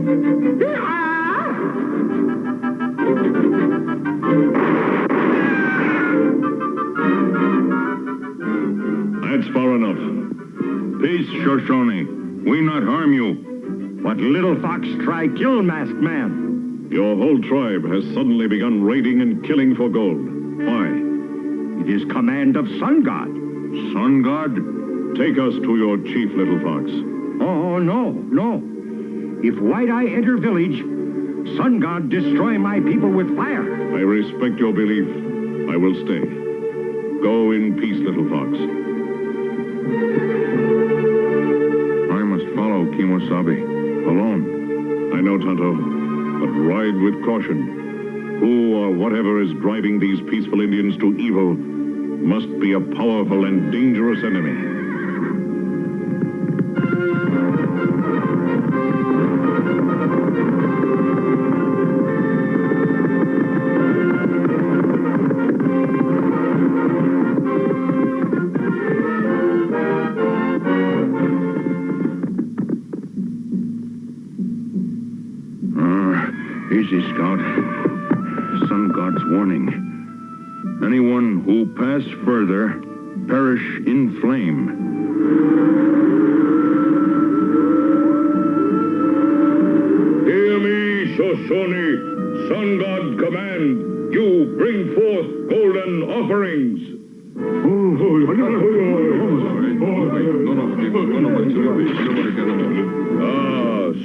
That's far enough. Peace, Shoshone. We not harm you. What little fox try kill, masked man? Your whole tribe has suddenly begun raiding and killing for gold. Why? It is command of Sun God. Sun God? Take us to your chief, little fox. Oh, no. If White Eye enter village, Sun God destroy my people with fire. I respect your belief. I will stay. Go in peace, little fox. I must follow Kimosabe. Alone. I know, Tonto. But ride with caution. Who or whatever is driving these peaceful Indians to evil must be a powerful and dangerous enemy. Easy, Scout. Sun God's warning. Anyone who pass further, perish in flame. Hear me, Shoshone. Sun God command. You bring forth golden offerings.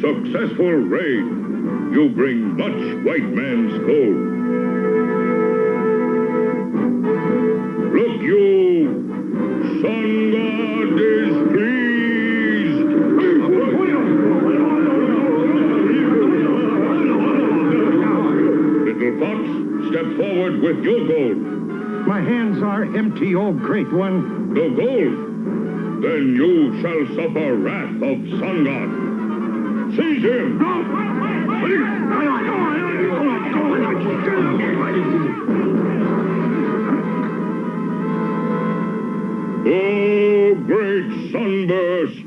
Successful raid. You bring much white man's gold. Look you, Sun God is pleased. Little fox, step forward with your gold. My hands are empty, oh great one. No gold? Then you shall suffer wrath of Sun God. Seize him! Oh, great sunburst!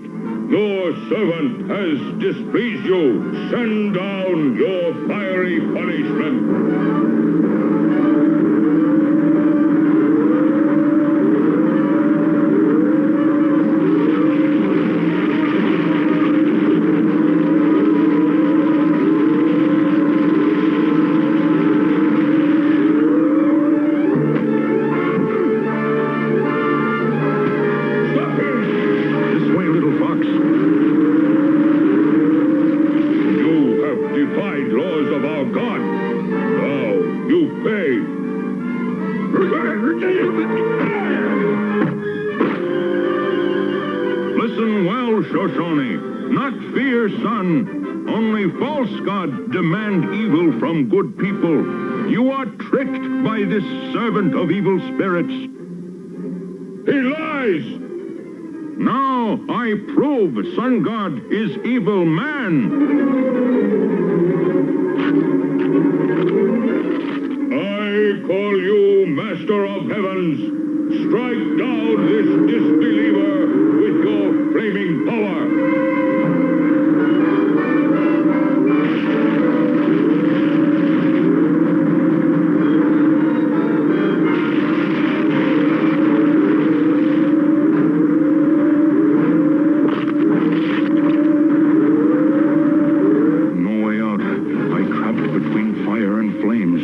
Your servant has displeased you. Send down your fiery punishment. Listen well, Shoshone. Not fear, son. Only false gods demand evil from good people. You are tricked by this servant of evil spirits. He lies! Now I prove Sun God is evil man. I call you Master of Heavens. Strike down this disbeliever with your flaming power. No way out. I trapped between fire and flames.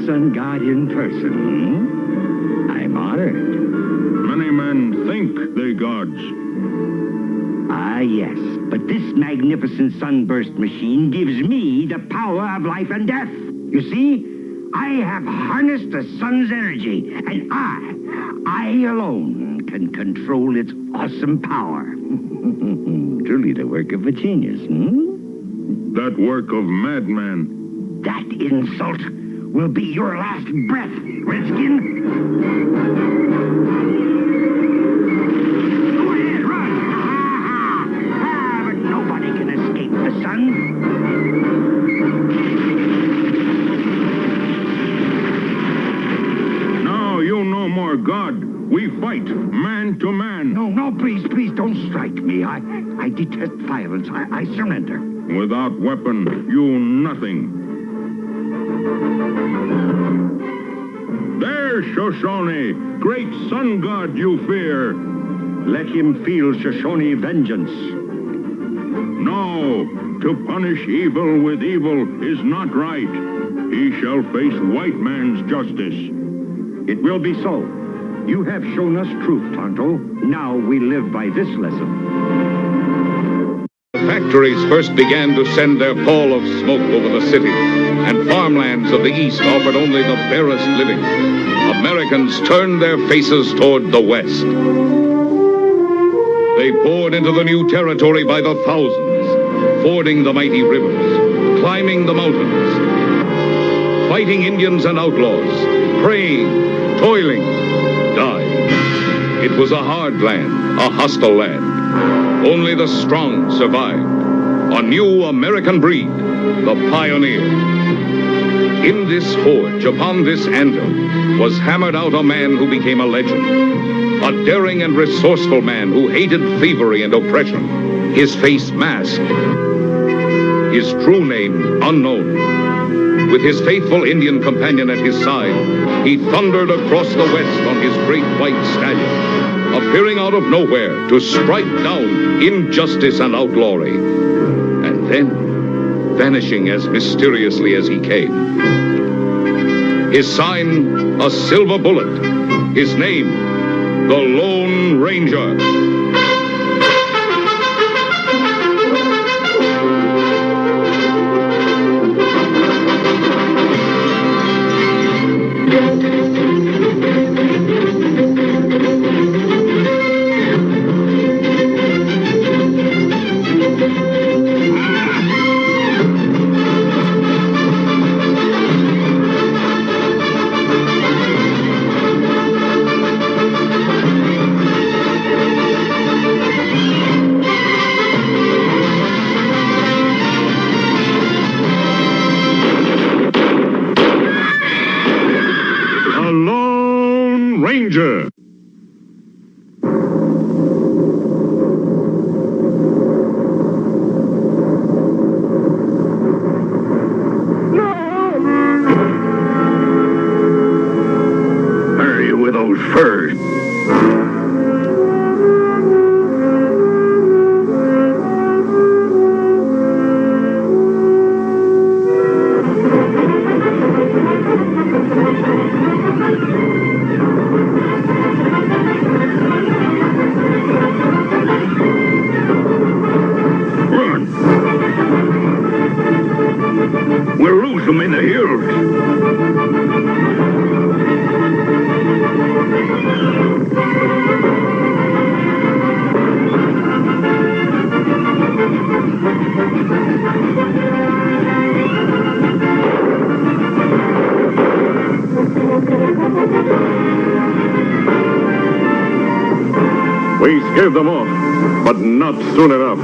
Sun God in person. I'm honored. Many men Ah, yes. But this magnificent sunburst machine gives me the power of life and death. You see, I have harnessed the sun's energy, and I alone can control its awesome power. Truly the work of a genius, That work of madman. That insult will be your last breath, Redskin. Go ahead, run! But nobody can escape the sun. Now you no more God. We fight, man to man. No, please, don't strike me. I detest violence. I surrender. Without weapon, you nothing. There, Shoshone, great sun god you fear. Let him feel Shoshone vengeance. No, to punish evil with evil is not right. He shall face white man's justice. It will be so. You have shown us truth, Tonto. Now we live by this lesson. The factories first began to send their pall of smoke over the cities, and farmlands of the East offered only the barest living. Americans turned their faces toward the West. They poured into the new territory by the thousands, fording the mighty rivers, climbing the mountains, fighting Indians and outlaws, praying, toiling, dying. It was a hard land, a hostile land. Only the strong survived. A new American breed, the pioneer. In this forge, upon this anvil, was hammered out a man who became a legend. A daring and resourceful man who hated thievery and oppression. His face masked. His true name unknown. With his faithful Indian companion at his side, he thundered across the West on his great white stallion, appearing out of nowhere to strike down injustice and outlawry, and then vanishing as mysteriously as he came. His sign, a silver bullet. His name, the Lone Ranger. Ranger. Hurry with those furs. We'll lose them in the hills. We scared them off, but not soon enough.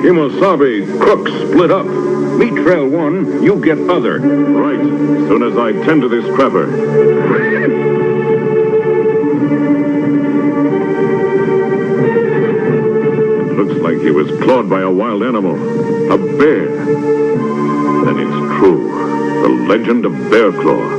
Kimosabe, Crook split up. Me trail one, you get other. Right, soon as I tend to this crapper. It looks like he was clawed by a wild animal. A bear. Then it's true. The legend of Bear Claw.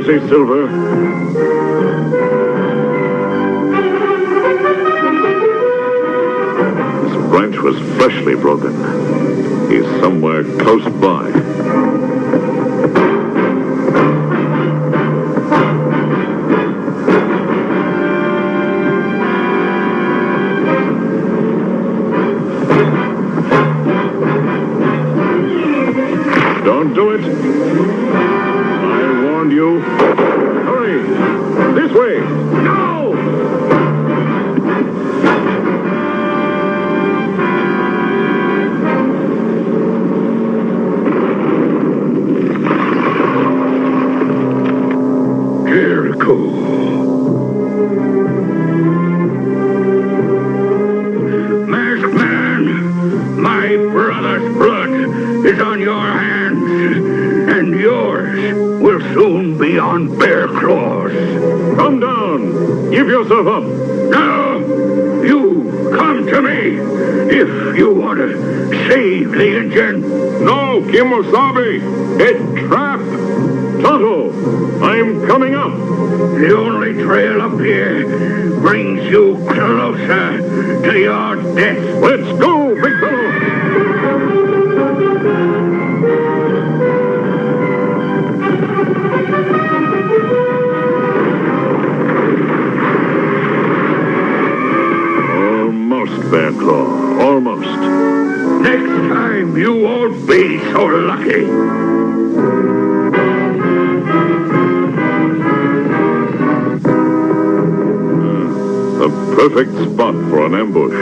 Easy, Silver. This branch was freshly broken. He's somewhere close by. Don't do it. I warned you. Hurry! This way! No! Jericho. Masked man, my brother's blood is on your hands, and yours will soon be on Bear Claws. Come down! Give yourself up! No! You come to me if you want to save the engine. No, Kimosabe! It's trapped! Tonto, I'm coming up! The only trail up here brings you closer to your death. Let's go, big fellow! Almost, Bear Claw, almost. Next time you won't be so lucky. The perfect spot for an ambush.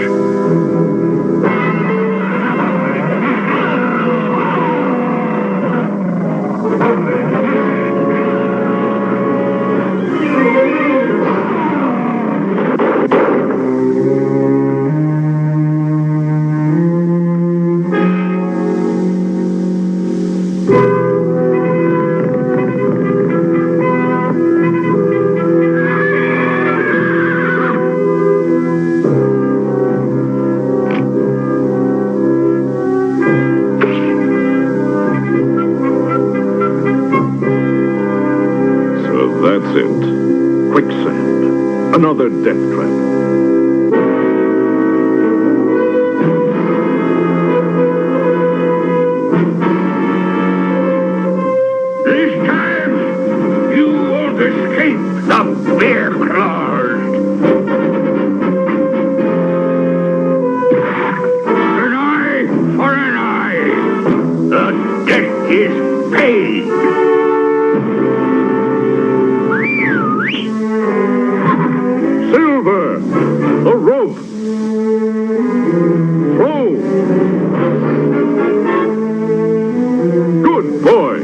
That's it. Quicksand. Another death trap. This time, you won't escape the Bear Claws. An eye for an eye. The debt is paid. Silver! The rope! Throw! Good boy!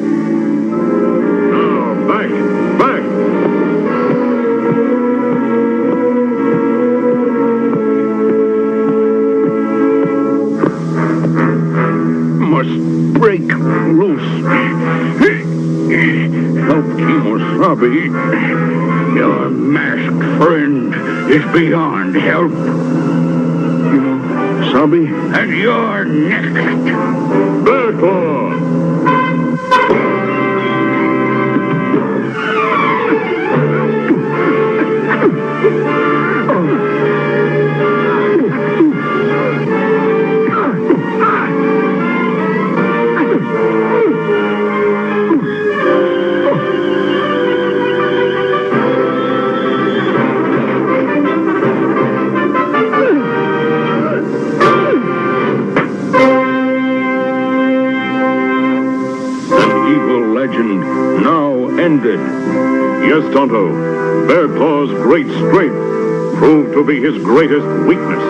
Now, back! Back! Must break loose. Help Kimosabe. Your masked friend is beyond help. Sabe? And you're next. Bear Claw! Now ended. Yes, Tonto, Bear Claw's great strength proved to be his greatest weakness.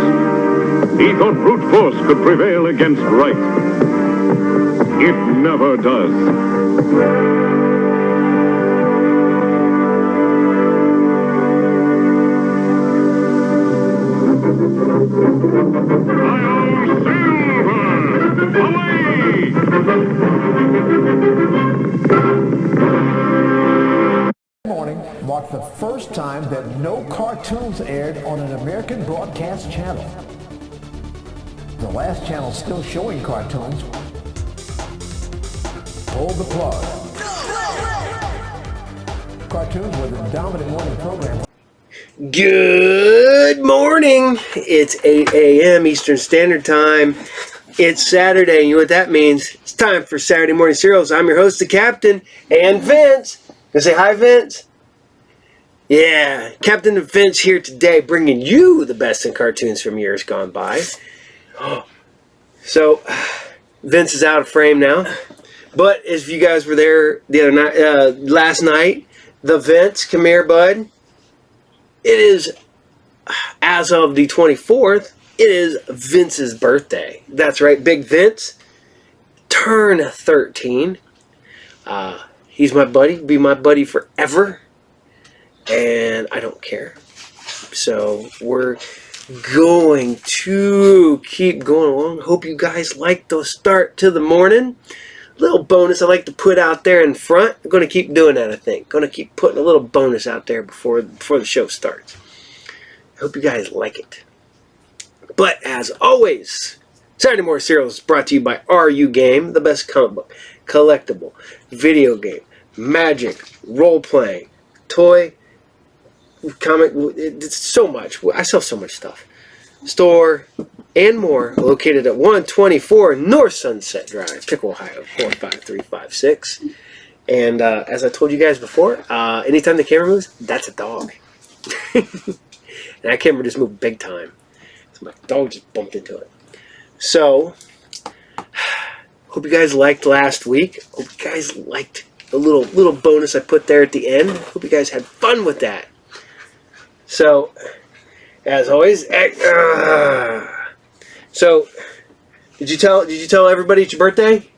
He thought brute force could prevail against right. It never does. Morning marked the first time that no cartoons aired on an American broadcast channel. The last channel still showing cartoons pulled the plug. cartoons with a dominant morning program. Good morning. It's 8 a.m. Eastern Standard Time. It's Saturday. You know what that means? It's time for Saturday Morning Serials. I'm your host, the Captain, and Vince. Gonna say hi, Vince? Yeah, Captain and Vince here today, bringing you the best in cartoons from years gone by. So, Vince is out of frame now. But if you guys were there the other night, last night, the Vince, come here, bud. It is, as of the 24th, it is Vince's birthday. That's right, Big Vince turned 13. He's my buddy, be my buddy forever. And I don't care. So we're going to keep going along. Hope you guys like the start to the morning. Little bonus I like to put out there in front. I'm going to keep doing that, I think. Going to keep putting a little bonus out there before the show starts. Hope you guys like it. But as always, Saturday Morning Serials is brought to you by RU Game, the best comic book, collectible, video game, magic, role-playing, toy, comic, it's so much. I sell so much stuff. Store and more located at 124 North Sunset Drive, Pickle, Ohio, 45356. And as I told you guys before, anytime the camera moves, that's a dog. And that camera just moved big time. So my dog just bumped into it. So, hope you guys liked last week. Hope you guys liked the little bonus I put there at the end. Hope you guys had fun with that. So, as always, so did you tell everybody it's your birthday?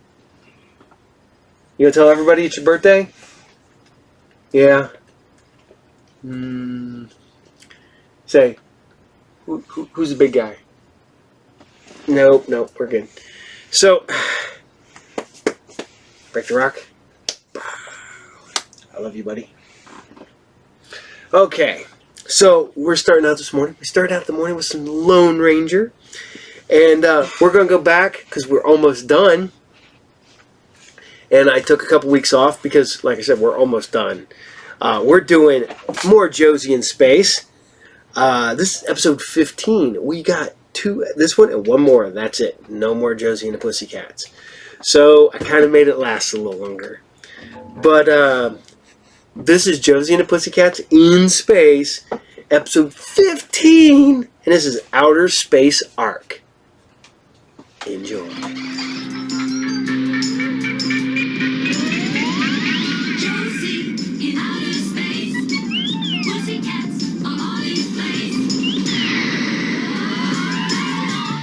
You gonna tell everybody it's your birthday? Yeah. Say, who's the big guy? Nope, we're good. So, break the rock. I love you, buddy. Okay. So, we're starting out this morning. We started out the morning with some Lone Ranger. And we're going to go back because we're almost done. And I took a couple weeks off because, like I said, we're almost done. We're doing more Josie in Space. This is episode 15. We got this one and one more. That's it. No more Josie and the Pussycats. So, I kind of made it last a little longer. But, this is Josie and the Pussycats in Space, episode 15, and this is Outer Space Arc. Enjoy. Josie in outer space, Pussycats are all in place.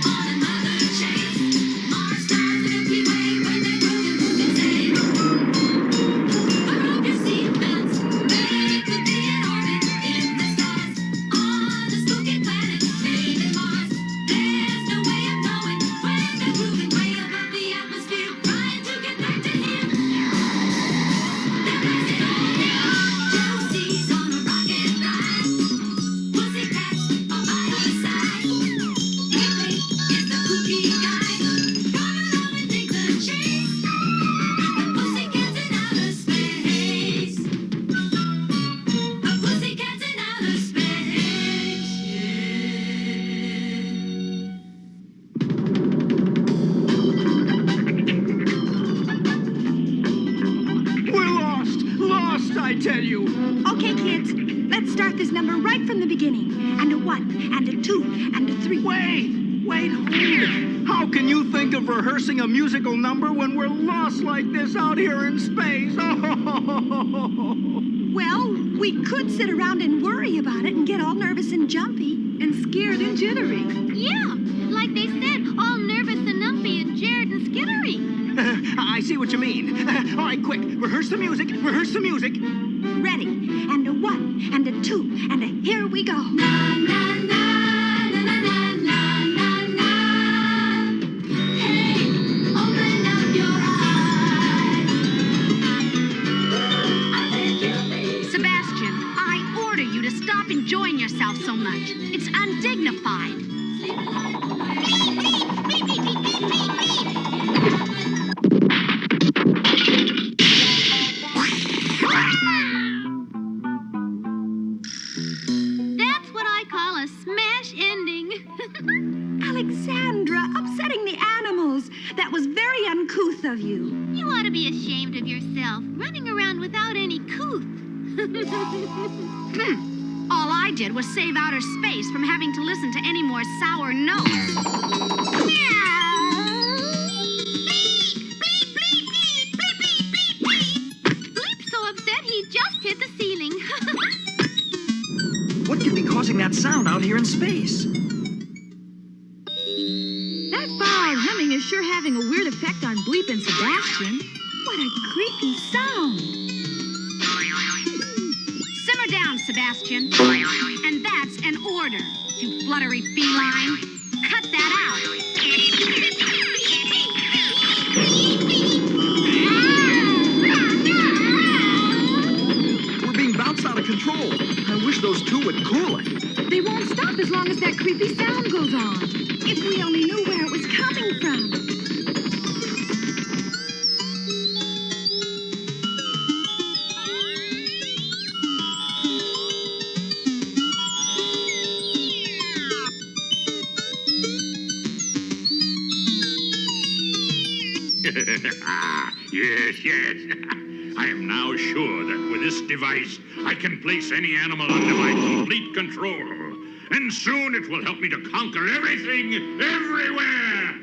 On another chase, Mars stars the Milky Way when they're moving safe. Up your seatbelts, they could be in orbit in the stars. On a spooky planet named Mars, there's no way of knowing where they're moving way above the atmosphere, trying to get back to him. They're blasting off now. Josie's on a rocket ride. Pussycats are by her side. Henry is the kooky guy. Run along and take the chase. The Pussycats in outer space. The Pussycats in outer space. We're lost, I tell you. Okay, kids, let's start this number right from the beginning. And a 1, and a 2, and a 3. Wait, hold it. How can you think of rehearsing a musical number when we're lost like this out here in space? Well, we could sit around and worry about it and get all nervous and jumpy and scared and jittery. Yeah, like they said, all nervous and numpy and Jared and skittery. I see what you mean. All right, quick, rehearse the music. Ready, and a 1, and a 2, and a here we go. Na na na na na na na na na. Hey, open up your eyes. I think you'll be. Sebastian, I order you to stop enjoying yourself so much. It's undignified. of you. You ought to be ashamed of yourself, running around without any couth. All I did was save outer space from having to listen to any more sour notes. Bleep's so upset he just hit the ceiling. What could be causing that sound out here in space? That far-out humming is sure having a weird effect on Bleep and Sebastian. What a creepy sound. Simmer down, Sebastian. And that's an order, you fluttery feline. Cut that out. We're being bounced out of control. I wish those two would cool it. They won't stop as long as that creepy sound goes on. If we only knew where it was coming from. Yes, yes. I am now sure that with this device, I can place any animal under my complete control. And soon it will help me to conquer everything, everywhere.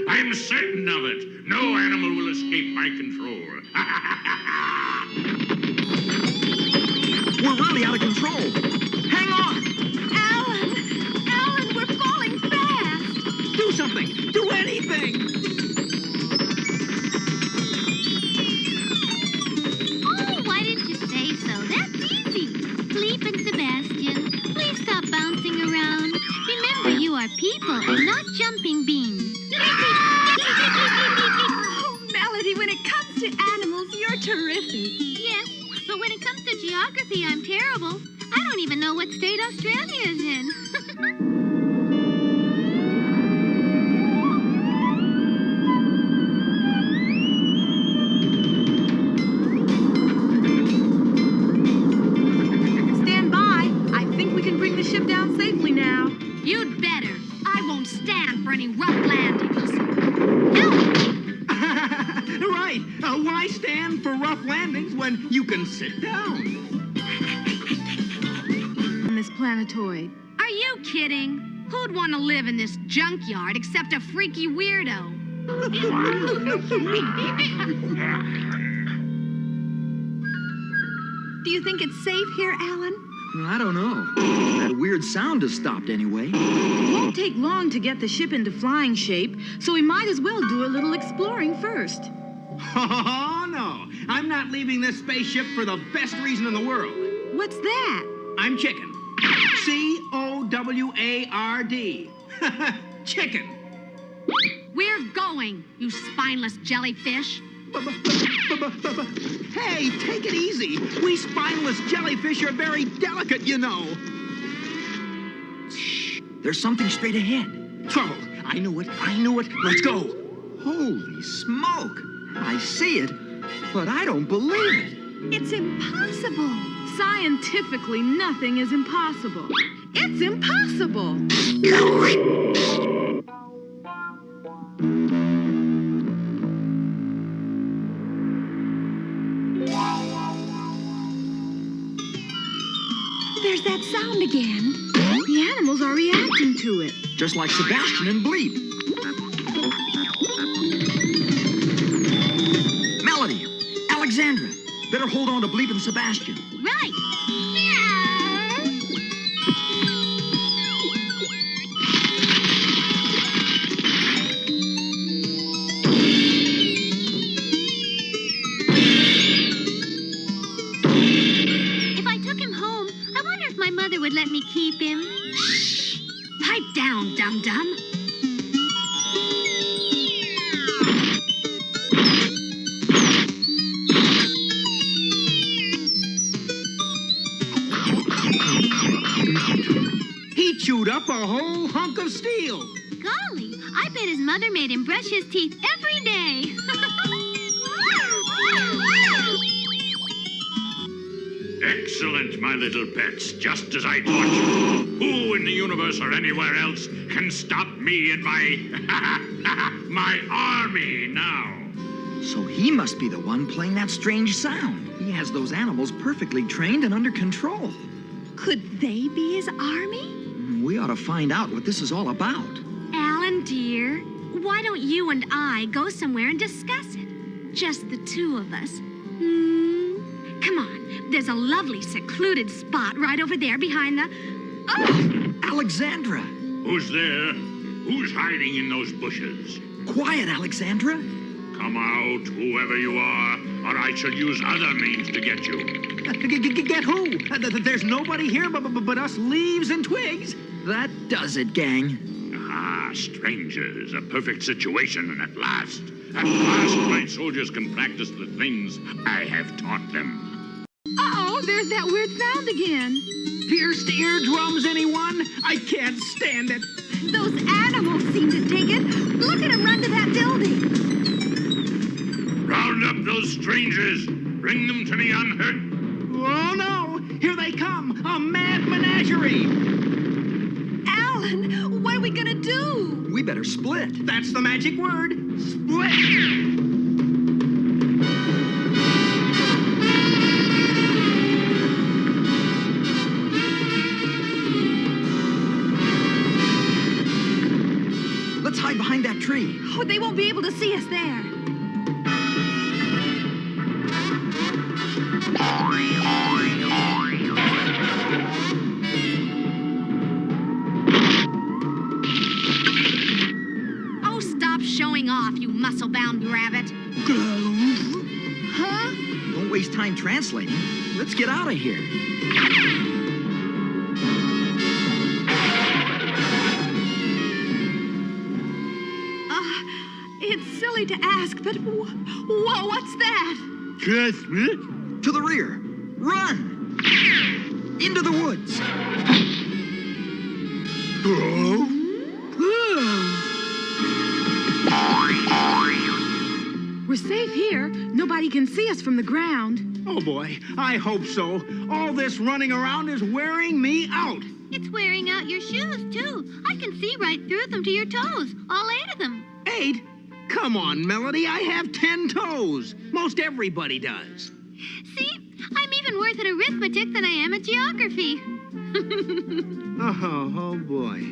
I'm certain of it. No animal will escape my control. We're really out of control. Hang on! Alan, we're falling fast. Do something! Do anything! Oh, why didn't you say so? That's easy. Bleep and Sebastian, please stop bouncing around. Remember, you are people and not jumping beans. Oh, Melody, when it comes to animals, you're terrific. Yes, but when it comes to geography, I'm terrible. I don't even know what state Australia is in. Stand by. I think we can bring the ship down safely now. You'd better. I won't stand for any rough landings. Right. Why stand for rough landings when you can sit down? On this planetoid. Are you kidding? Who'd want to live in this junkyard except a freaky weirdo? Do you think it's safe here, Alan? I don't know. That weird sound has stopped anyway. It won't take long to get the ship into flying shape, so we might as well do a little exploring first. Oh, no. I'm not leaving this spaceship for the best reason in the world. What's that? I'm chicken. C-O-W-A-R-D. Chicken. We're going, you spineless jellyfish. Hey, take it easy. We spineless jellyfish are very delicate, you know. Shh. There's something straight ahead. Trouble. I knew it. Let's go. Holy smoke. I see it, but I don't believe it. It's impossible. Scientifically, nothing is impossible. It's impossible. There's that sound again. The animals are reacting to it. Just like Sebastian and Bleep. Melody, Alexandra, better hold on to Bleep and Sebastian. Right. If I took him home, I wonder if my mother would let me keep him. Shh. Pipe down, dum-dum. He chewed up a whole hunk of steel. Golly, I bet his mother made him brush his teeth every day. Excellent, my little pets. Just as I taught you. Who in the universe or anywhere else can stop me and my army now? So he must be the one playing that strange sound. He has those animals perfectly trained and under control. Could they be his army? We ought to find out what this is all about. Alan, dear, why don't you and I go somewhere and discuss it? Just the two of us. Come on. There's a lovely secluded spot right over there behind the... Oh! Alexandra! Who's there? Who's hiding in those bushes? Quiet, Alexandra! Come out, whoever you are, or I shall use other means to get you. Get who? There's nobody here but us leaves and twigs. That does it, gang. Ah, strangers, a perfect situation at last. At last my soldiers can practice the things I have taught them. Uh-oh, there's that weird sound again. Pierced eardrums, anyone? I can't stand it. Those animals seem to dig it. Look at them run to that building. Round up those strangers. Bring them to me unhurt. Oh, no! Here they come! A mad menagerie! Alan, what are we gonna do? We better split. That's the magic word. Split! Let's hide behind that tree. Oh, they won't be able to see us there. Oh, stop showing off, you muscle-bound rabbit. Huh? Don't waste time translating. Let's get out of here. It's silly to ask, but whoa, what's that? Just to the rear. Run! Into the woods. We're safe here. Nobody can see us from the ground. Oh, boy. I hope so. All this running around is wearing me out. It's wearing out your shoes, too. I can see right through them to your toes, all 8 of them. 8? Come on, Melody. I have 10 toes. Most everybody does. See? I'm even worse at arithmetic than I am at geography. Oh, boy.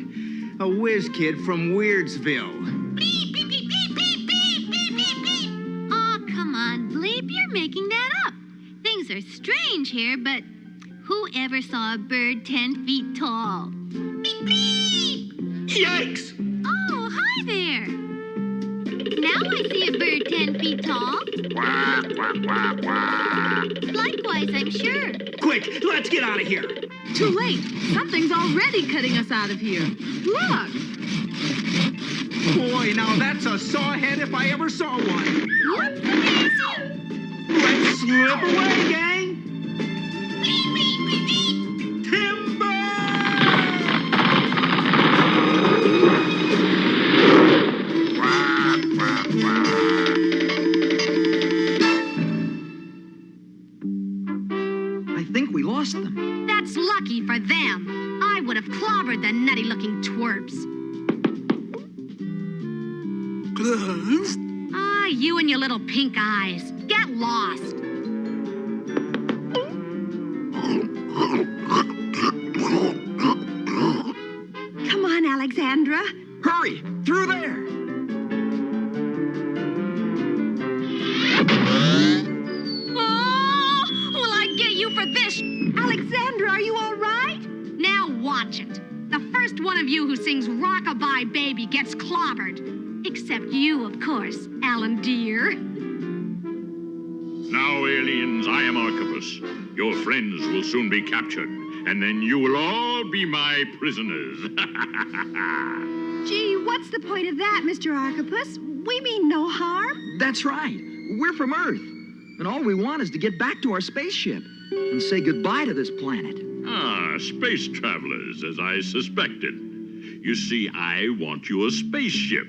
A whiz kid from Weirdsville. Beep, beep, beep, beep, beep, beep, beep, beep, beep. Oh, come on, Bleep. You're making that up. Things are strange here, but who ever saw a bird 10 feet tall? Beep, beep. Yikes! Oh, hi there. Now I see a bird 10 feet tall. Quack, quack, quack, quack. Likewise, I'm sure. Quick, let's get out of here. Too late. Something's already cutting us out of here. Look. Boy, now that's a sawhead if I ever saw one. Whoop-a-daisy. Let's slip away, gang. Beep, beep, beep, beep. Timber! Quack, quack, quack. I think we lost them. That's lucky for them. I would have clobbered the nutty-looking twerps. Ah, you and your little pink eyes. Get lost. Come on, Alexandra. Hurry! Through there! Oh, will I get you for this? Alexandra, are you all right? Now watch it. The first one of you who sings Rockabye Baby gets clobbered. Except you, of course, Alan dear. Now, aliens, I am Archipus. Your friends will soon be captured, and then you will all be my prisoners. Gee, what's the point of that, Mr. Archipus? We mean no harm. That's right. We're from Earth. And all we want is to get back to our spaceship. and say goodbye to this planet. Ah, space travelers, as I suspected. You see, I want you a spaceship.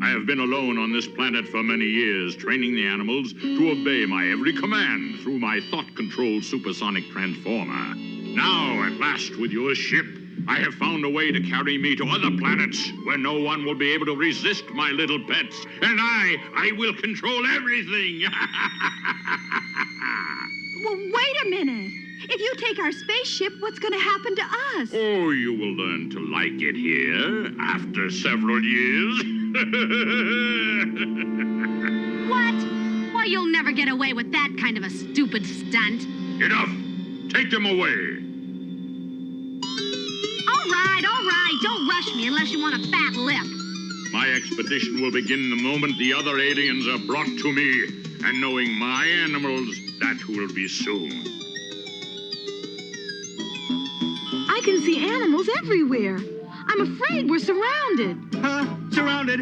I have been alone on this planet for many years, training the animals to obey my every command through my thought-controlled supersonic transformer. Now, at last, with your ship, I have found a way to carry me to other planets where no one will be able to resist my little pets. And I will control everything. Well, wait a minute. If you take our spaceship, what's going to happen to us? Oh, you will learn to like it here after several years. What? Why, you'll never get away with that kind of a stupid stunt. Enough. Take them away. All right. Don't rush me unless you want a fat lip. My expedition will begin the moment the other aliens are brought to me. And knowing my animals, that will be soon. I can see animals everywhere. I'm afraid we're surrounded. Huh? Surrounded?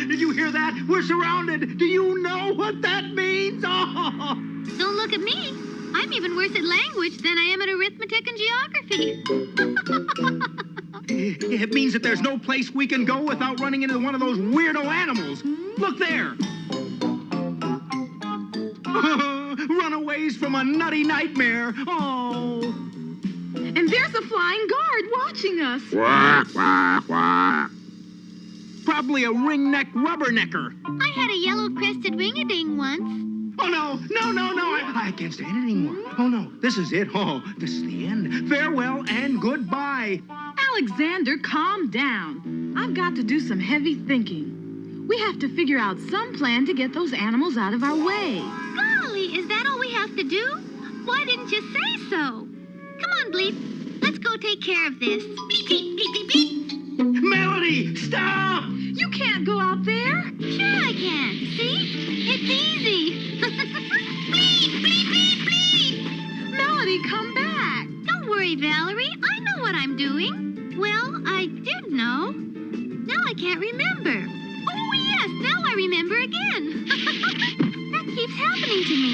Did you hear that? We're surrounded. Do you know what that means? Don't look at me. I'm even worse at language than I am at arithmetic and geography. It means that there's no place we can go without running into one of those weirdo animals. Look there. Runaways from a nutty nightmare. Oh. And there's a flying guard watching us. Quack, quack, quack. Probably a ringneck rubbernecker. I had a yellow-crested ring-a-ding once. Oh, no. I can't stand it anymore. Oh, no. This is it. Oh, this is the end. Farewell and goodbye. Alexander, calm down. I've got to do some heavy thinking. We have to figure out some plan to get those animals out of our way. Golly, is that all we have to do? Why didn't you say so? Come on, Bleep. Let's go take care of this. Bleep, bleep, bleep, bleep, bleep. Melody, stop! You can't go out there. Sure I can. See? It's easy. Bleep, bleep, bleep, bleep. Melody, come back. Don't worry, Valerie. I know what I'm doing. Well, I did know. Now I can't remember. Oh, yes, now I remember again. That keeps happening to me.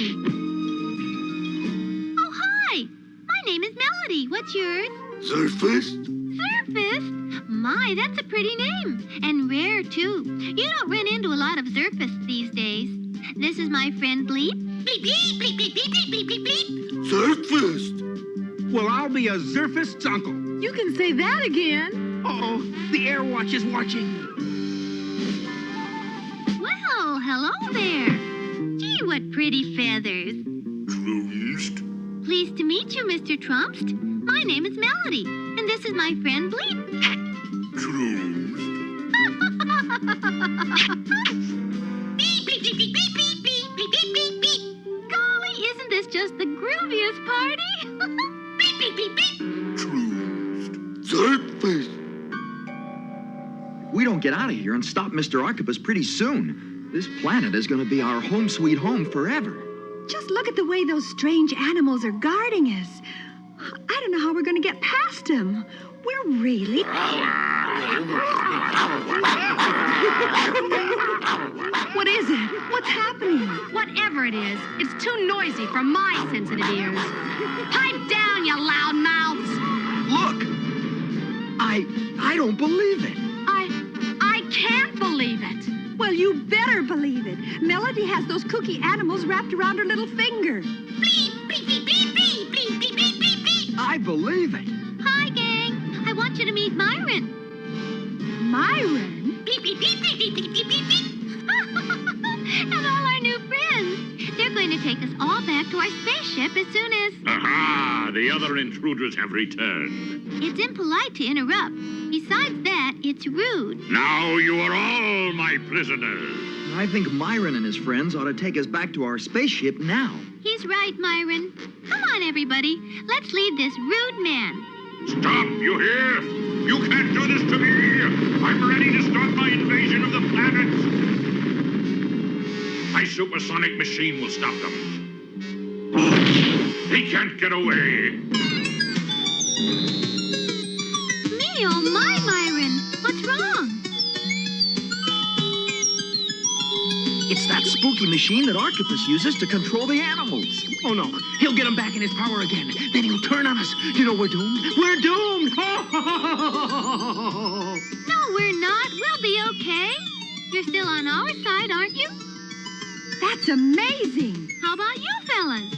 Oh, hi. My name is Melody. What's yours? Surfaced? Surfaced? My, that's a pretty name. And rare, too. You don't run into a lot of Zerfists these days. This is my friend Bleep. Bleep, bleep, bleep, bleep, bleep, bleep, bleep, bleep. Surfaced? Well, I'll be a Zerfist's uncle. You can say that again. Uh-oh, the Air Watch is watching. Well, hello there. Gee, what pretty feathers. Trumst? Pleased to meet you, Mr. Trumpst. My name is Melody, and this is my friend Bleep. Trumst? Beep, beep, beep, beep, beep, beep, beep, beep, beep, beep, beep. Golly, isn't this just the grooviest party? Beep, beep, beep, beep. Trumst? Surfaced? If we don't get out of here and stop Mr. Archibus pretty soon, this planet is going to be our home sweet home forever. Just look at the way those strange animals are guarding us. I don't know how we're going to get past them. We're really... What is it? What's happening? Whatever it is, it's too noisy for my sensitive ears. Pipe down, you loud mouths! Look! I don't believe it. I can't believe it. Well, you better believe it. Melody has those cookie animals wrapped around her little finger. Bleep, beep, beep, beep, beep, beep, beep, beep, beep, beep. I believe it. Hi, gang. I want you to meet Myron. Myron? Beep, beep, beep, beep, beep, beep, beep, beep, beep. And all our new friends. They're going to take us all back to our spaceship as soon as... Aha! The other intruders have returned. It's impolite to interrupt. Besides that, it's rude. Now you are all my prisoners. I think Myron and his friends ought to take us back to our spaceship now. He's right, Myron. Come on, everybody. Let's leave this rude man. Stop, you hear? You can't do this to me. I'm ready to start my invasion of the planets. My supersonic machine will stop them. He can't get away. Me, oh my, Myron. What's wrong? It's that spooky machine that Archipus uses to control the animals. Oh, no. He'll get him back in his power again. Then he'll turn on us. You know we're doomed. We're doomed! No, we're not. We'll be okay. You're still on our side, aren't you? That's amazing. How about you fellas?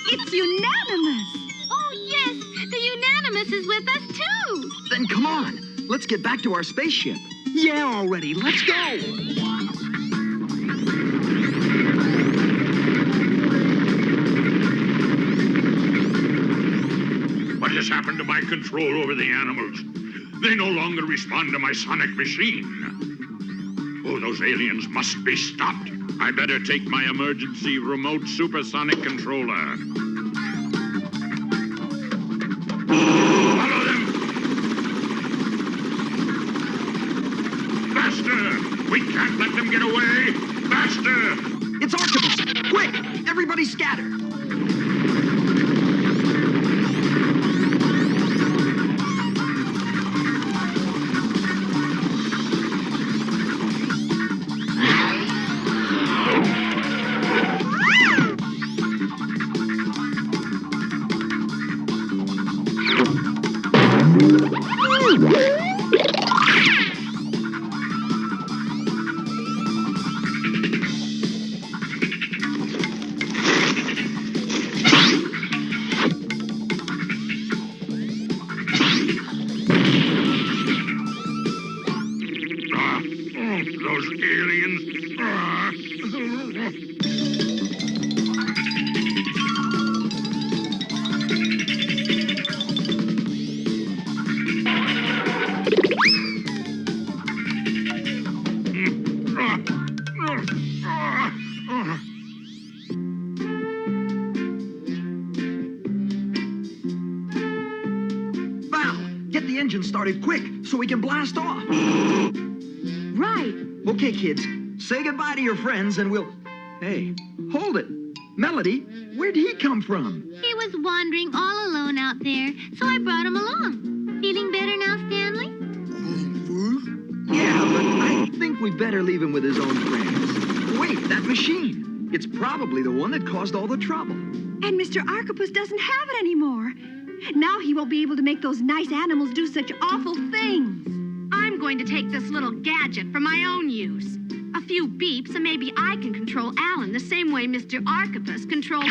It's unanimous. Oh, yes. The Unanimous is with us, too. Then come on. Let's get back to our spaceship. Yeah, already. Let's go. What has happened to my control over the animals? They no longer respond to my sonic machine. Oh, those aliens must be stopped. I better take my emergency remote supersonic controller. Follow them! Faster! We can't let them get away! Faster! It's Archipus! Quick! Everybody scatter! Those aliens. Val, get the engine started quick so we can blast off. Right. Okay, kids, say goodbye to your friends and we'll... Hey, hold it. Melody, where'd he come from? He was wandering all alone out there, so I brought him along. Feeling better now, Stanley? Yeah, but I think we better leave him with his own friends. Wait, that machine. It's probably the one that caused all the trouble. And Mr. Archipus doesn't have it anymore. Now he won't be able to make those nice animals do such awful things. I'm going to take this little gadget for my own use. A few beeps and maybe I can control Alan the same way Mr. Archipus controlled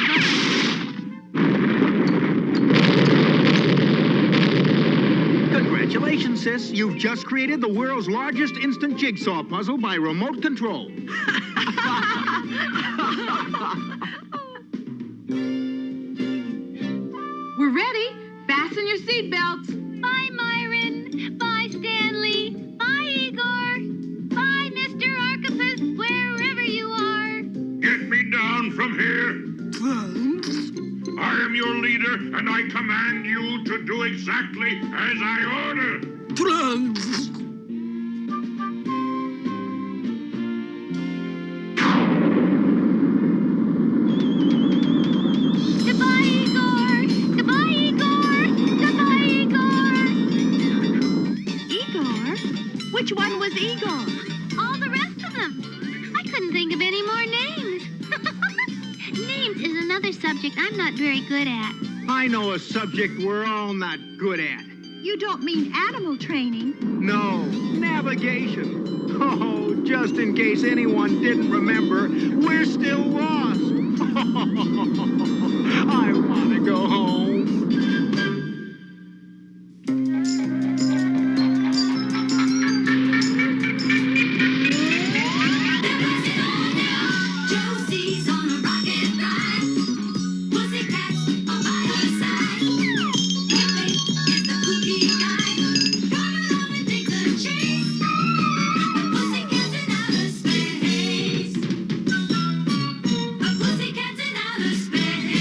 Congratulations, sis. You've just created the world's largest instant jigsaw puzzle by remote control. We're ready. Fasten your seatbelts. Bye, Myron. Bye, Stanley. Bye, Igor. Bye, Mr. Archipus, wherever you are. Get me down from here. I am your leader, and I command you to do exactly as I order. Goodbye, Igor. Goodbye, Igor. Goodbye, Igor. Igor? Which one was Igor? All the rest of them. I couldn't think of any more names. Names is another subject I'm not very good at. I know a subject we're all not good at. You don't mean animal training. No, navigation. Oh, just in case anyone didn't remember, we're still lost. I want to go home. Josie's on a rocket ride. Pussycats are by her side. Pepe is the kooky guy. Come along and take the chase. The pussycats in outer space. The pussycats in outer space.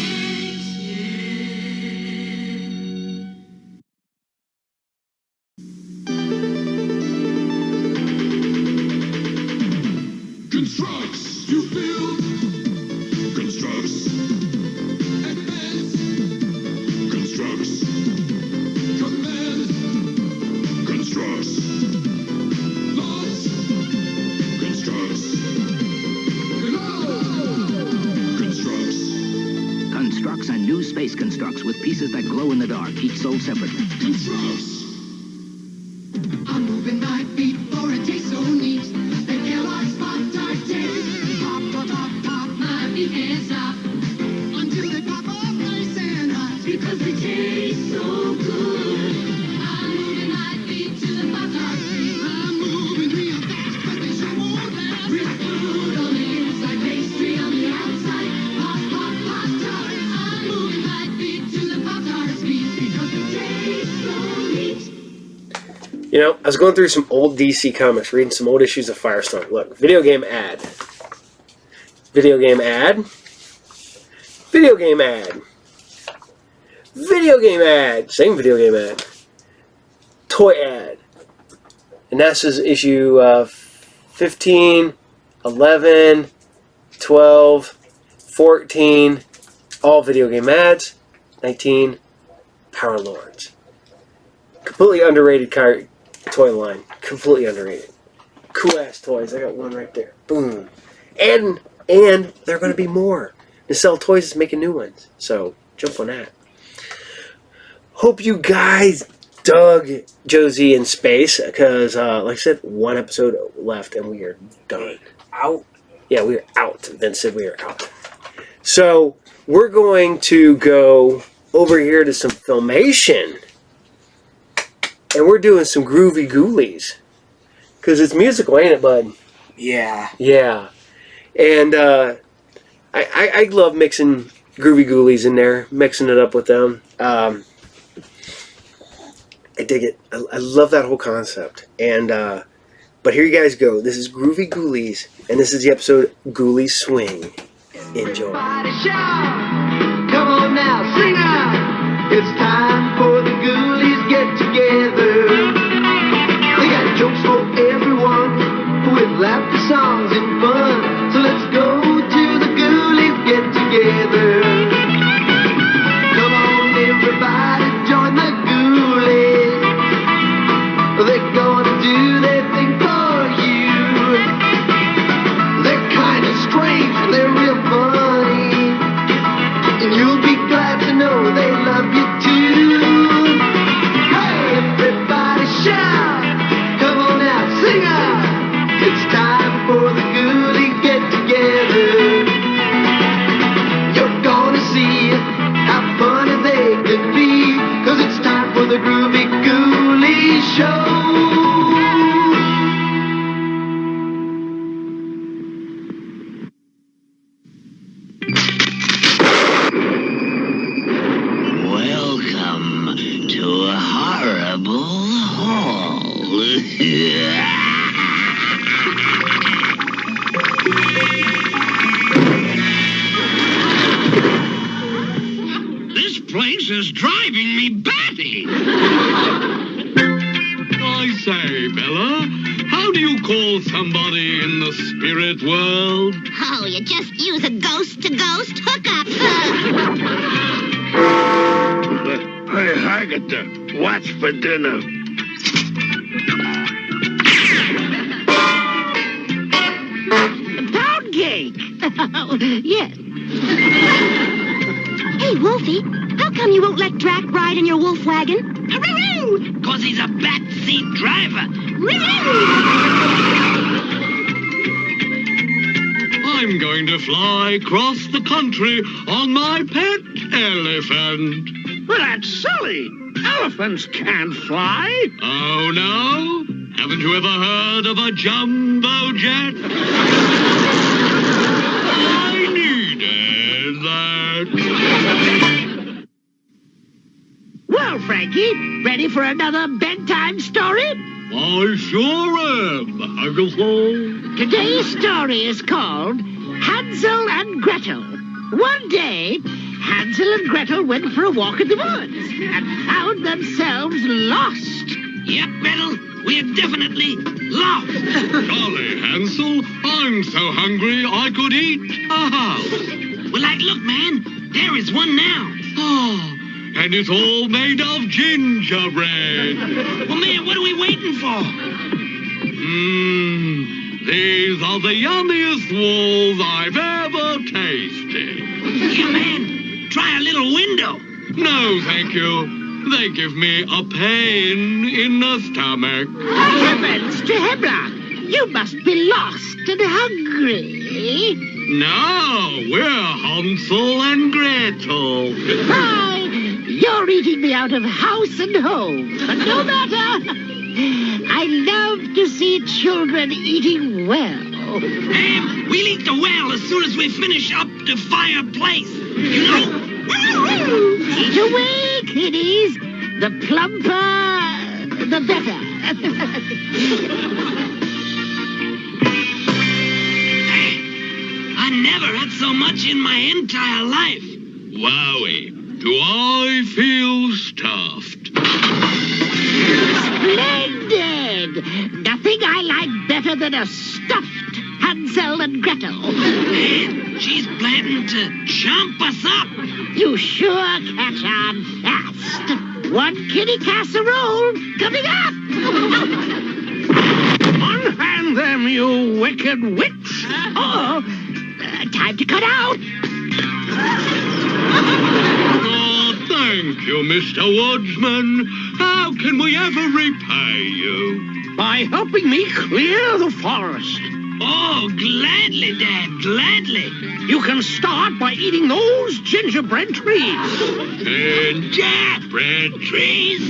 space constructs with pieces that glow in the dark, each sold separately. Controls. I'm moving my feet for a taste so neat. They kill our spot our taste. Pop, pop, pop, pop, my feet hands up. Until they pop off nice and hot. Because they taste so good. I'm moving my feet to the pop tart. I'm moving real fast, but they sure won't last. Real food on the inside, pastry on the outside. Pop, pop, pop tart. I'm moving my feet to the pop tart's beat. Because they taste so neat. You know, I was going through some old DC comics, reading some old issues of Firestorm. Look, video game ad. Video game ad. Video game ad. Video game ad. Same video game ad. Toy ad. And that's his issue 15, 11, 12, 14. All video game ads. 19. Power Lords. Completely underrated toy line. Completely underrated. Cool ass toys. I got one right there. Boom. And there are going to be more. To sell toys is making new ones. So jump on that. Hope you guys dug Josie in space. Because, like I said, one episode left and we are done. Out? Yeah, we are out. Vince said we are out. So we're going to go over here to some Filmation. And we're doing some groovy Ghoulies. Because it's musical, ain't it, bud? Yeah. Yeah. And I love mixing groovy Ghoulies in there. Mixing it up with them. I dig it. I love that whole concept. And but here you guys go. This is Groovy Ghoulies. And this is the episode Ghoulies Swing. Enjoy. Everybody shout. Come on now, sing out. It's time for the Ghoulies get together. They got jokes for everyone with laughter, songs, and fun. So let's go to the Ghoulies get together. Come on, everybody, join the Ghoulies. They're gonna do their thing for you. They're kind of strange, they're real funny. And you'll be glad to know they love you too. Hey, everybody shout. Come on now, sing out. It's time for the Ghoulies get together. You're gonna see how funny they can be. Cause it's time for the Groovy Ghoulies show. Welcome to a horrible hall. This place is driving me batty. I say, Bella, how do you call somebody in the spirit world? Oh, you just use a ghost-to-ghost hookup. Hey, Agatha, what's for dinner? Pound cake. Yes. Hey, Wolfie, how come you won't let Drak ride in your wolf wagon? Cause he's a backseat driver. I'm going to fly across the country on my pet elephant. Well, that's silly. Elephants can't fly. Oh, no? Haven't you ever heard of a jumbo jet? I needed that. Well, Frankie, ready for another bedtime story? I sure am, Agatha. Today's story is called Hansel and Gretel. One day, Hansel and Gretel went for a walk in the woods and found themselves lost. Yep, Gretel, we're definitely lost. Golly, Hansel, I'm so hungry I could eat a house. Well, look, man, there is one now. Oh, and it's all made of gingerbread. Well, man, what are we waiting for? These are the yummiest walls I've ever tasted. Yeah, man, try a little window? No, thank you. They give me a pain in the stomach. Heavens to hemlock! You must be lost and hungry. No, we're Hansel and Gretel. Hi! You're eating me out of house and home. But no matter. I love to see children eating well. Ma'am, we'll eat the well as soon as we finish up the fireplace. You know? Eat away, kiddies. The plumper, the better. I never had so much in my entire life. Wowie, do I feel stuffed? Splendid! Nothing I like better than a stuffed Hansel and Gretel. She's planning to jump us up. You sure catch on fast. One kitty casserole coming up. Unhand them, you wicked witch. Time to cut out. Oh, thank you, Mr. Woodsman. How can we ever repay you? By helping me clear the forest. Oh, gladly, Dad, gladly. You can start by eating those gingerbread trees. Gingerbread trees?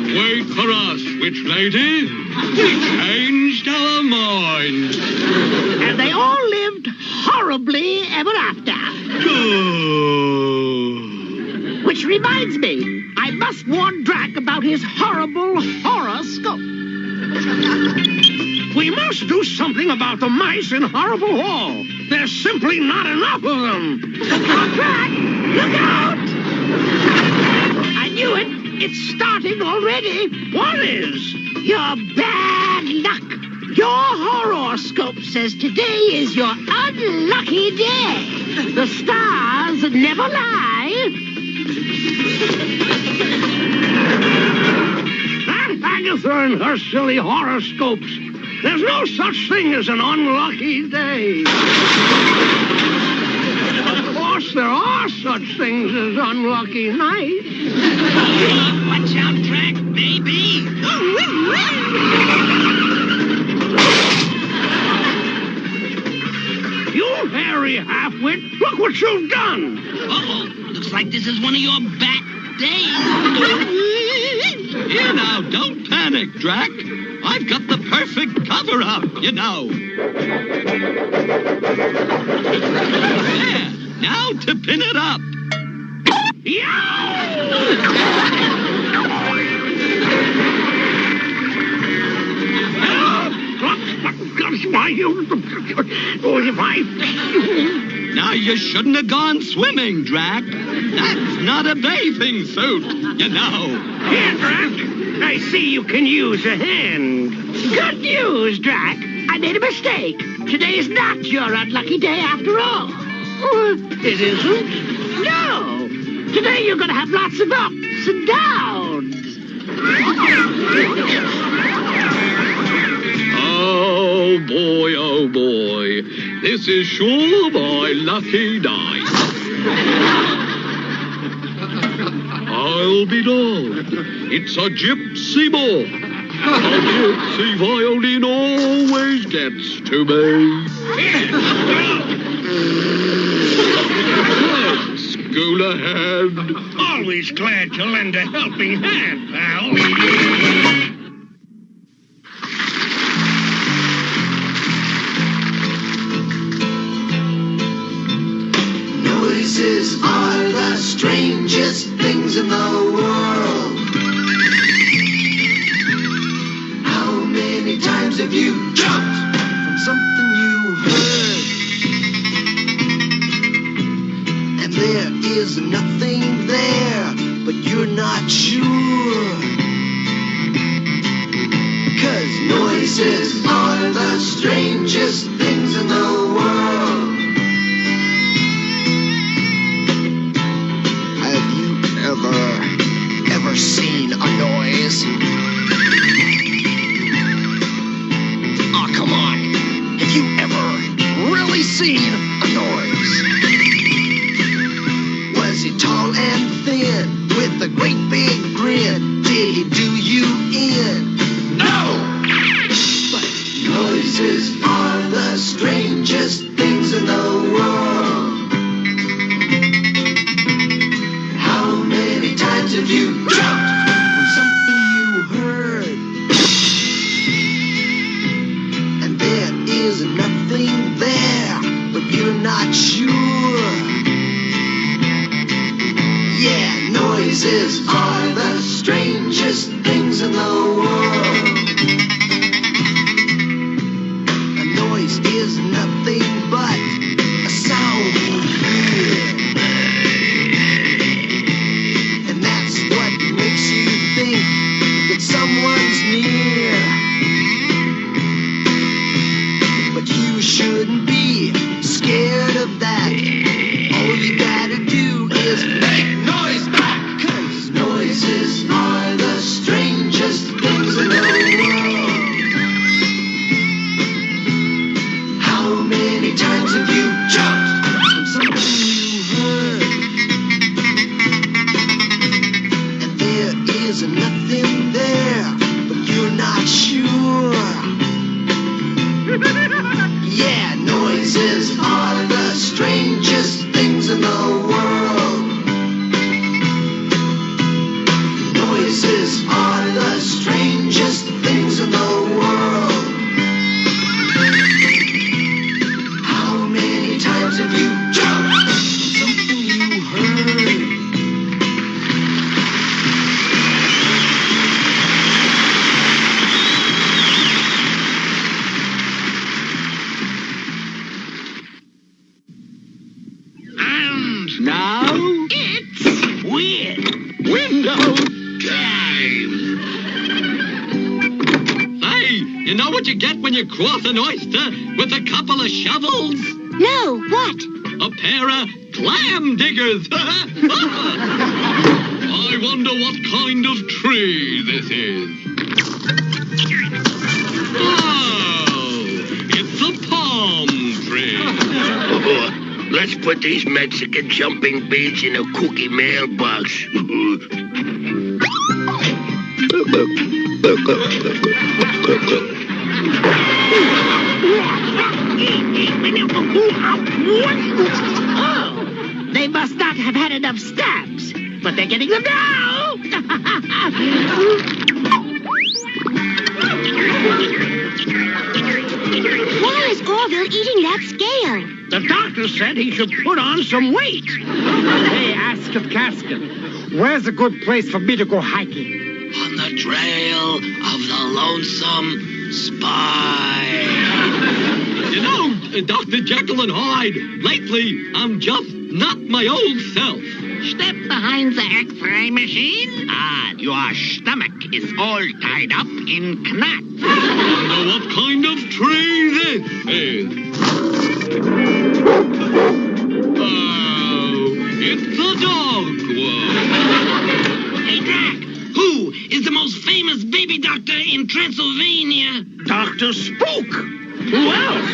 Wait for us, witch lady. We changed our minds. And they all lived horribly ever after. Which reminds me, I must warn Drak about his horrible horoscope. We must do something about the mice in Horrible Hall. There's simply not enough of them. Drak, look out! I knew it. It's starting already. What is? Your bad luck. Your horoscope says today is your unlucky day. The stars never lie. That Agatha and her silly horoscopes. There's no such thing as an unlucky day. Of course, there are such things as unlucky nights. Watch out, Drak, baby. You hairy half-wit, look what you've done. Uh-oh, looks like this is one of your bad days. Here now, don't panic, Drak. I've got the perfect cover-up, you know. There, now to pin it up. Now, you shouldn't have gone swimming, Drak. That's not a bathing suit, you know. Here, Drak. I see you can use a hand. Good news, Drak. I made a mistake. Today is not your unlucky day after all. It isn't? No. Today you're going to have lots of ups and downs. Oh, boy, oh, boy. This is sure my lucky day. I'll be darned. It's a gypsy ball. A gypsy violin always gets to me. School ahead. Always glad to lend a helping hand, pal. Noises are the strangest things in the world. How many times have you jumped from something you heard? And there is nothing there, but you're not sure. 'Cause noises are the strangest things in the world. Ever seen a noise? Oh, come on. Have you ever really seen a noise? thin with a great big grin. Did he do you in? No! But noises are the strangest things in the world. How many times have you jumped from something you heard? And there is nothing there, but you're not sure. Yeah, noises are the strangest things in the world. A noise is nothing but a sound you hear. And that's what makes you think that someone's near. But you shouldn't be scared of that. All you gotta do is make noise back. 'Cause noises are the strangest things in the world. How many times have you jumped from something you heard? And there is nothing there, but you're not sure. Yeah, noises are the strangest things in the world. Noises are the strangest things in the world. How many times have you jumped from something you heard? And now it's weird window time. Hey, you know what you get when you cross an oyster with a couple of shovels? No, what? A pair of clam diggers. I wonder what kind of tree this is. Oh, it's a palm tree. Let's put these Mexican jumping beans in a cookie mailbox. Oh, they must not have had enough stamps, but they're getting them now. Why is Orville eating that scale? The doctor said he should put on some weight. Hey, ask of Caskin, where's a good place for me to go hiking? On the trail of the lonesome spy. You know, Dr. Jekyll and Hyde, lately I'm just not my old self. Step behind the X-ray machine. Your stomach is all tied up in knots. Wonder what kind of tree this is. Oh, it's a dogwood. Hey, Drak, who is the most famous baby doctor in Transylvania? Dr. Spook! Who else?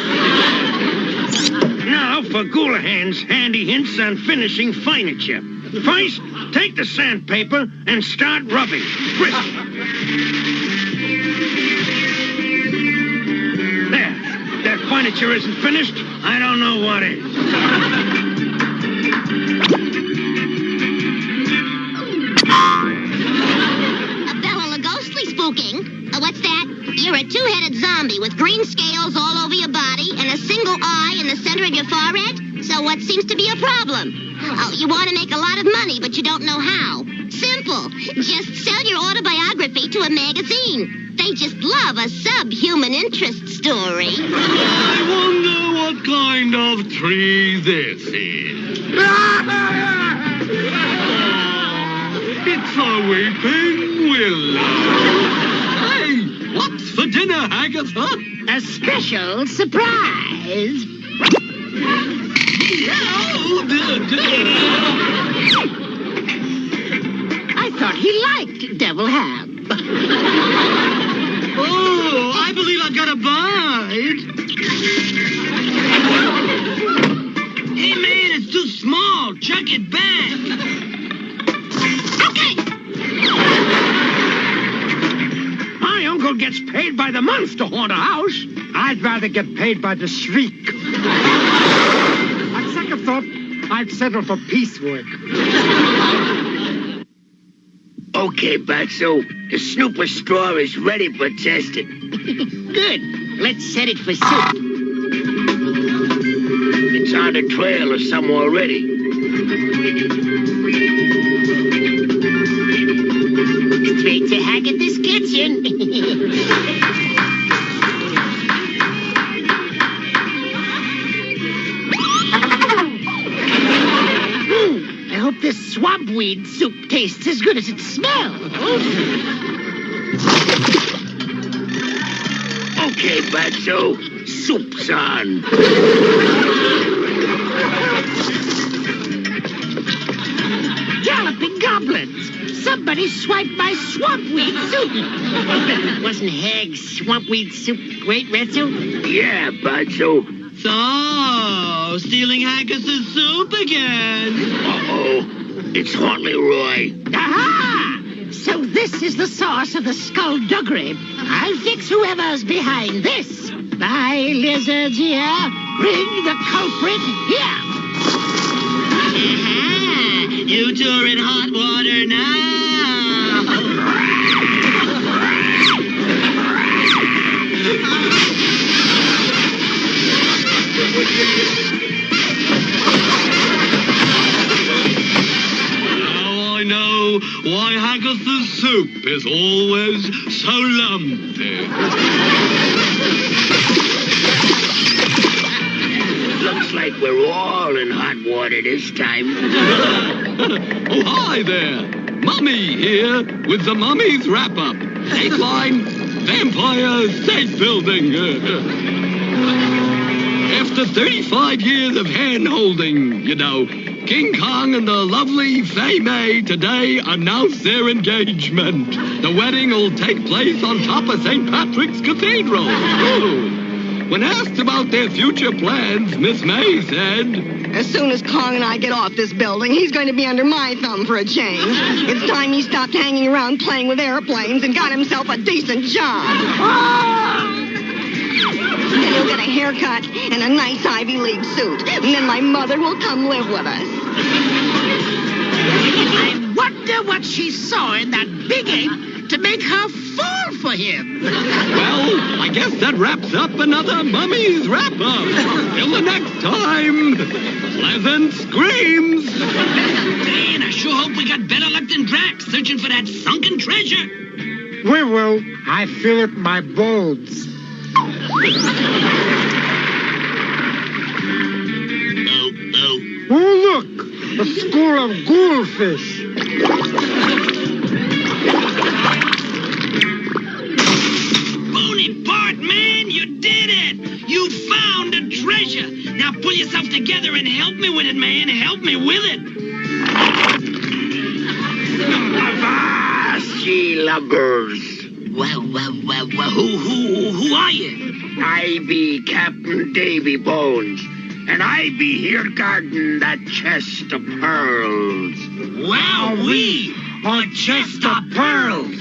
Now for Ghoulies' handy hints on finishing furniture. First, take the sandpaper and start rubbing. Brisk. There. That furniture isn't finished. I don't know what is. Bella Lugosly spooking. What's that? You're a two-headed zombie with green scales all over your body and a single eye in the center of your forehead? So what seems to be a problem? Oh, you want to make a lot of money, but you don't know how. Simple. Just sell your autobiography to a magazine. They just love a subhuman interest story. I wonder what kind of tree this is. It's a weeping willow. Hey, what's for dinner, Agatha? A special surprise. I thought he liked devil ham. Oh, I believe I got a bite. Hey, man, it's too small. Chuck it back. My uncle gets paid by the month to haunt a house. I'd rather get paid by the shriek. On second thought, I'd settle for piecework. Okay, Batso. The snooper straw is ready for testing. Good. Let's set it for soup. It's on the trail of some already. Straight to Haggerty's kitchen. I hope this swampweed soup tastes as good as it smells. Okay, Batso. Soup's on. Galloping goblins! Somebody swiped my swampweed soup! Wasn't Hag's swampweed soup great, Retso? Yeah, Batso. So, stealing Haggis's soup again. Uh-oh. It's Fauntleroy. Aha! So this is the source of the skullduggery. I'll fix whoever's behind this. Bye, lizards here. Bring the culprit here. Aha! You two are in hot water now. Now I know why Haggis's soup is always so lumpy. Looks like we're all in hot water this time. Oh, hi there. Mummy here with the Mummy's wrap-up. Dateline, vampire state building. After 35 years of hand-holding, you know, King Kong and the lovely Fay May today announced their engagement. The wedding will take place on top of St. Patrick's Cathedral. Oh. When asked about their future plans, Miss May said, As soon as Kong and I get off this building, he's going to be under my thumb for a change. It's time he stopped hanging around playing with airplanes and got himself a decent job. Then he'll get a haircut and a nice Ivy League suit. And then my mother will come live with us. I wonder what she saw in that big ape to make her fall for him. well, I guess that wraps up another Mummy's wrap-up. Till the next time, pleasant screams. Man, I sure hope we got better luck than Drak searching for that sunken treasure. We will. I feel it in my bones. Oh, look! A school of ghoulfish. Bony Bart, man, you did it! You found a treasure! Now pull yourself together and help me with it, man. Help me with it. Avast, ye lubbers! Well, who are you? I be Captain Davy Bones, and I be here guarding that chest of pearls. Wowee! A chest of pearls!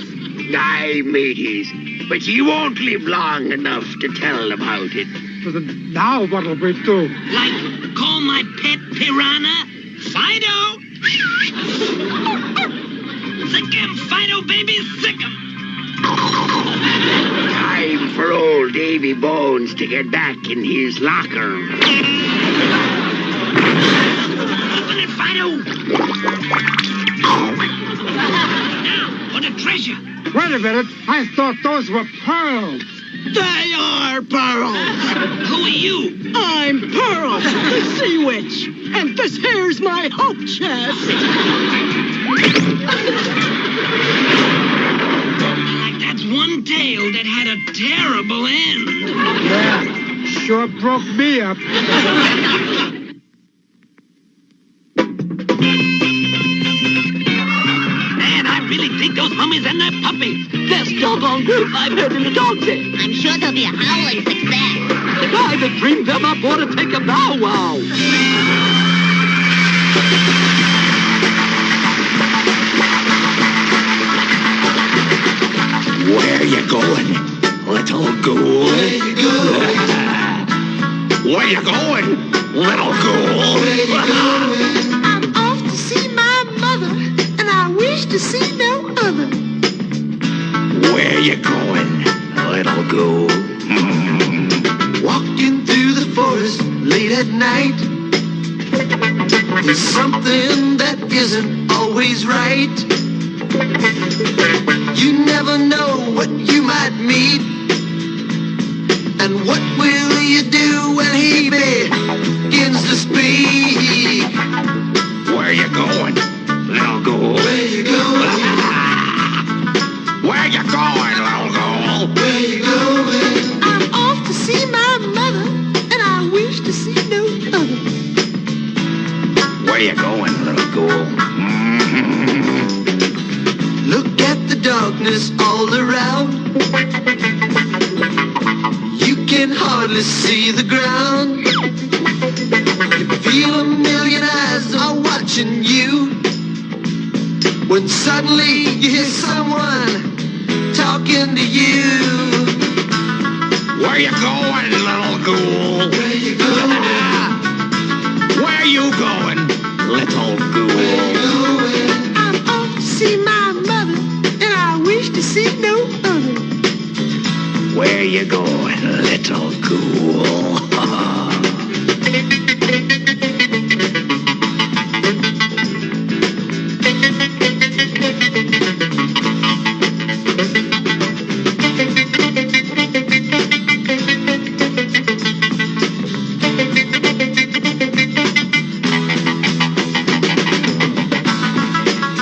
Aye, mateys, but you won't live long enough to tell about it. Now what'll we do? Like, call my pet piranha Fido? Sick him, Fido, baby, sick him! Time for old Davy Bones to get back in his locker. Open it, Fido! Now, for the treasure! Wait a minute. I thought those were pearls. They are pearls! Who are you? I'm Pearl, the Sea Witch. And this here's my hope chest. Like that one tale that had a terrible end. Yeah, sure broke me up. Man, I really think those mummies and their puppies. Best doggone group I've heard in a dog's day. I'm sure they'll be a howling success. The guy that dreamed them up ought to take a bow wow. to see no other. Where you going, little ghoul? Walking through the forest late at night. There's something that isn't always right. You never know what you might meet. And what will you do when he begins to speak? Where you going, little ghoul? Where you going? Where you going, little ghoul? Where you going? I'm off to see my mother, and I wish to see no other. Where you going, little ghoul? Look at the darkness all around. You can hardly see the ground. You feel a million eyes are watching you. When suddenly you hear someone talking to you. Where you going, little ghoul? Where you going? Where you going, little ghoul? Where you going? I'm off to see my mother, and I wish to see no other. Where you going, little ghoul?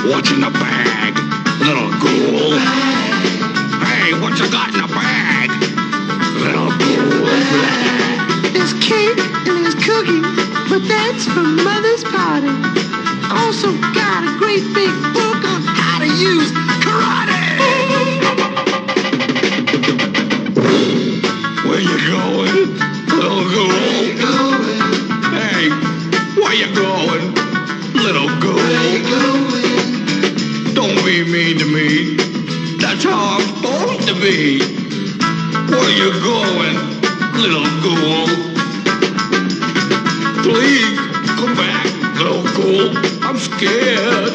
What's in the bag, little ghoul? Hey, what you got in the bag, little ghoul? There's cake and there's cookies, but that's for Mother's party. I also got a great big book on how to use karate. Where you going, little ghoul? Hey, where you going, little ghoul? Don't be mean to me. That's how I'm supposed to be. Where you going, little ghoul? Please, come back, little ghoul. I'm scared.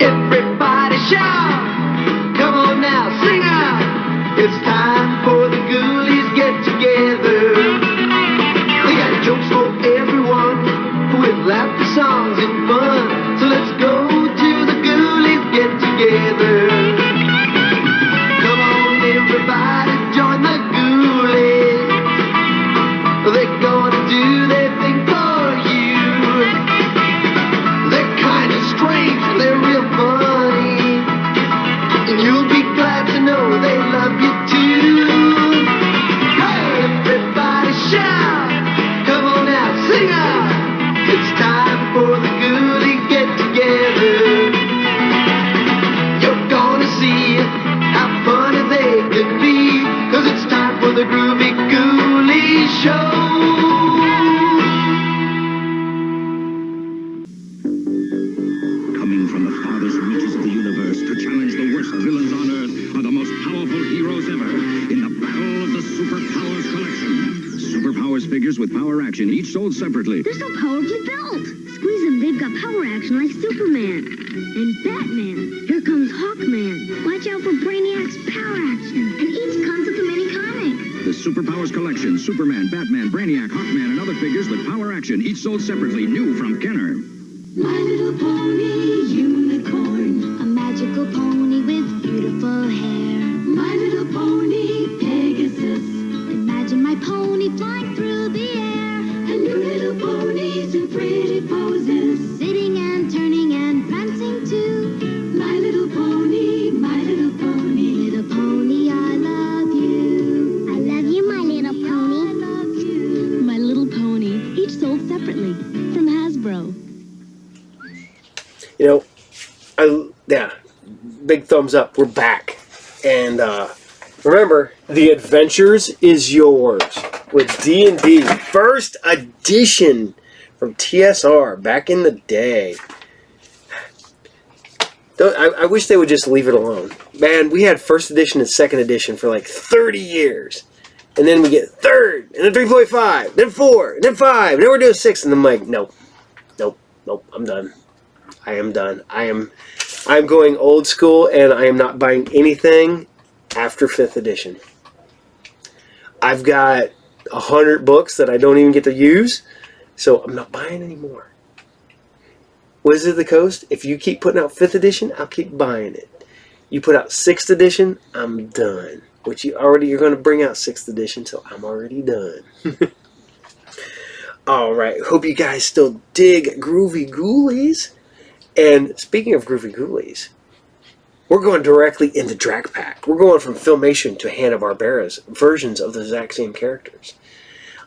Everybody shout! Come on now, sing out! It's time for the Ghoulies get together. They got jokes for everyone with laughter, songs, and fun. So let's go to the Ghoulies get together. Come on, everybody, join the Ghoulies. They're gonna do their thing for you. They're kind of strange, they're real funny. And you'll be glad to know they love you too. Hey, everybody shout! Come on now, sing out! It's time for the Ghoulies get together. You're gonna see how funny they can be. 'Cause it's time for the Groovy Ghoulies Show. Coming from the farthest reaches of the universe to challenge the worst villains on Earth are the most powerful heroes ever in the battle of the Superpowers Collection. Superpowers figures with power action, each sold separately. They're so powerfully built. Squeeze them, they've got power action like Superman. And Batman. Here comes Hawkman. Watch out for Brainiac's power action. And each comes with a mini comic. The Superpowers Collection, Superman, Batman, Brainiac, Hawkman, and other figures with power action, each sold separately, new from Kenner. My Little Pony unicorn. A magical pony with beautiful hair. My Little Pony Pegasus. Imagine my pony flying through the air. And your little ponies in pretty poses. Sitting and turning and prancing too. My Little Pony, My Little Pony. Little pony, I love you. I love you, My Little Pony. I love you. My Little Pony, each sold separately from Hasbro. You know, yeah, big thumbs up. We're back. And remember, The Adventures is Yours with D&D. First edition from TSR back in the day. I wish they would just leave it alone. Man, we had first edition and second edition for like 30 years. And then we get third, and then 3.5, then 4, then 5, and then we're doing 6, and I'm like, nope. Nope. Nope, I'm done. I am done. I'm going old school, and I am not buying anything after 5th edition. I've got 100 books that I don't even get to use, so I'm not buying anymore. Wizard of the Coast, if you keep putting out 5th edition, I'll keep buying it. You put out 6th edition, I'm done. Which you're going to bring out 6th edition, so I'm already done. Alright, hope you guys still dig Groovy Ghoulies. And speaking of Groovy Ghoulies, we're going directly into Drak Pack. We're going from Filmation to Hanna-Barbera's versions of the exact same characters.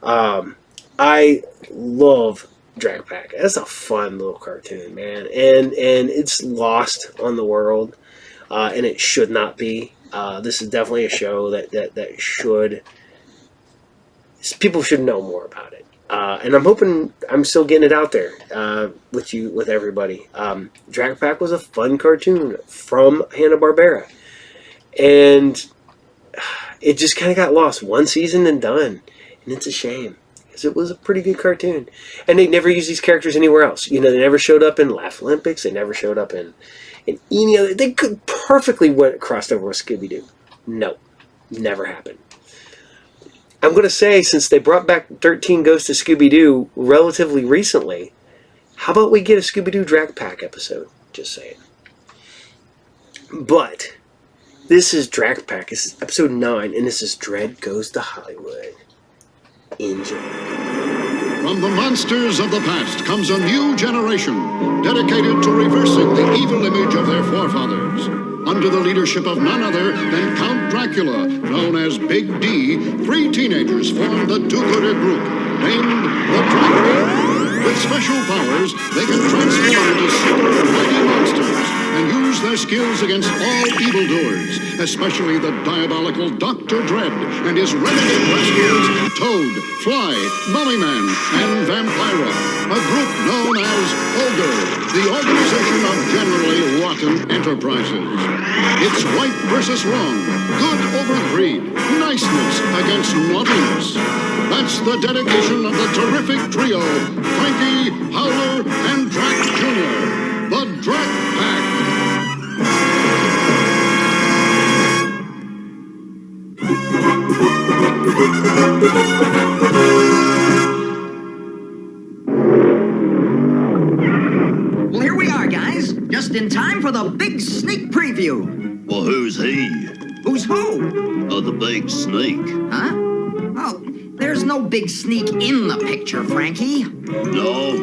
I love Drak Pack. That's a fun little cartoon, man. And it's lost on the world, and it should not be. This is definitely a show that should... People should know more about it. And I'm hoping I'm still getting it out there with everybody. Drak Pack was a fun cartoon from Hanna-Barbera. And it just kind of got lost. One season and done. And it's a shame. Because it was a pretty good cartoon. And they never used these characters anywhere else. You know, they never showed up in Laff Lympics. They never showed up in any other... They could perfectly crossed over with Scooby-Doo. No. Never happened. I'm going to say, since they brought back 13 Ghosts of Scooby-Doo relatively recently, how about we get a Scooby-Doo Drak Pack episode? Just saying. But, this is Drak Pack. This is episode 9, and this is Dread Goes to Hollywood. Enjoy. From the monsters of the past comes a new generation dedicated to reversing the evil image of their forefathers. Under the leadership of none other than Count Dracula, known as Big D, 3 teenagers form the do-gooder group, named the Drak. With special powers, they can transform into super mighty monsters and use their skills against all evildoers, especially the diabolical Dr. Dread and his renegade rascals Toad, Fly, Mummyman, and Vampira, a group known as Ogre, the organization of generally rotten enterprises. It's right versus wrong, good over greed, niceness against naughtiness. That's the dedication of the terrific trio, Frankie, Howler, and Drak Jr., the Drak Pack. Well, here we are, guys. Just in time for the big sneak preview. Well, who's he? Who's who? Oh, the big snake. Huh? Oh, there's no big sneak in the picture, Frankie. No?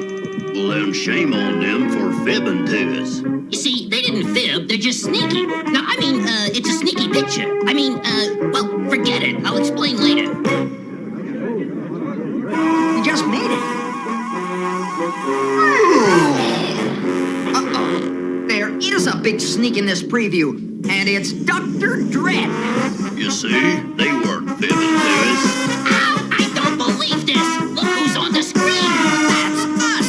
Well, then shame on them for fibbing to us. You see, they didn't fib, they're just sneaky. No, I mean, it's a sneaky picture. I mean, well, forget it. I'll explain later. You just made it. Uh-oh. There is a big sneak in this preview, and it's Dr. Dread. You see, they weren't fibbing to us. Ow! I don't believe this! Look who's on the screen! That's us!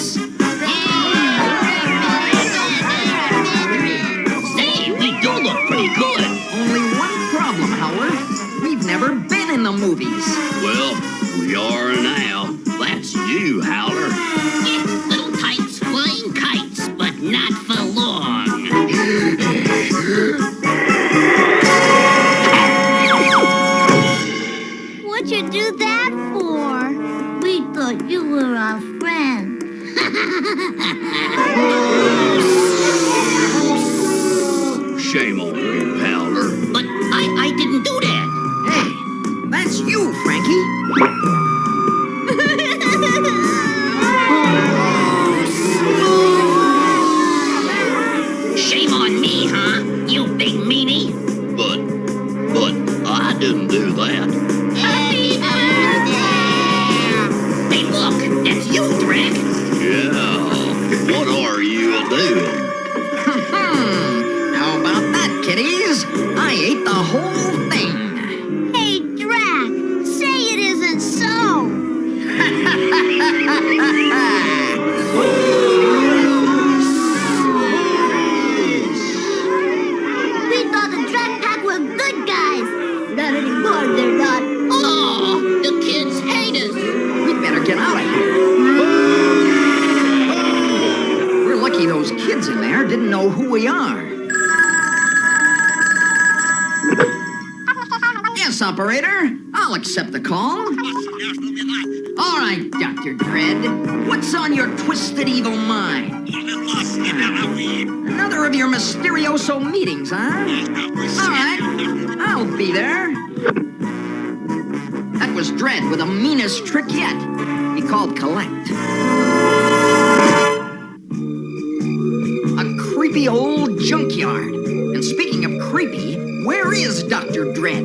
Say, we do look pretty good! Only one problem, Howard. We've never been in the movies. Well, we are now. That's you, Howler. Little tights flying kites, but not for long. What'd you do that for? We thought you were our friend. Shame on you, Howler. But I didn't do that. Hey, that's you, Frankie. Shame on me, huh? You big meanie. But I didn't do that. Happy birthday! Hey, look, that's you, Drak. Yeah, what are you doing? How about that, kiddies? I ate the whole thing. Hey, Drak, say it isn't so. We thought the Drak Pack were good guys. Not anymore, they're not. Oh, the kids hate us. We better get out of here. kids in there didn't know who we are. Yes, operator. I'll accept the call. All right, Dr. Dread. What's on your twisted evil mind? Another of your Mysterioso meetings, huh? All right, I'll be there. That was Dread with the meanest trick yet. He called collect. A creepy old junkyard. And speaking of creepy, where is Dr. Dread?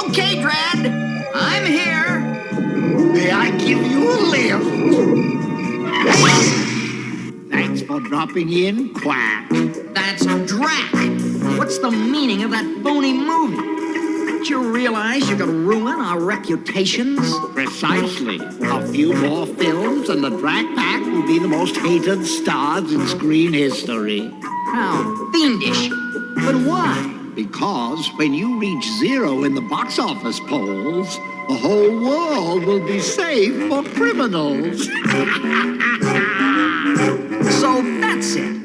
Okay, Dread, I'm here. May I give you a lift? Thanks for dropping in, Quack. That's Drak. What's the meaning of that phony movie? Don't you realize you could ruin our reputations? Precisely. A few more films and the Drak Pack will be the most hated stars in screen history. How fiendish. But why? Because when you reach 0 in the box office polls, the whole world will be safe for criminals. So that's it.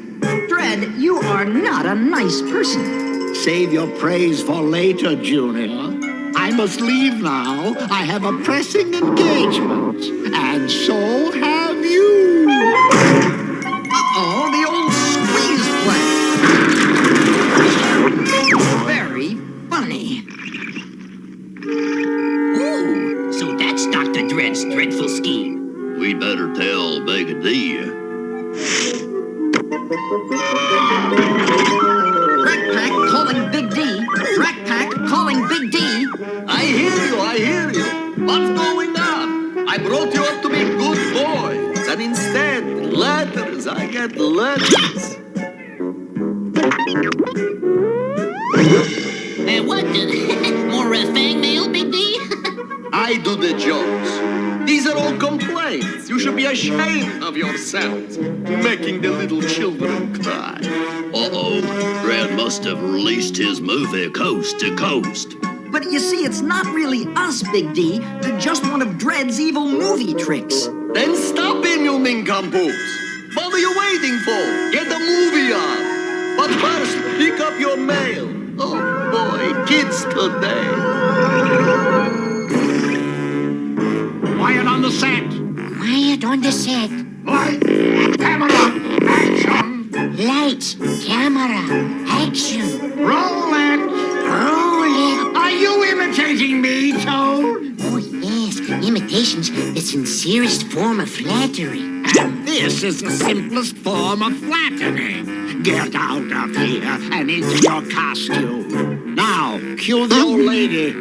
Dread, you are not a nice person. Save your praise for later, Junior. I must leave now. I have a pressing engagement. And so have you. Uh-oh, the old squeeze play. Very funny. Ooh, so that's Dr. Dread's dreadful scheme. We'd better tell Big D. Drak Pack calling Big D. Drak Pack calling Big D. I hear you, I hear you. What's going on? I brought you up to be good boys, and instead, letters. I get letters. What? More fang mail, Big D? I do the jokes. These are all complaints. You should be ashamed of yourselves, making the little children cry. Uh-oh. Brad must have released his movie Coast to Coast. But you see, it's not really us, Big D. They're just one of Dread's evil movie tricks. Then stop in, you nincompoops. What are you waiting for? Get the movie on. But first, pick up your mail. Oh, boy, kids today. Quiet on the set. Quiet on the set. Light, camera, action. Lights, camera, action. Roll it. Roll it. Are you imitating me, Toad? Oh, yes. Imitation's the sincerest form of flattery. And this is the simplest form of flattening. Get out of here and into your costume. Now, cue the old lady.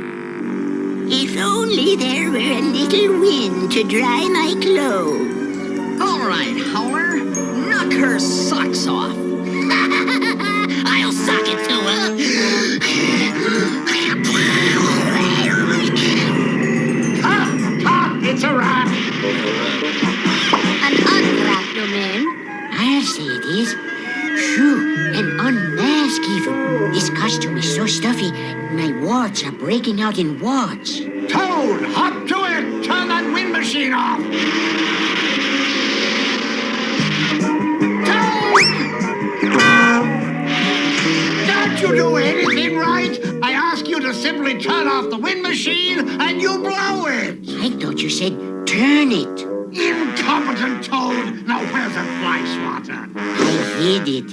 If only there were a little wind to dry my clothes. All right, Howler, knock her socks off. I'll sock it to her. It's a wrap. An unwrapped man. I'll say it is. Phew, an unmask even. This costume is so stuffy, my warts are breaking out in warts. Toad, hop to it. Turn that wind machine off. Toad! Can't you do anything right? I ask you to simply turn off the wind machine and you blow it. I thought you said turn it. Incompetent Toad! Now where's the fly swatter? I hid it.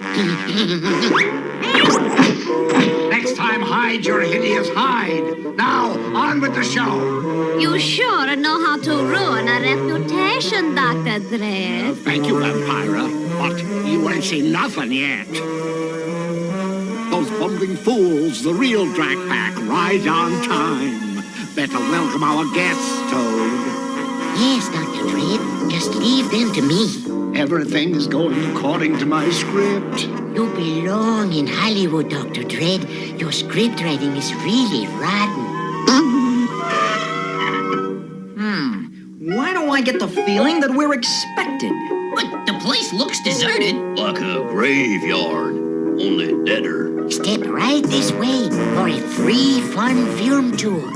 Next time, hide your hideous hide. Now, on with the show. You sure know how to ruin a reputation, Dr. Dread. Thank you, Vampira. But you ain't seen nothing yet. Those bumbling fools, the real Drak Pack, right on time. Better welcome our guests, Toad. Yes, Dr. Dread. Just leave them to me. Everything is going according to my script. You belong in Hollywood, Dr. Dread. Your script writing is really rotten. Why do I get the feeling that we're expected? But the place looks deserted. Like a graveyard, only deader. Step right this way for a free fun film tour.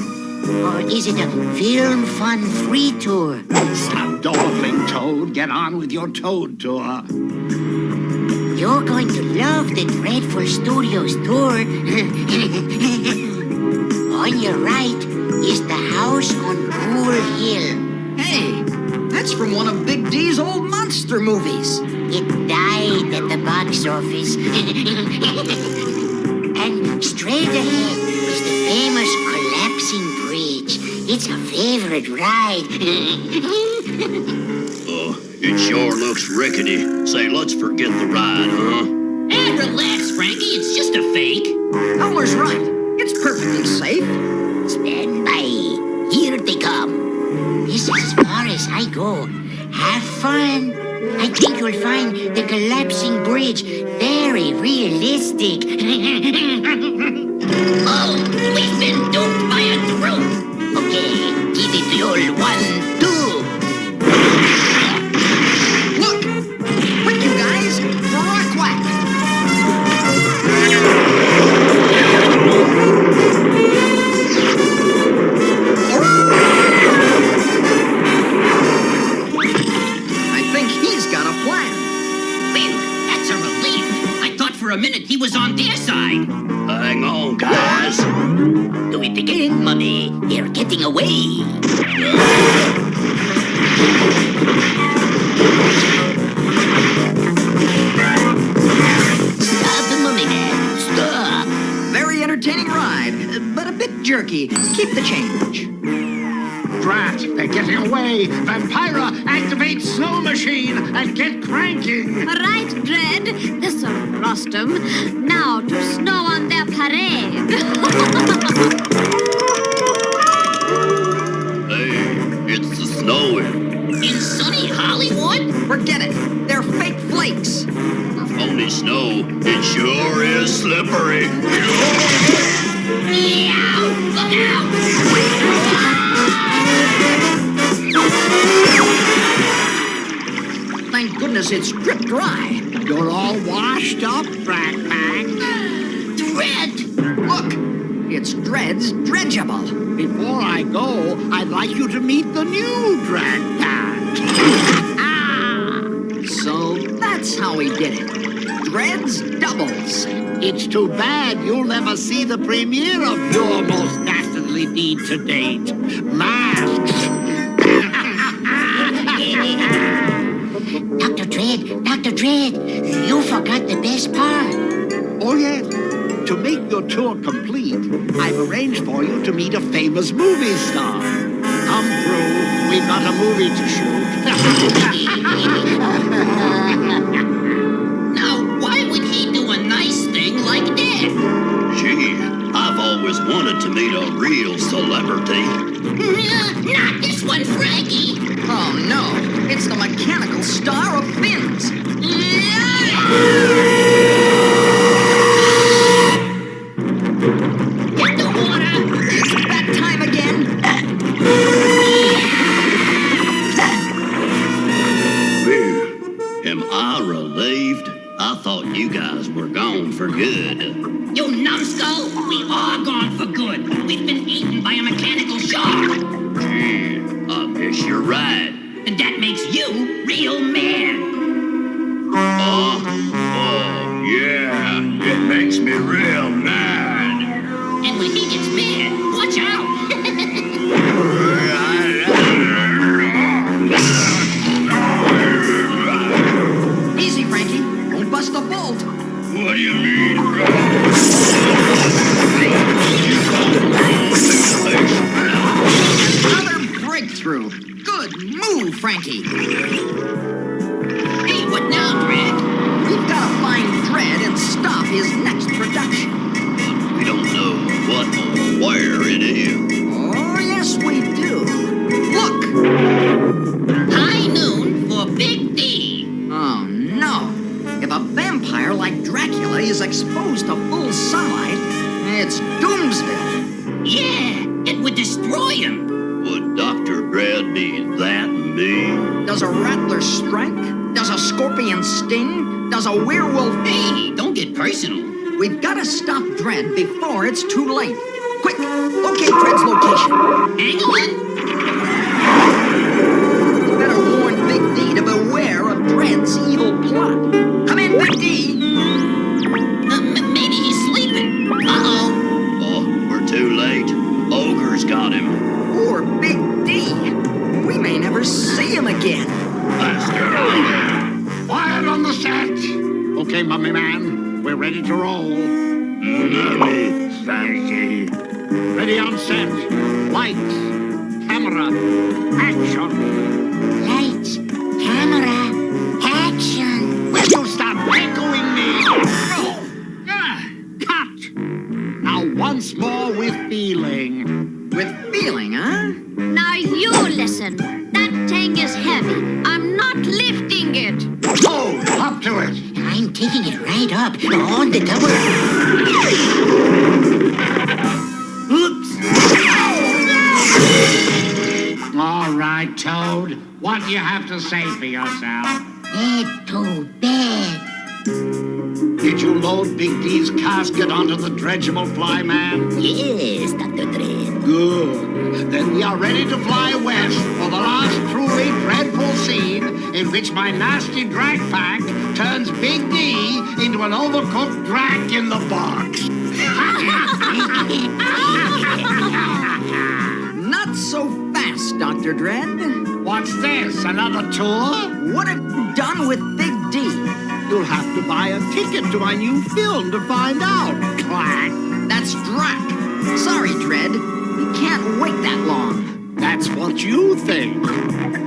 Or is it a film fun free tour? Stop dawdling, Toad. Get on with your Toad tour. You're going to love the Dreadful Studios tour. On your right is the house on Ghoul Hill. Hey, that's from one of Big D's old monster movies. It died at the box office. And straight ahead is the famous collapsing bridge. It's a favorite ride. It sure looks rickety. Say, let's forget the ride, huh? And relax, Frankie. It's just a fake. Elmer's right. It's perfectly safe. Stand by. Here they come. This is as far as I go. Have fun. I think you'll find the collapsing bridge very realistic. Oh, we've been duped by a troop. Okay, give it the old 1, 2. Look! Quick, you guys! Rock whack! I think he's got a plan. Well, that's a relief. I thought for a minute he was on their side. Hang on, guys. Do it again, Mummy. They're getting away. Stop the Mummy Man. Stop. Very entertaining ride, but a bit jerky. Keep the change. Drat, they're getting away. Vampira, activate snow machine and get cranking. Right, Dread. This'll frost 'em. Now to snow on their parade. Hey, it's snowing. In sunny Hollywood? Forget it. They're fake flakes. Phony snow, it sure is slippery. Yeah, look out! Thank goodness it's drip dry. You're all washed up, Drak Pack. Dread! Look, it's Dread's dredgeable. Before I go, I'd like you to meet the new Drak Pack. So that's how he did it. Dread's doubles. It's too bad you'll never see the premiere of your most dastardly deed to date. Masks. Dr. Dread, you forgot the best part. Oh, yes. To make your tour complete, I've arranged for you to meet a famous movie star. Come through. We've got a movie to shoot. Now, why would he do a nice thing like that? Gee, I've always wanted to meet a real celebrity. Not this one, Frankie. Oh, no. It's the mechanical star of fins. Get the water. It's that time again. Am I relieved? I thought you guys were gone for good. You numbskull, we are gone for good. We've been eaten by a mechanical shark. Gee, I guess you're right. And that makes you real mad. Oh, yeah, it makes me real mad. And when he gets mad, watch out. Easy, Frankie. Don't bust the bolt. What do you mean, Another breakthrough. Good move, Frankie. Hey, what now, Dread? We've got to find Dread and stop his next production. We don't know what or where it is. Oh, yes, we do. Look! High noon for Big D. Oh, no. If a vampire like Dracula is exposed to full sunlight, it's Doomsville. Yeah, it would destroy him. Would Dr. Dread be that mean? Does a rattler strike? Does a scorpion sting? Does a werewolf... Hey, don't get personal. We've got to stop Dread before it's too late. Quick, locate Dread's location. Hang on. Better warn Big D to beware of Dread's evil plot. Come in, Big D. Okay, mummy man, we're ready to roll. Ready on set. Lights, camera, action. Lights, camera, action. Will you stop echoing me? Cut! Now once more with feeling. With feeling, huh? Now you listen. That tank is heavy. I'm not lifting it. Oh, up to it. I'm taking it right up on the double. Oops. All right, Toad. What do you have to say for yourself? Bad, Toad, bad. Did you load Big D's casket onto the dredgeable flyman? Yes, Dr. Dredd. Good. Then we are ready to fly west for the last truly dreadful scene in which my nasty Drak pack turns Big D into an overcooked Drak in the box. Not so fast, Dr. Dredd. What's this, another tour? What have you done with Big D? You'll have to buy a ticket to my new film to find out. Clack. That's Drak. Sorry, Dredd. We can't wait that long. That's what you think.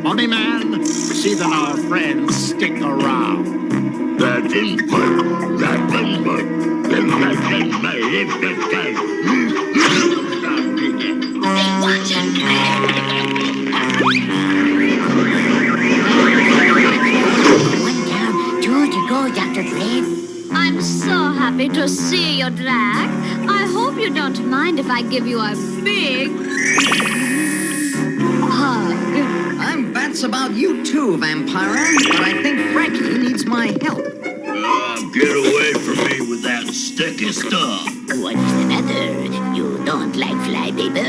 Mummy man, see that our friends stick around. That is what happened, but Hey, watch it, One down, two to go, Dr. Dredd. I'm so happy to see you, Drak. I hope you don't mind if I give you a big hug. That's about you too, Vampira. But I think Frankie needs my help. Get away from me with that sticky stuff. What is the matter? You don't like Fly, baby?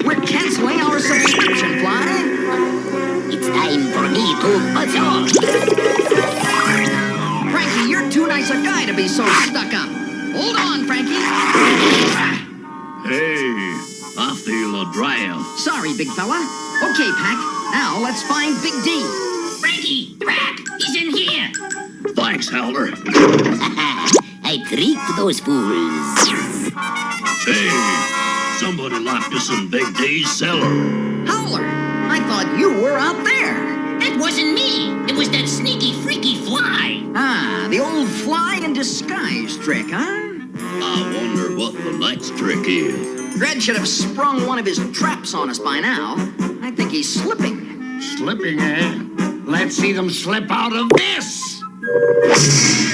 We're canceling our subscription, Fly. It's time for me to buzz off. Frankie, you're too nice a guy to be so stuck up. Hold on, Frankie. Hey, I feel a draft. Sorry, big fella. Okay, Pac. Now let's find Big D. Frankie, Drak, he's in here. Thanks, Howler. I tricked those fools. Hey, somebody locked us in Big D's cellar. Howler, I thought you were out there. That wasn't me. It was that sneaky, freaky fly. Ah, the old fly in disguise trick, huh? I wonder what the next trick is. Dredd should have sprung one of his traps on us by now. I think he's slipping. Slipping, eh? Let's see them slip out of this!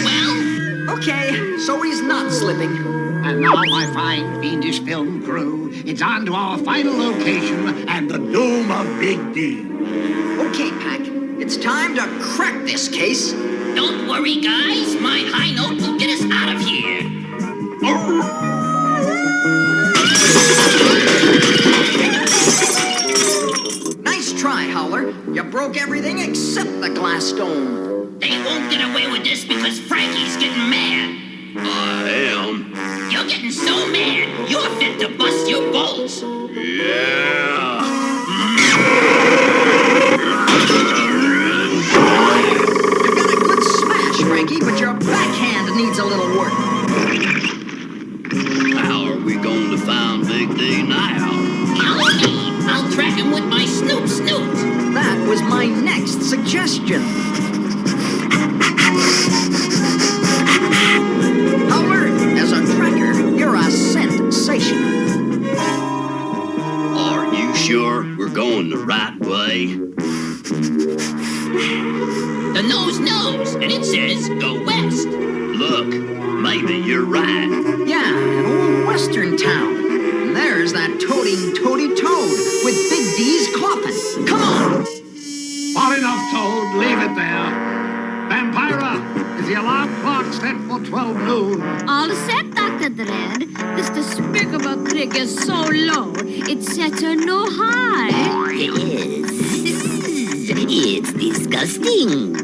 Well? Okay, so he's not slipping. And now, my fine fiendish film crew, it's on to our final location and the doom of Big D. Okay, Pac, it's time to crack this case. Don't worry, guys. My high note will get us out of here. Nice try, Howler. You broke everything except the glass dome. They won't get away with this because Frankie's getting mad. I am. You're getting so mad, you're fit to bust your bolts. Yeah. You've got a good smash, Frankie, but your backhand needs a little work. How are we going to find Big D now? Follow me. I'll track him with my snoot. That was my next suggestion. Howler, as a tracker, you're a sensation. Are you sure we're going the right way? The nose knows, and it says go west. Look, maybe you're right. Yeah, an old western town. And there's that toading toady toad with Big D's coffin. Come on! Far enough, Toad. Leave it there. Vampira, is the alarm clock set for 12 noon? All set, Dr. Dredd. This despicable crick is so low, it sets a new high. Yes. It's disgusting.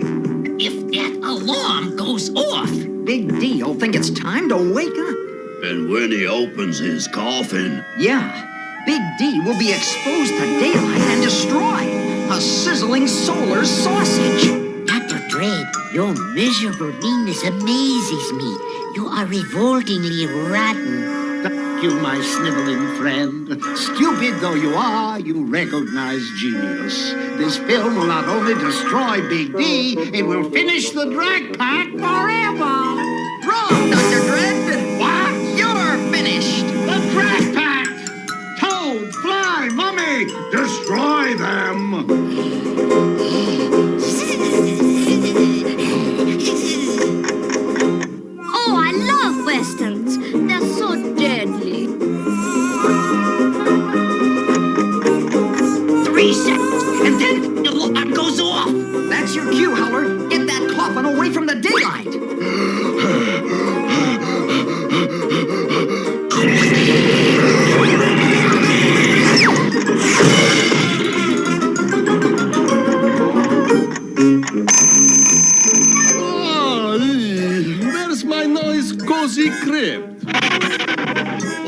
If that alarm goes off, Big D'll think it's time to wake up. And when he opens his coffin, Yeah, Big D will be exposed to daylight and destroyed. A sizzling solar sausage. Dr. Dredd, your miserable meanness amazes me. You are revoltingly rotten. Thank you, my sniveling friend. Stupid though you are, you recognize genius. This film will not only destroy Big D, it will finish the Drak Pack forever. Wrong, Dr. Dredd. What? You're finished. The Drak Pack! Toad, Fly, Mummy, destroy them! Oh, I love westerns. They're so deadly. 3 seconds, and then the alarm goes off. That's your cue, Howler. Get that coffin away from the daylight. Where's my nice cozy crib?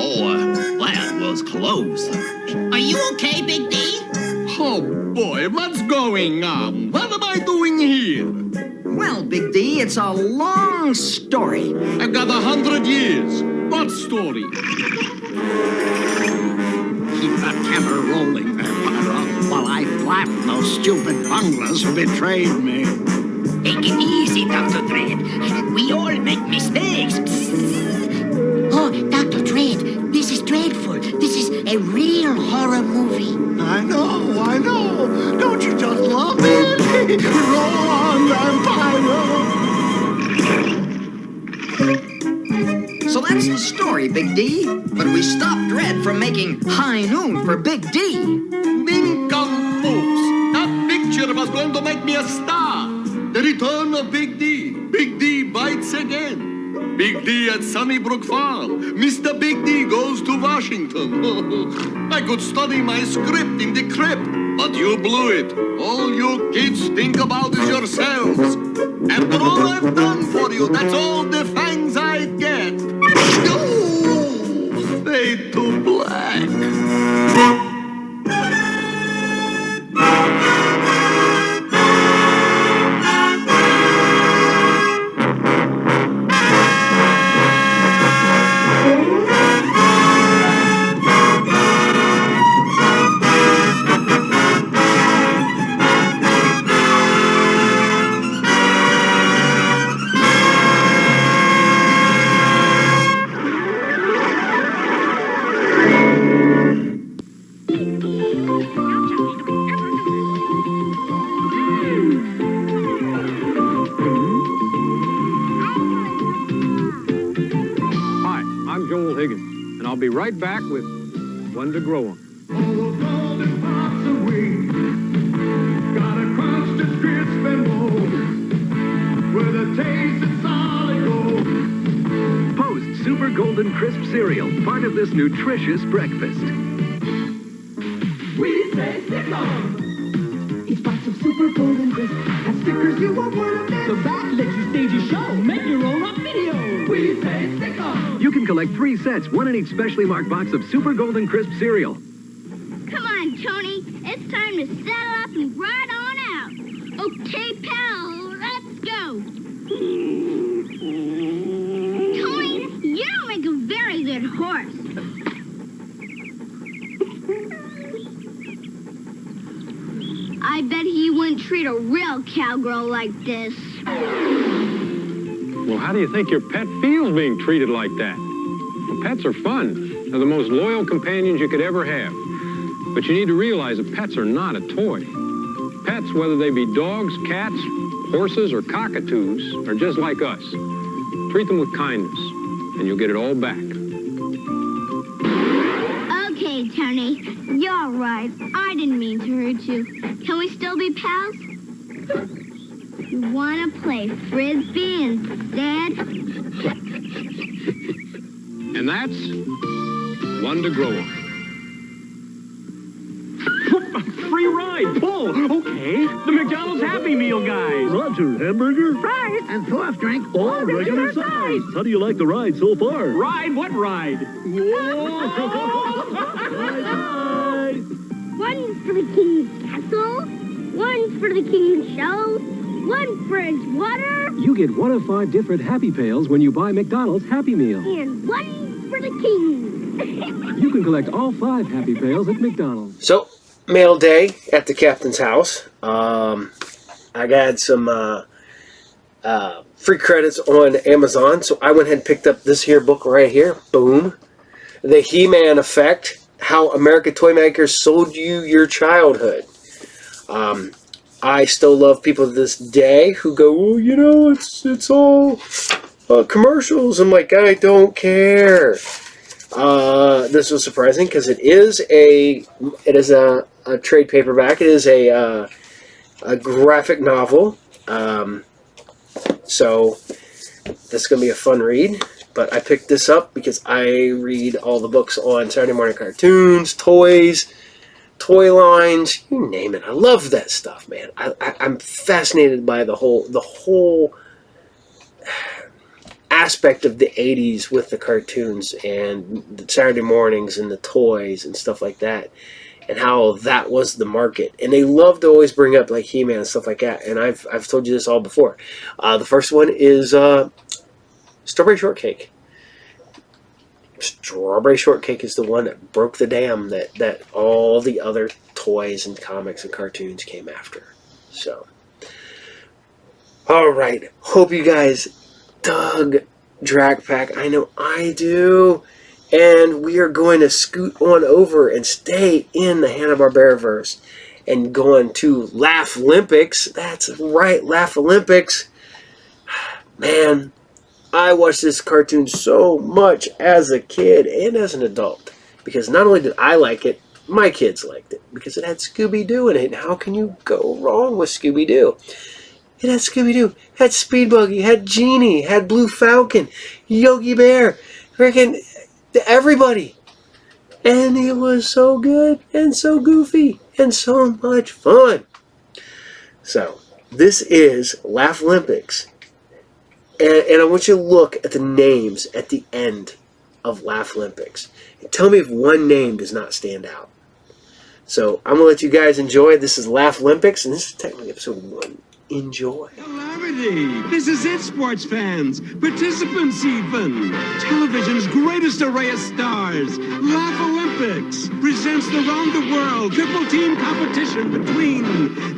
Oh, that was close. Are you okay, Big D? Oh boy, what's going on? What am I doing here? Well, Big D, it's a long story. I've got 100 years. What story? Keep that camera rolling there, Pyro, while I flatten those stupid bunglers who betrayed me. Take it easy, Dr. Dredd. We all make mistakes. Oh, Dr. Dredd, this is dreadful. This is a real horror movie. I know. Don't you just love it? Roll on, Vampiro. So that's the story, Big D. But we stopped Dredd from making High Noon for Big D. Nincompoops! That picture was going to make me a star. The return of Big D. Big D bites again. Big D at Sunnybrook Farm. Mr. Big D goes to Washington. I could study my script in the crypt, but you blew it. All you kids think about is yourselves. After all I've done for you, that's all the thanks I get. Oh, fade to black. I'll be right back with one to grow on. Gotta crunch the crisp and roll with a taste of solid gold. Post Super Golden Crisp cereal, part of this nutritious breakfast. We say stick on. Each box of Super Golden Crisp has stickers you won't want to miss. The back lets you stage a show, make your own up video. We say stick on. You can collect 3 sets, one in each specially marked box of Super Golden Crisp cereal. Come on, Tony. It's time to saddle up and ride on out. Okay, pal, let's go. Tony, you don't make a very good horse. I bet he wouldn't treat a real cowgirl like this. Well, how do you think your pet feels being treated like that? Well, pets are fun. They're the most loyal companions you could ever have. But you need to realize that pets are not a toy. Pets, whether they be dogs, cats, horses, or cockatoos, are just like us. Treat them with kindness, and you'll get it all back. Okay, Tony, you're right. I didn't mean to hurt you. Can we still be pals? You want to play Frisbee instead? And that's one to grow on. Free ride, pull. Okay, the McDonald's Happy Meal guys. Roger, hamburger, Fries. and soft drink, all regular size. How do you like the ride so far? Ride? What ride? One for the King's Castle, one for the King's Show, one French water, You get 1 of 5 different Happy Pails when you buy McDonald's Happy Meal. and one for the king. You can collect all 5 Happy Pails at McDonald's. So, mail day at the captain's house. I got some free credits on Amazon, so I went ahead and picked up this here book right here. Boom. The He-Man Effect, How American Toy Makers Sold You Your Childhood. I still love people to this day who go, well, you know, it's all commercials. I'm like, I don't care. This was surprising because it is a trade paperback. It is a graphic novel. So this is going to be a fun read. But I picked this up because I read all the books on Saturday morning cartoons, toys, toy lines, you name it. I love that stuff, man. I'm fascinated by the whole aspect of the 80s with the cartoons and the Saturday mornings and the toys and stuff like that, and how that was the market. And they love to always bring up like He-Man and stuff like that. And I've told you this all before. The first one is Strawberry Shortcake. Strawberry Shortcake is the one that broke the dam that all the other toys and comics and cartoons came after. So, all right. Hope you guys dug Drak Pack. I know I do. And we are going to scoot on over and stay in the Hanna-Barbera-verse and going to Laff Lympics. That's right, Laff Olympics. Man, I watched this cartoon so much as a kid and as an adult. Because not only did I like it, my kids liked it. Because it had Scooby-Doo in it. And how can you go wrong with Scooby-Doo? It had Scooby-Doo, had Speed Buggy, had Genie, had Blue Falcon, Yogi Bear, freaking everybody. And it was so good and so goofy and so much fun. So, this is Laff Olympics. And I want you to look at the names at the end of Laff Olympics. And tell me if one name does not stand out. So, I'm going to let you guys enjoy. This is Laff Olympics, and this is technically episode 1. Enjoy. Calamity! This is it, sports fans, participants even. Television's greatest array of stars, Laff Olympics, presents the round-the-world triple team competition between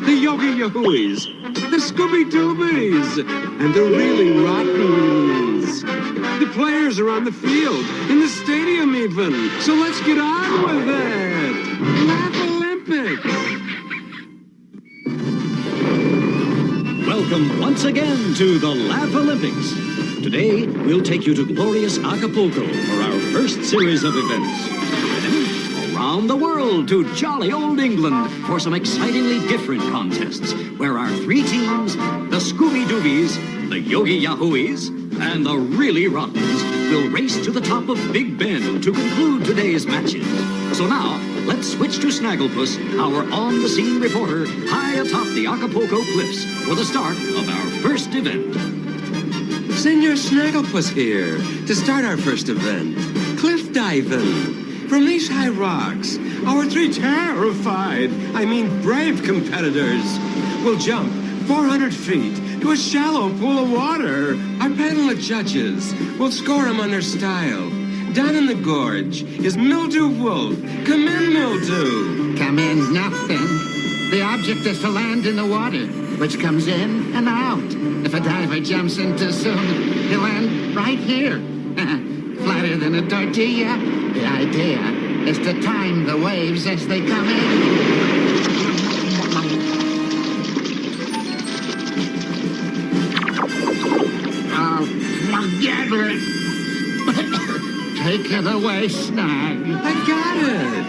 the Yogi Yahooies, the Scooby-Doobies, and the Really Rottens. The players are on the field, in the stadium even, so let's get on with it. Laff Olympics. Welcome once again to the Laff Olympics. Today, we'll take you to glorious Acapulco for our first series of events. Then, around the world to jolly old England for some excitingly different contests, where our 3 teams, the Scooby-Doobies, the Yogi Yahooies, and the Really Rottens, will race to the top of Big Ben to conclude today's matches. So now, let's switch to Snagglepuss, our on-the-scene reporter, high atop the Acapulco cliffs for the start of our first event. Senor Snagglepuss here to start our first event, cliff diving. From these high rocks, our 3 brave competitors will jump 400 feet to a shallow pool of water. Our panel of judges will score them on their style. Down in the gorge is Mildew Wolf. Come in, Mildew. Come in, nothing. The object is to land in the water, which comes in and out. If a diver jumps in too soon, he'll land right here. Flatter than a tortilla. The idea is to time the waves as they come in. Gather it. Take it away, Snag. I got it.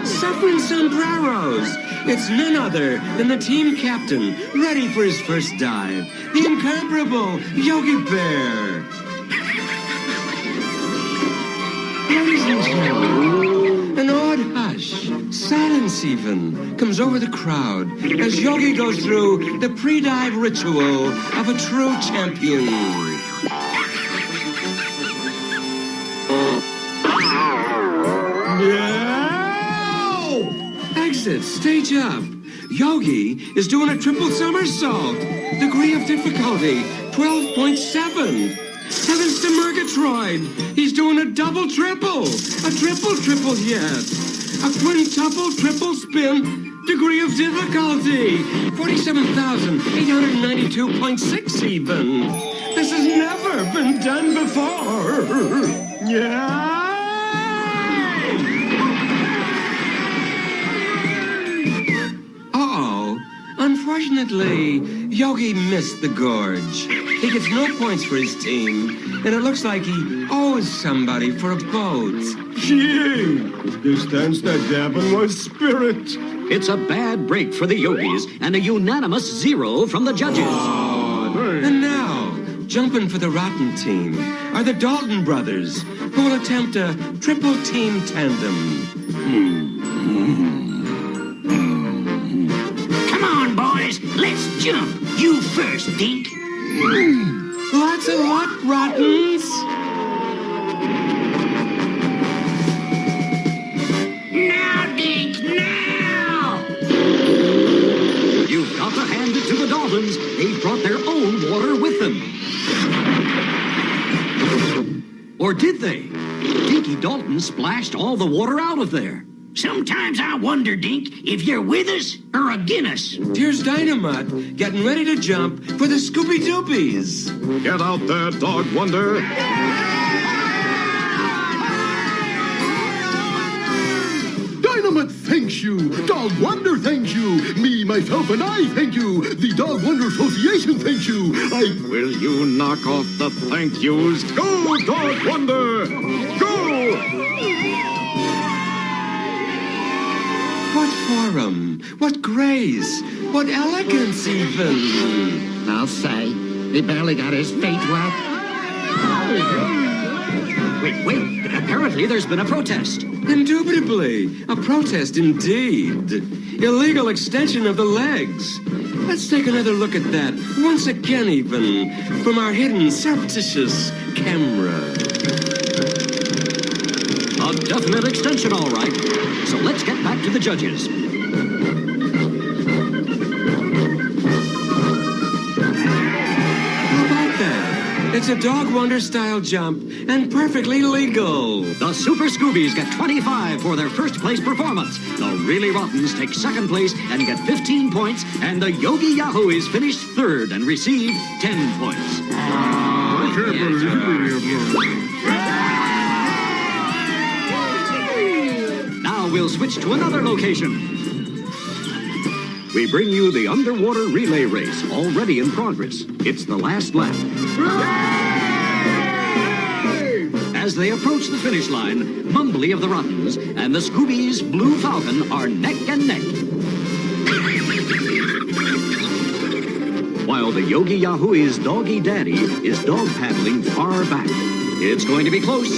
Suffering sombreros. It's none other than the team captain, ready for his first dive. The incomparable Yogi Bear. Ladies and gentlemen, an odd hush, silence even, comes over the crowd as Yogi goes through the pre-dive ritual of a true champion. No! Exit, stage up. Yogi is doing a triple somersault. Degree of difficulty, 12.7. Heavens to Murgatroyd! He's doing a double triple! A triple, yes! A quintuple triple spin, degree of difficulty, 47,892.6 even! This has never been done before! Yeah! Uh-oh. Unfortunately, Yogi missed the gorge. He gets no points for his team, and it looks like he owes somebody for a boat. Gee, this dance that dampen my spirit. It's a bad break for the Yogis and a unanimous 0 from the judges. And now, jumping for the rotten team are the Dalton brothers, who will attempt a triple team tandem. Come on, boys. Let's jump. You first, Dink. Lots of luck, Rottens. Now, Dink, now! You've got to hand it to the Daltons. They've brought their own water with them. Or did they? Dinky Dalton splashed all the water out of there. Sometimes I wonder, Dink, if you're with us or against us. Here's Dynamite getting ready to jump for the Scooby Doobies. Get out there, Dog Wonder. Dynamite thanks you. Dog Wonder thanks you. Me, myself, and I thank you. The Dog Wonder Association thanks you. Will you knock off the thank yous? Go, Dog Wonder! Go! What form, what grace, what elegance even. I'll say, he barely got his feet wet. Wait. Apparently there's been a protest. Indubitably, a protest indeed. Illegal extension of the legs. Let's take another look at that, once again even, from our hidden surreptitious camera. A definite extension, all right. So let's get back to the judges. How about that? It's a Dog Wonder style jump and perfectly legal. The Super Scoobies get 25 for their first place performance. The Really Rottens take second place and get 15 points. And the Yogi Yahooies finish third and receive 10 points. I can't believe Now we'll switch to another location. We bring you the underwater relay race, already in progress. It's the last lap. As they approach the finish line, Mumbly of the Rottens and the Scoobies' Blue Falcon are neck and neck. While the Yogi Yahooies' Doggy Daddy is dog paddling far back. It's going to be close.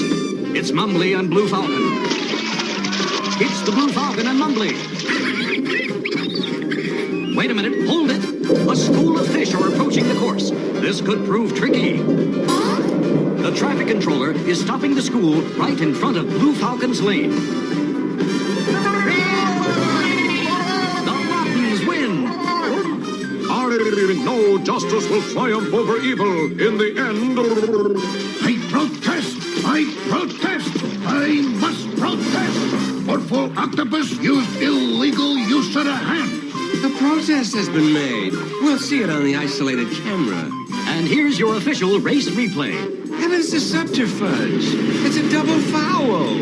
It's Mumbly and Blue Falcon. It's the Blue Falcon and Mumbly. Wait a minute, hold it. A school of fish are approaching the course. This could prove tricky. The traffic controller is stopping the school right in front of Blue Falcon's lane. The Rottens win. I know justice will triumph over evil in the end. I protest! I protest! I must protest! Footful octopus used illegal use of the hand. A protest has been made. We'll see it on the isolated camera. And here's your official race replay. Heavens to subterfuge. It's a double foul.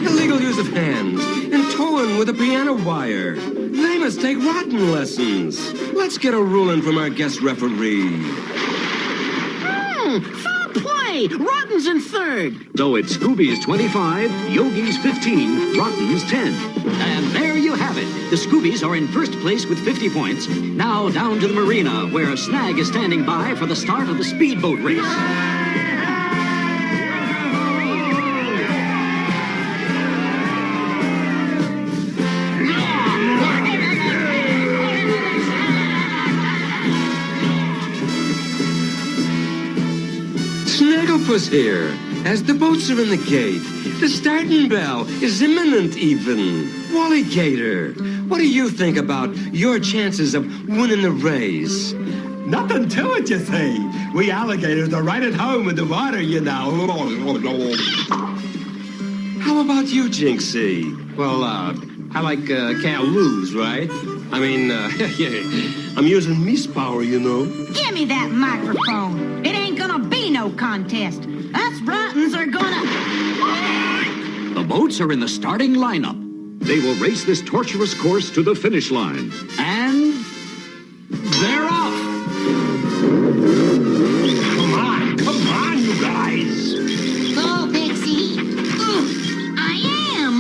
Illegal use of hands and towing with a piano wire. They must take rotten lessons. Let's get a ruling from our guest referee. Foul play! Rotten's in third. So it's Scooby's 25, Yogi's 15, Rotten's 10. And there you have it. The Scoobies are in first place with 50 points. Now down to the marina, where Snag is standing by for the start of the speedboat race. Snagglepuss here. As the boats are in the gate, the starting bell is imminent even. Wallygator, what do you think about your chances of winning the race? Nothing to it, you see. We alligators are right at home in the water, you know. How about you, Jinxie? Well, I like can't lose, right? I mean, I'm using Miss Power, you know. Give me that microphone. It ain't gonna be no contest. Us Rottens are gonna... The boats are in the starting lineup. They will race this tortuous course to the finish line. And they're off. Come on, you guys. Go, Pixie. I am.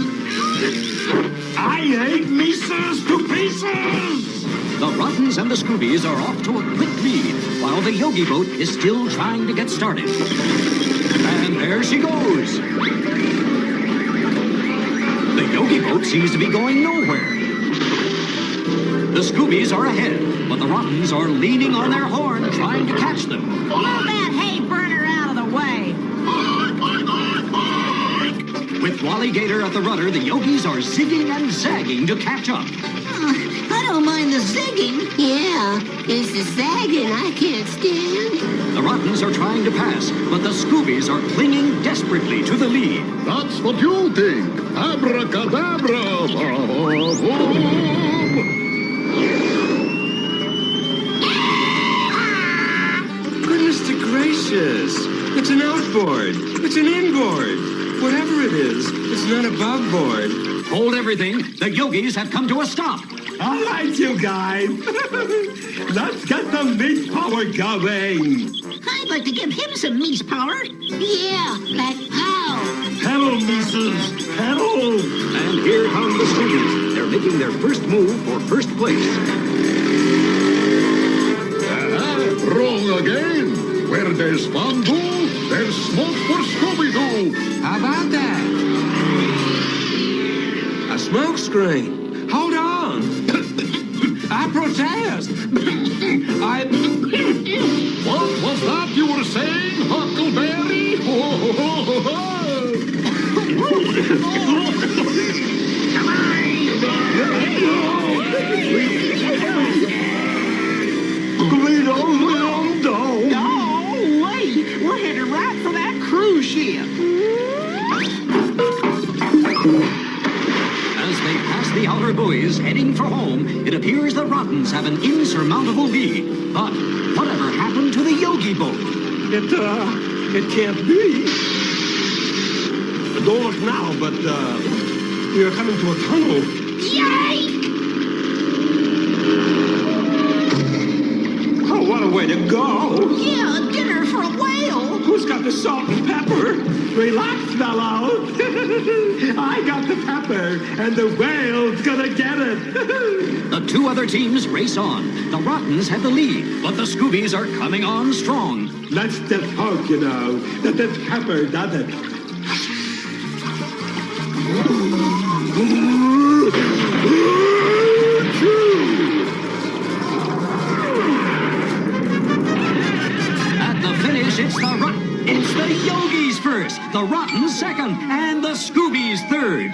I hate Mises to pieces. The Rottens and the Scoobies are off to a quick lead, while the Yogi boat is still trying to get started. And there she goes. The Yogi boat seems to be going nowhere. The Scoobies are ahead, but the Rottens are leaning on their horn, trying to catch them. Move that hay burner out of the way. With Wally Gator at the rudder, the Yogis are zigging and zagging to catch up. I don't mind the zigging. Yeah, it's the zagging I can't stand. The Rottens are trying to pass, but the Scoobies are clinging desperately to the lead. That's what you think. Abracadabra. Goodness to gracious. It's an outboard. It's an inboard. Whatever it is, it's not above board. Hold everything. The Yogis have come to a stop. All right, you guys. Let's get the meat power going. I'd like to give him some Mies power. Yeah, like pow. Pedal, Mises. Pedal. And here come the Scoobies. They're making their first move for first place. Wrong again. Where there's fun do, there's smoke for Scooby-Doo. How about that? A smoke screen. Hold on. I protest. What was that you were saying, Huckleberry? Golly, we're headed right for that cruise ship. As they pass the outer buoys, heading for home, it appears the Rottens have an insurmountable lead. But whatever happened to the Yogi boat? It can't be. Don't look now, but we are coming to a tunnel. Yike! Oh, what a way to go! Yeah, dinner for a whale. Who's got the salt and pepper? Relax, fellow. I got the pepper, and the whale's gonna get it. The two other teams race on. The Rottens have the lead, but the Scoobies are coming on strong. Let's just hope, you know, that the pepper does it. At the finish, it's the Yogis first, the Rottens second, and the Scoobies third.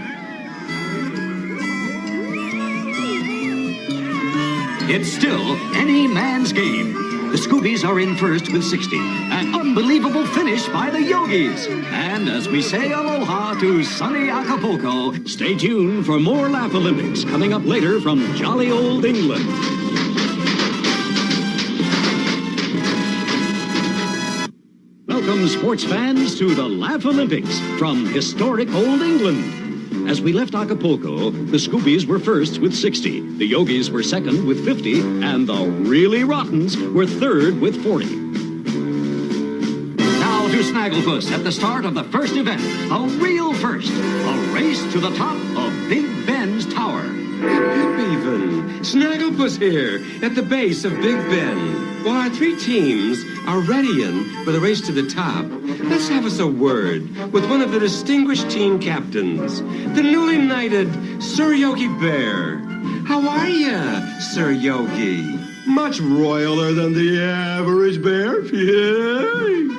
It's still any man's game. The Scoobies are in first with 60. An unbelievable finish by the Yogis. And as we say aloha to sunny Acapulco, stay tuned for more Laff Olympics coming up later from jolly old England. Welcome, sports fans, to the Laff Olympics from historic old England. As we left Acapulco, the Scoobies were first with 60, the Yogis were second with 50, and the really Rottens were third with 40. Now to Snagglepuss at the start of the first event, a real first, a race to the top of Big Ben's tower. Hip even. Snagglepuss here at the base of Big Ben. While our three teams are readying for the race to the top, let's have us a word with one of the distinguished team captains, the newly knighted Sir Yogi Bear. How are you, Sir Yogi? Much royaler than the average bear. Yay!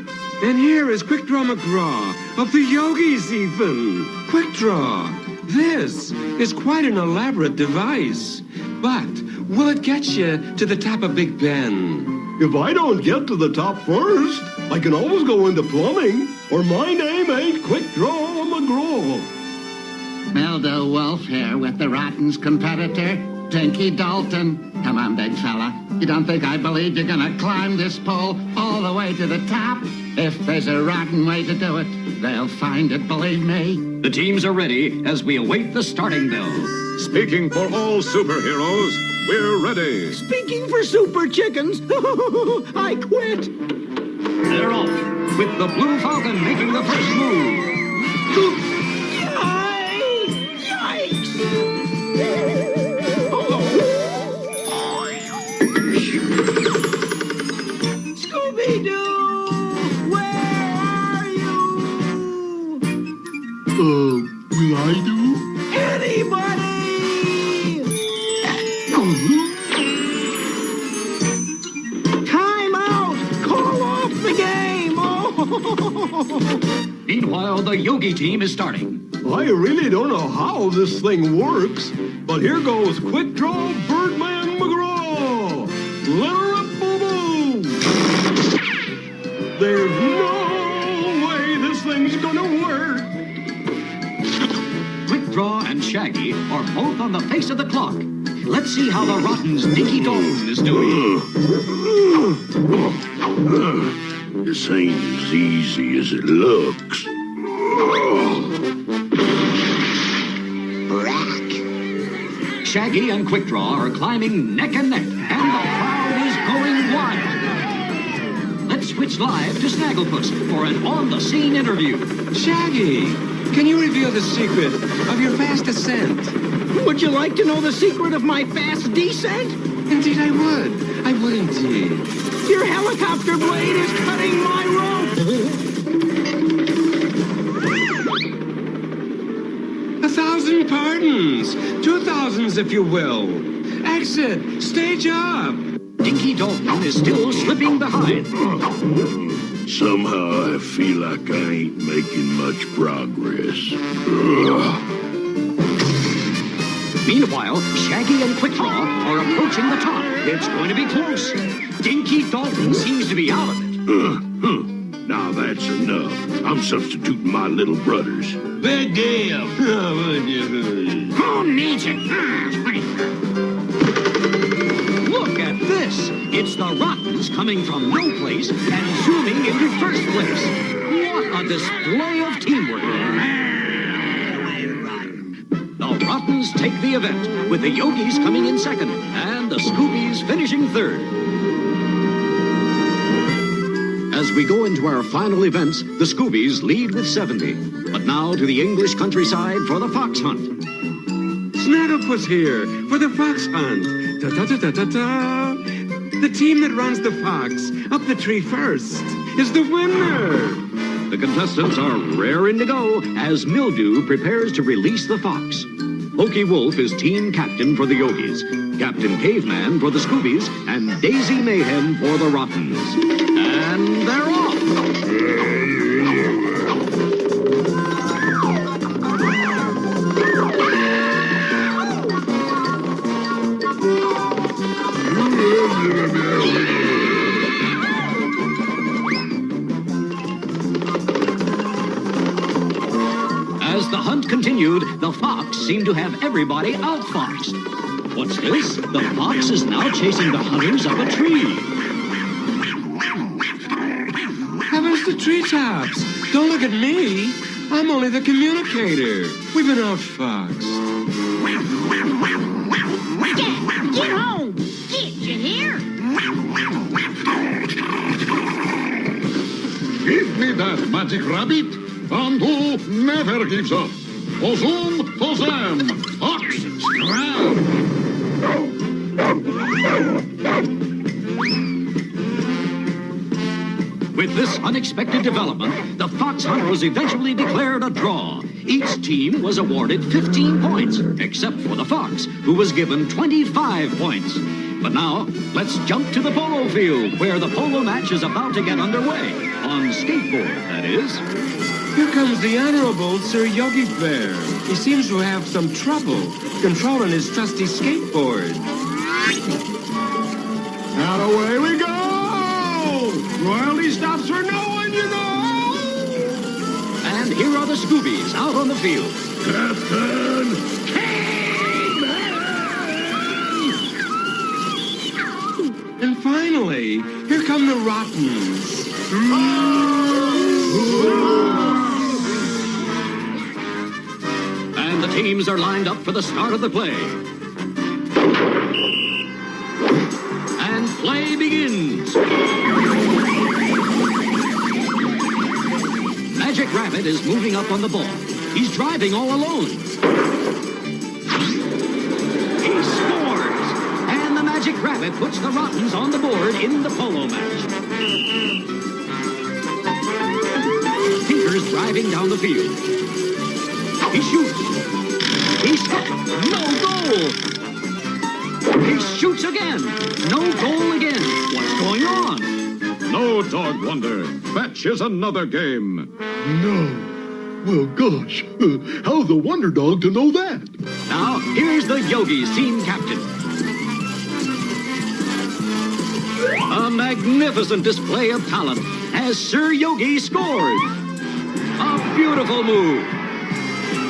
And here is Quick Draw McGraw of the Yogis even. Quick Draw. This is quite an elaborate device, but will it get you to the top of Big Ben? If I don't get to the top first, I can always go into plumbing, or my name ain't Quick Draw McGraw. Meldo Wolf here with the Rotten's competitor, Dinky Dalton. Come on, big fella. You don't think I believe you're gonna climb this pole all the way to the top? If there's a rotten way to do it, they'll find it, believe me. The teams are ready as we await the starting bell. Speaking for all superheroes, we're ready. Speaking for super chickens, I quit. They're off, with the Blue Falcon making the first move. Yikes! Scooby-Doo! Will I do? Anybody! Time out! Call off the game! Oh. Meanwhile, the Yogi team is starting. I really don't know how this thing works, but here goes Quick Draw Birdman McGraw! Let her up, boo-boo! There's no way this thing's gonna work! Quick Draw and Shaggy are both on the face of the clock. Let's see how the Rotten's Dinky Dalton is doing. This ain't as easy as it looks. Shaggy and Quick Draw are climbing neck and neck, and the crowd is going wild. Let's switch live to Snagglepuss for an on-the-scene interview. Shaggy, can you reveal the secret of your fast ascent? Would you like to know the secret of my fast descent? Indeed I would. I would indeed. Your helicopter blade is cutting my rope. 1,000 pardons. 2,000s, if you will. Exit. Stage up. Dinky Dalton is still slipping behind. Somehow I feel like I ain't making much progress. Meanwhile, Shaggy and Quick Draw are approaching the top. It's going to be close. Dinky Dalton seems to be out of it. Now that's enough. I'm substituting my little brothers. Big deal. Who needs it? Look at this. It's the Rottens coming from no place and zooming into first place. What a display of teamwork. The Rottens take the event, with the Yogis coming in second and the Scoobies finishing third. As we go into our final events, the Scoobies lead with 70. But now to the English countryside for the fox hunt. Snagglepuss here for the fox hunt. Ta-ta-ta-ta-ta-ta. The team that runs the fox up the tree first is the winner. The contestants are raring to go as Mildew prepares to release the fox. Hokey Wolf is team captain for the Yogis, Captain Caveman for the Scoobies, and Daisy Mayhem for the Rottens. And they're off! As the hunt continued, the fox seemed to have everybody outfoxed. What's this? The fox is now chasing the hunters up a tree. Heavens to treetops. Don't look at me. I'm only the communicator. We've been outfoxed. Get home! Get you here! Give me that magic rabbit, and who never gives up. Ozum, Fozam, Fox, Scram. With this unexpected development, the fox hunters eventually declared a draw. Each team was awarded 15 points, except for the fox, who was given 25 points. But now, let's jump to the polo field, where the polo match is about to get underway. On skateboard, that is. Here comes the Honorable Sir Yogi Bear. He seems to have some trouble controlling his trusty skateboard. And away we go! Royalty stops for no one, you know! And here are the Scoobies out on the field. Captain! And finally, here come the Rottens. And the teams are lined up for the start of the play. And play begins. Magic Rabbit is moving up on the ball. He's driving all alone. He scores! And the Magic Rabbit puts the Rottens on the board in the polo match. Tinker's driving down the field. He shoots. He struck. No goal! He shoots again. No goal again. What's going on? No, Dog Wonder. Fetch is another game. No. Well, gosh, how's the Wonder Dog to know that? Now, here's the Yogi's team captain. A magnificent display of talent as Sir Yogi scores. A beautiful move.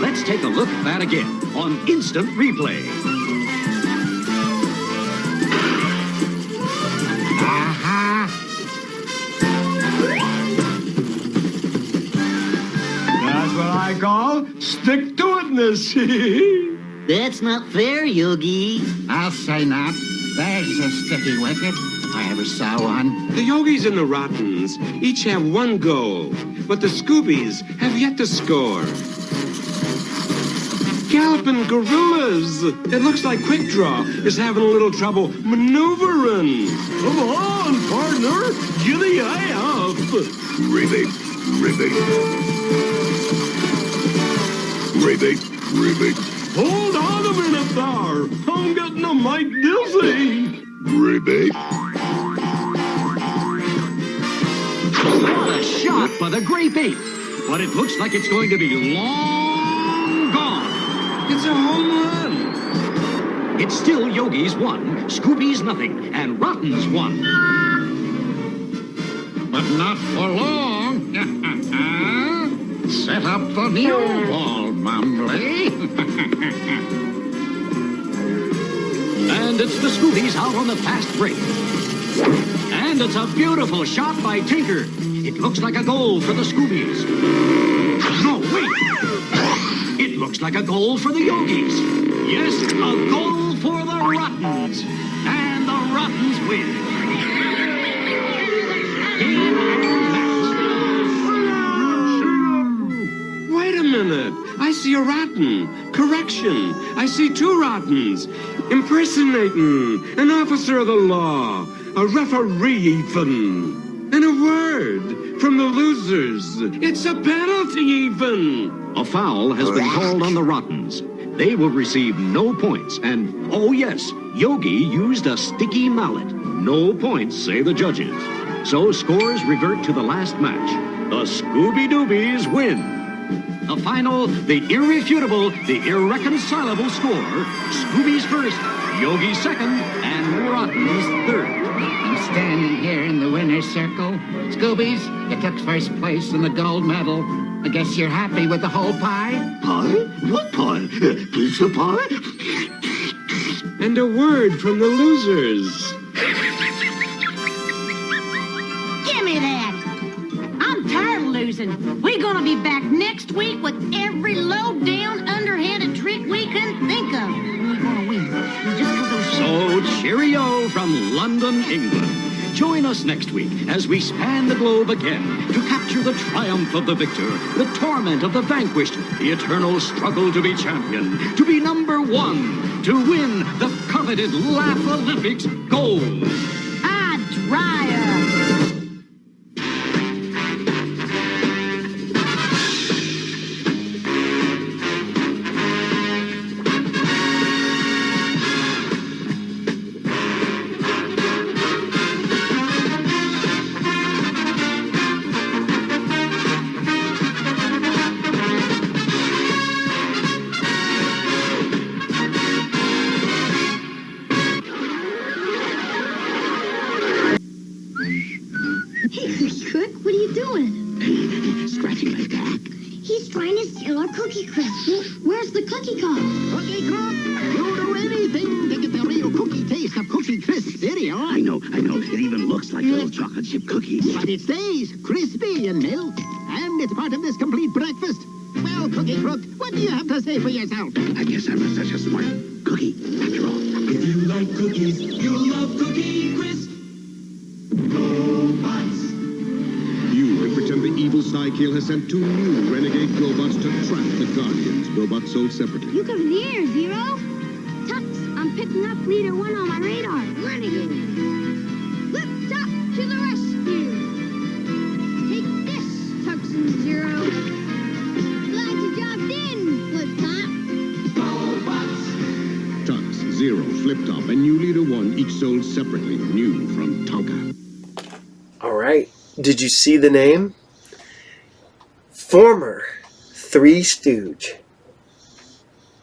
Let's take a look at that again on instant replay. That's what I call stick-to-itness. That's not fair, Yogi. I'll say not. There's a sticky wicket. If I ever saw one. The Yogis and the Rottens each have one goal, but the Scoobies have yet to score. Galloping gorillas! It looks like Quick Draw is having a little trouble maneuvering. Come on, partner. Giddy up. Ribbit, ribbit. Ribbit, ribbit. Hold on a minute there. I'm getting a mite dizzy. Ribbit. What a shot by the Grape Ape! But it looks like it's going to be long gone. It's a home run. It's still Yogi's 1, Scooby's nothing, and Rotten's 1. But not for long. Set up the new ball, Mumbly. And it's the Scoobies out on the fast break. And it's a beautiful shot by Tinker. It looks like a goal for the Scoobies. No, wait. It looks like a goal for the Yogis. Yes, a goal for the Rottens. And the Rottens win. Wait a minute. I see a Rotten. Correction. I see 2 Rottens. Impersonating an officer of the law. A referee, even. And a word from the losers. It's a penalty, even. A foul has been called on the Rottens. They will receive no points. And, oh yes, Yogi used a sticky mallet. No points, say the judges. So scores revert to the last match. The Scooby-Doobies win. The final, the irrefutable, the irreconcilable score. Scooby's first, Yogi's second, and Rotten's third. I'm standing here in the winner's circle. Scoobies, you took first place in the gold medal. I guess you're happy with the whole pie? Pie? What pie? Pizza pie? And a word from the losers. Give me that. I'm tired of losing. We're gonna be back next week with every low-down, underhanded trick we can think of. We're gonna win. Just 'cause those... So, cheerio from London, England. Join us next week as we span the globe again to capture the triumph of the victor, the torment of the vanquished, the eternal struggle to be champion, to be number 1, to win the coveted Laff Olympics gold. I dry up. doing? Scratching my back. He's trying to steal our Cookie Crisp. Where's the cookie cup? Cookie Crisp? You'll do anything to get the real cookie taste of Cookie Crisp cereal. I know. It even looks like little chocolate chip cookies. But it stays crispy and milk. And it's part of this complete breakfast. Well, Cookie Crook, what do you have to say for yourself? I guess I'm not such a smart cookie, after all. If you like cookies, you'll love Cookie Crisp. Robots. You can pretend the evil Psykill has sent 2 new renegade robots to trap the Guardians. Robots sold separately. Look over there, Zero. Tux, I'm picking up leader 1 on my radar. Renegade. Flip top to the rescue. Take this, Tux and Zero. Glad you dropped in, Flip Top. Robots. Tux, Zero, Flip Top, and new leader 1 each sold separately. New from Tonka. All right. Did you see the name? Former Three Stooge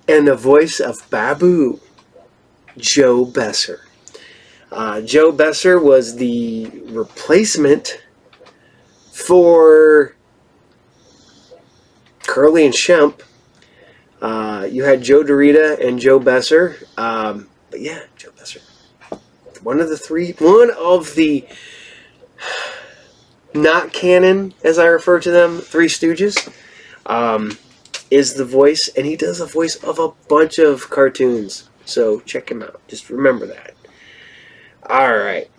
and the voice of Babu, Joe Besser. Joe Besser was the replacement for Curly and Shemp. You had Joe Dorita and Joe Besser. But yeah, Joe Besser. One of the not canon, as I refer to them, Three Stooges, is the voice, and he does a voice of a bunch of cartoons. So check him out. Just remember that. Alright.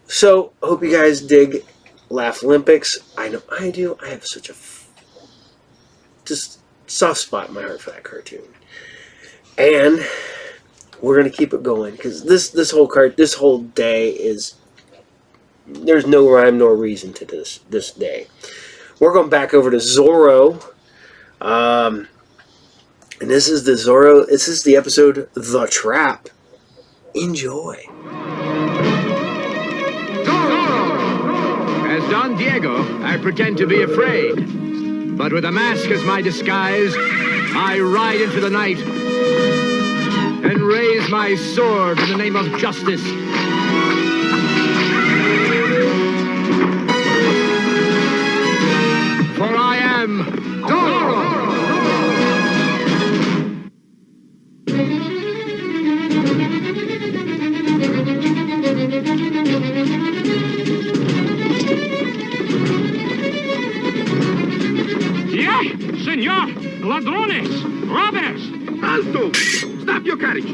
So, hope you guys dig Laff Olympics. I know I do. I have such a just soft spot in my heart for that cartoon. And we're going to keep it going, because this whole day is... There's no rhyme nor reason to this day. We're going back over to Zorro. And this is the Zorro. This is the episode The Trap. Enjoy. As Don Diego, I pretend to be afraid. But with a mask as my disguise, I ride into the night and raise my sword in the name of justice. For I am Zorro! Yeah, senor! Ladrones! Robbers! Alto! Stop your carriage!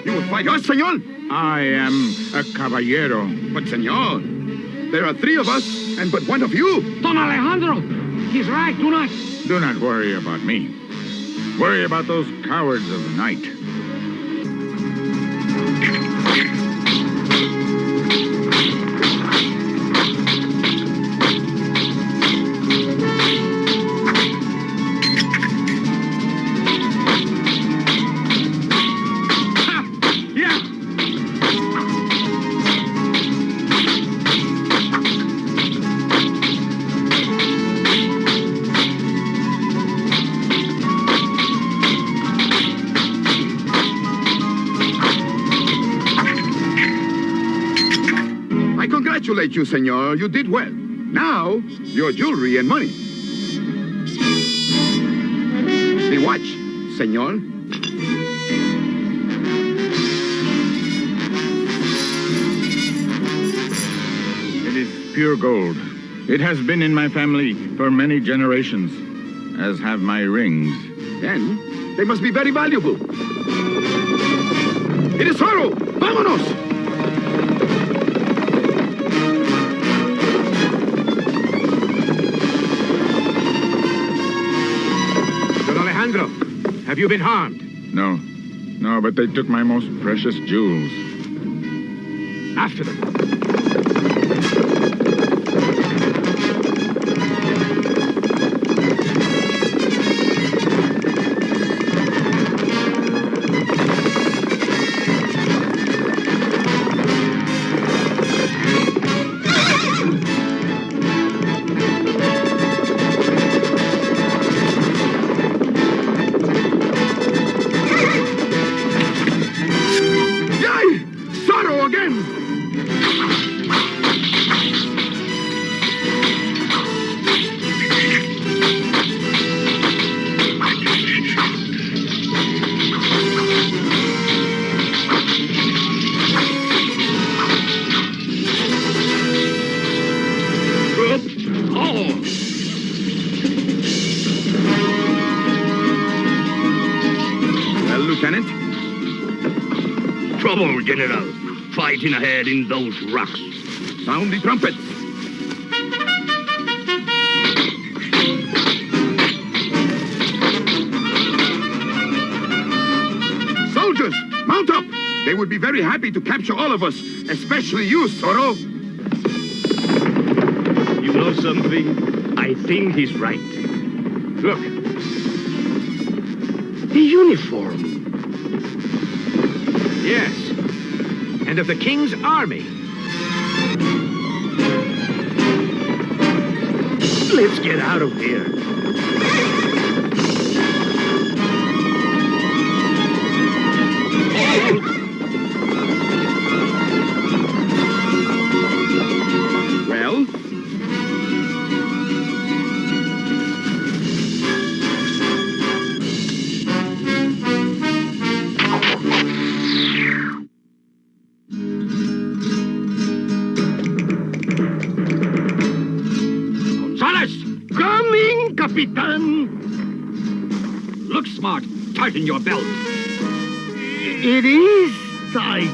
You will fight us, senor? I am a caballero. But, senor, there are 3 of us and but 1 of you. Don Alejandro! He's right, do not... Do not worry about me. Worry about those cowards of the night. Congratulate you, senor. You did well. Now, your jewelry and money. The watch, senor. It is pure gold. It has been in my family for many generations, as have my rings. Then, they must be very valuable. It is Zorro! Vámonos! Have you been harmed? No, but they took my most precious jewels. After them. trouble, General. Fighting ahead in those rocks. Sound the trumpets. Soldiers, mount up! They would be very happy to capture all of us, especially you, Zorro. You know something? I think he's right. Look. The uniform. Yes. And of the king's army. Let's get out of here. Well? Coming, Capitan! Look smart. Tighten your belt. It is tight.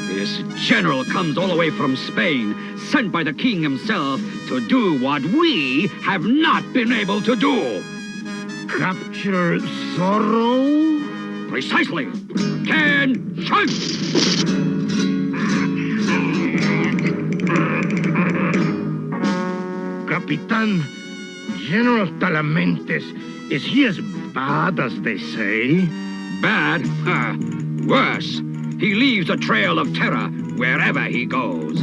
This general comes all the way from Spain, sent by the king himself to do what we have not been able to do. Capture Zorro? Precisely. Attention! Capitan, General Talamentes, is he as bad as they say? Bad? Worse. He leaves a trail of terror wherever he goes.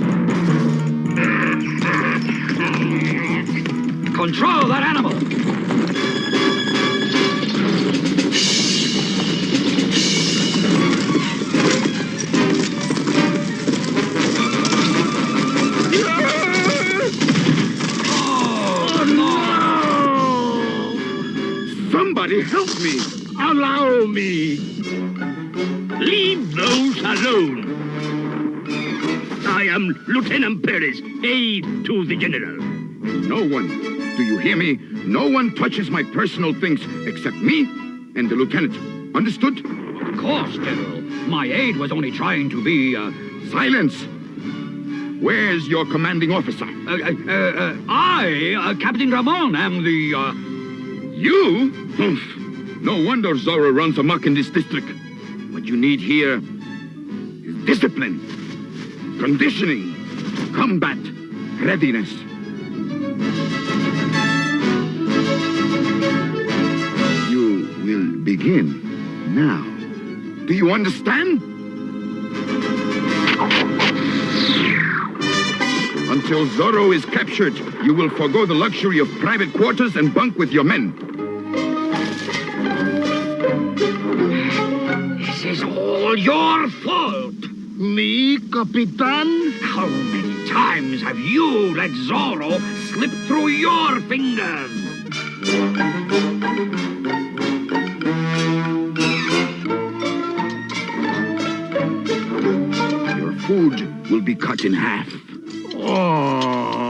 Control that animal! Somebody help me! Allow me! Leave those alone! I am Lieutenant Perez, aide to the general. No one, do you hear me? No one touches my personal things except me and the lieutenant. Understood? Of course, General. My aide was only trying to be, Silence! Where's your commanding officer? I, Captain Ramon, am the, You? Humph. No wonder Zorro runs amok in this district. What you need here is discipline, conditioning, combat, readiness. You will begin now. Do you understand? Until Zorro is captured, you will forgo the luxury of private quarters and bunk with your men. This is all your fault. Me, Capitan? How many times have you let Zorro slip through your fingers? Your food will be cut in half. Oh.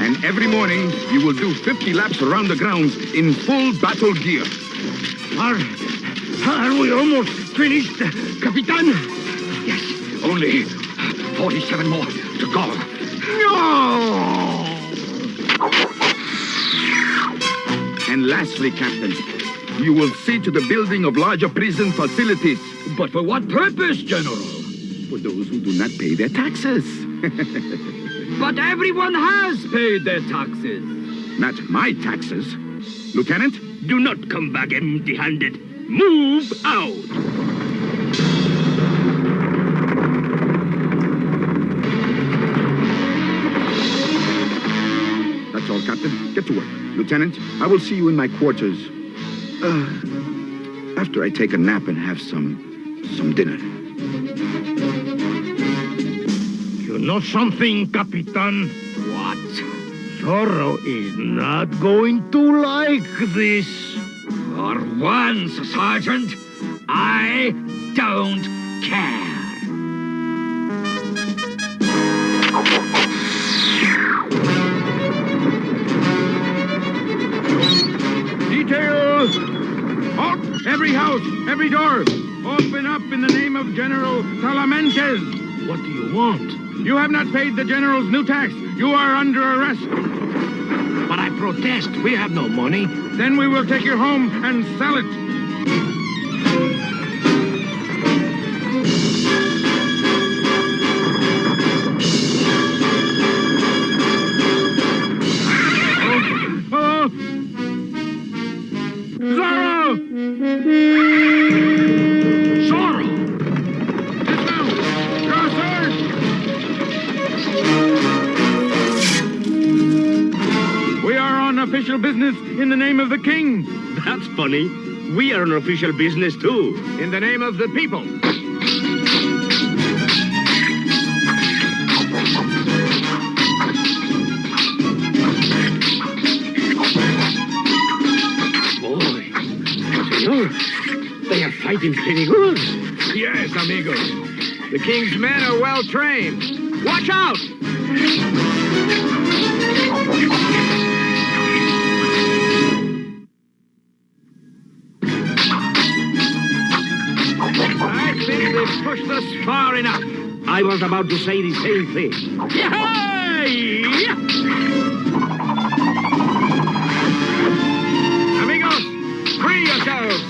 And every morning, you will do 50 laps around the grounds in full battle gear. Are we almost finished, Capitan? Yes, only 47 more to go. No! And lastly, Captain, you will see to the building of larger prison facilities. But for what purpose, General? For those who do not pay their taxes. But everyone has paid their taxes. Not my taxes. Lieutenant? Do not come back empty-handed. Move out! That's all, Captain. Get to work. Lieutenant, I will see you in my quarters. After I take a nap and have some dinner. You know something, Capitan? What? Zorro is not going to like this. For once, Sergeant, I don't care. Detail! Halt! Every house, every door! Open up in the name of General Talamentes! What do you want? You have not paid the General's new tax. You are under arrest. But I protest. We have no money. Then we will take your home and sell it. Oh! Zorro! Zorro! Dismount! Draw sword! We are on official business in the name of the king. That's funny. We are on official business, too. In the name of the people. Boy, senor, they are fighting pretty good. Yes, amigos. The king's men are well trained. Watch out! I think we've pushed us far enough. I was about to say the same thing. Yay! Amigos, free yourselves!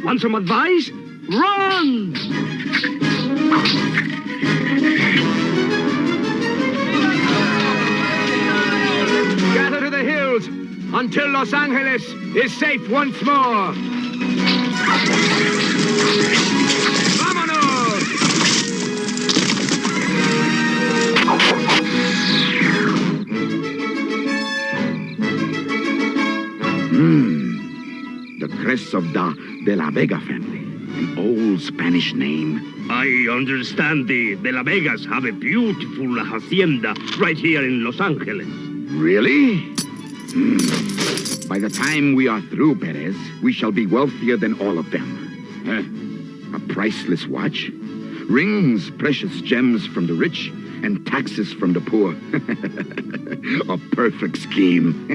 Want some advice? Run! Gather to the hills until Los Angeles is safe once more. Vámonos! The crest of the De La Vega family. An old Spanish name. I understand the De La Vegas have a beautiful hacienda right here in Los Angeles. Really? By the time we are through, Perez, we shall be wealthier than all of them. A priceless watch, rings, precious gems from the rich, and taxes from the poor. A perfect scheme.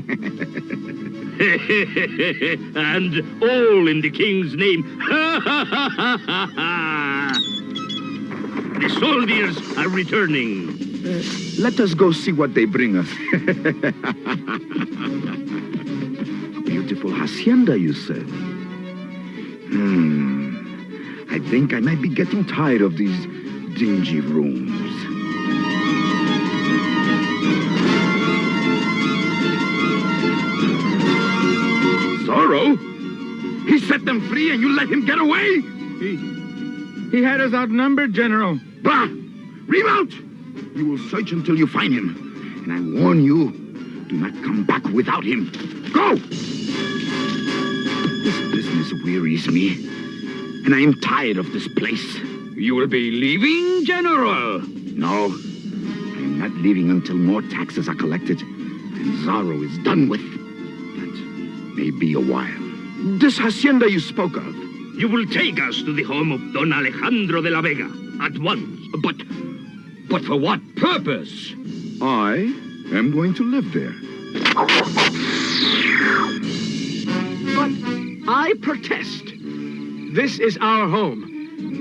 And all in the king's name. The soldiers are returning. Let us go see what they bring us. A beautiful hacienda, you said. I think I might be getting tired of these dingy rooms. Zorro? He set them free and you let him get away? He had us outnumbered, General. Bah! Remount! You will search until you find him. And I warn you, do not come back without him. Go! This business wearies me. And I am tired of this place. You will be leaving, General? No. I am not leaving until more taxes are collected. And Zorro is done with. That may be a while. This hacienda you spoke of. You will take us to the home of Don Alejandro de la Vega at once. But for what purpose? I am going to live there. But I protest. This is our home.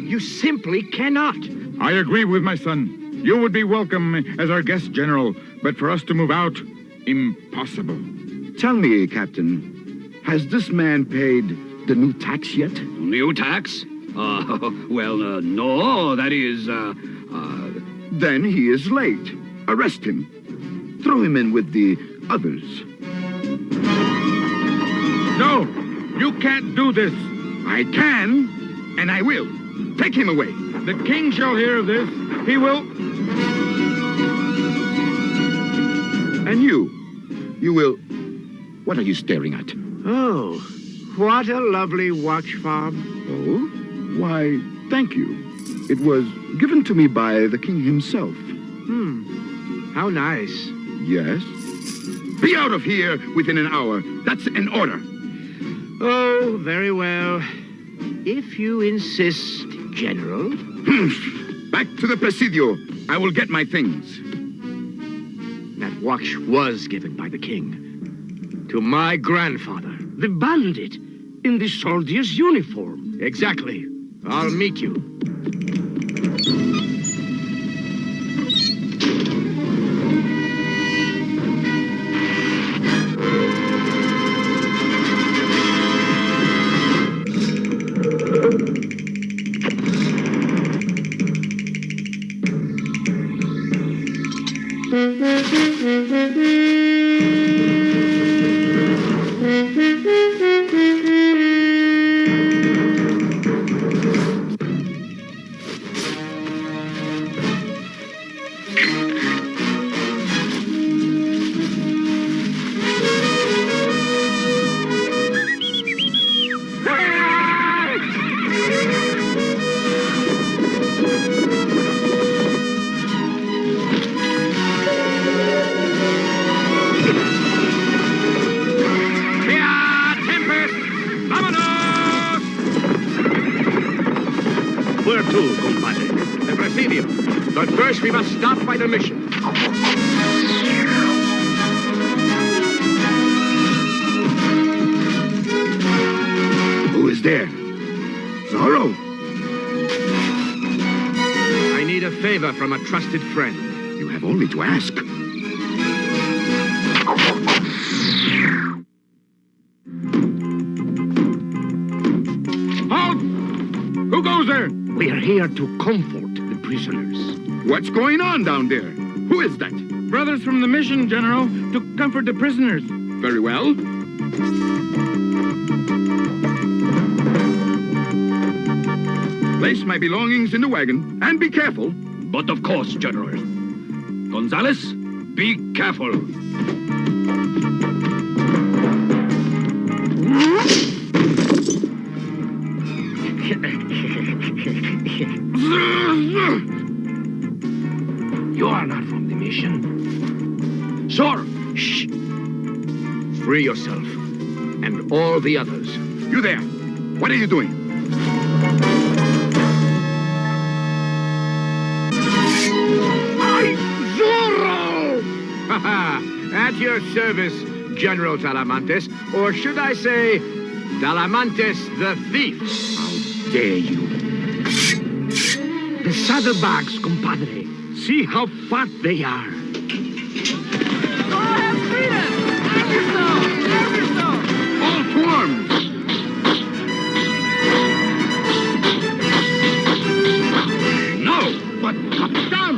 You simply cannot. I agree with my son. You would be welcome as our guest, General. But for us to move out, impossible. Tell me, Captain, has this man paid the new tax yet? New tax? No, that is, Then he is late. Arrest him. Throw him in with the others. No, you can't do this. I can, and I will. Take him away. The king shall hear of this. He will... And you will... What are you staring at? Oh, what a lovely watch fob. Oh? Why, thank you. It was given to me by the king himself. How nice. Yes? Be out of here within an hour. That's an order. Oh, very well. If you insist, General. Back to the Presidio. I will get my things. That watch was given by the king to my grandfather. The bandit in the soldier's uniform. Exactly. I'll meet you. Where to, compadre? The Presidio. But first we must stop by the mission. Who is there? Zorro? I need a favor from a trusted friend. You have only to ask. Halt! Who goes there? We are here to comfort the prisoners. What's going on down there? Who is that? Brothers from the mission, General, to comfort the prisoners. Very well. Place my belongings in the wagon, and be careful. But of course, General. Gonzales, be careful. You are not from the mission. Zorro! Shh! Free yourself. And all the others. You there! What are you doing? Zorro! At your service, General Talamantes. Or should I say, Talamantes the Thief. How dare you? The saddlebags, compadre. See how fat they are. Zorro has freedom! Have yourself! Have yourself! All to arms! No! But, Capitan,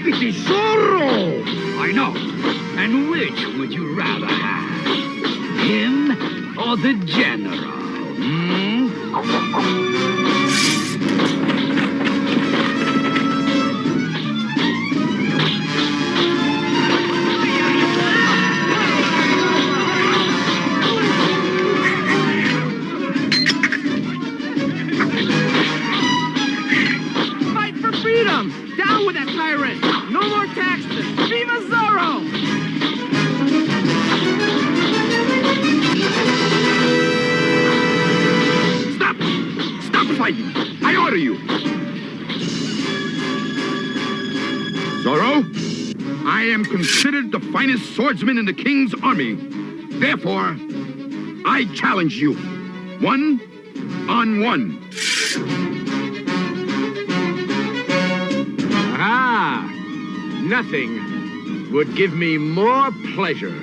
it is Zorro! I know. And which would you rather have? Him or the General? Fight for freedom! Down with that tyrant! No more taxes! Viva Zorro! Stop! Stop fighting! I order you! Zorro, I am considered the finest swordsman in the king's army. Therefore, I challenge you. 1-on-1. Ah! Nothing would give me more pleasure.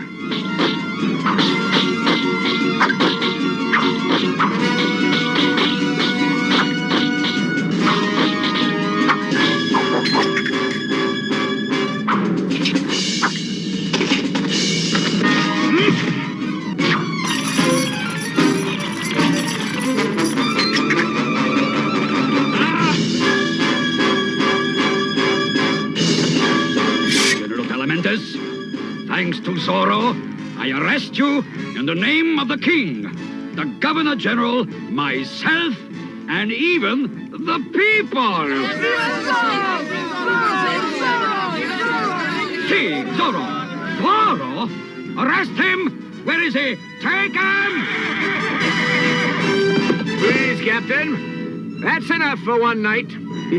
Thanks to Zorro, I arrest you in the name of the king, the Governor General, myself, and even the people. See, Zorro. Zorro? Arrest him! Where is he? Take him! Please, Captain. That's enough for one night. Tell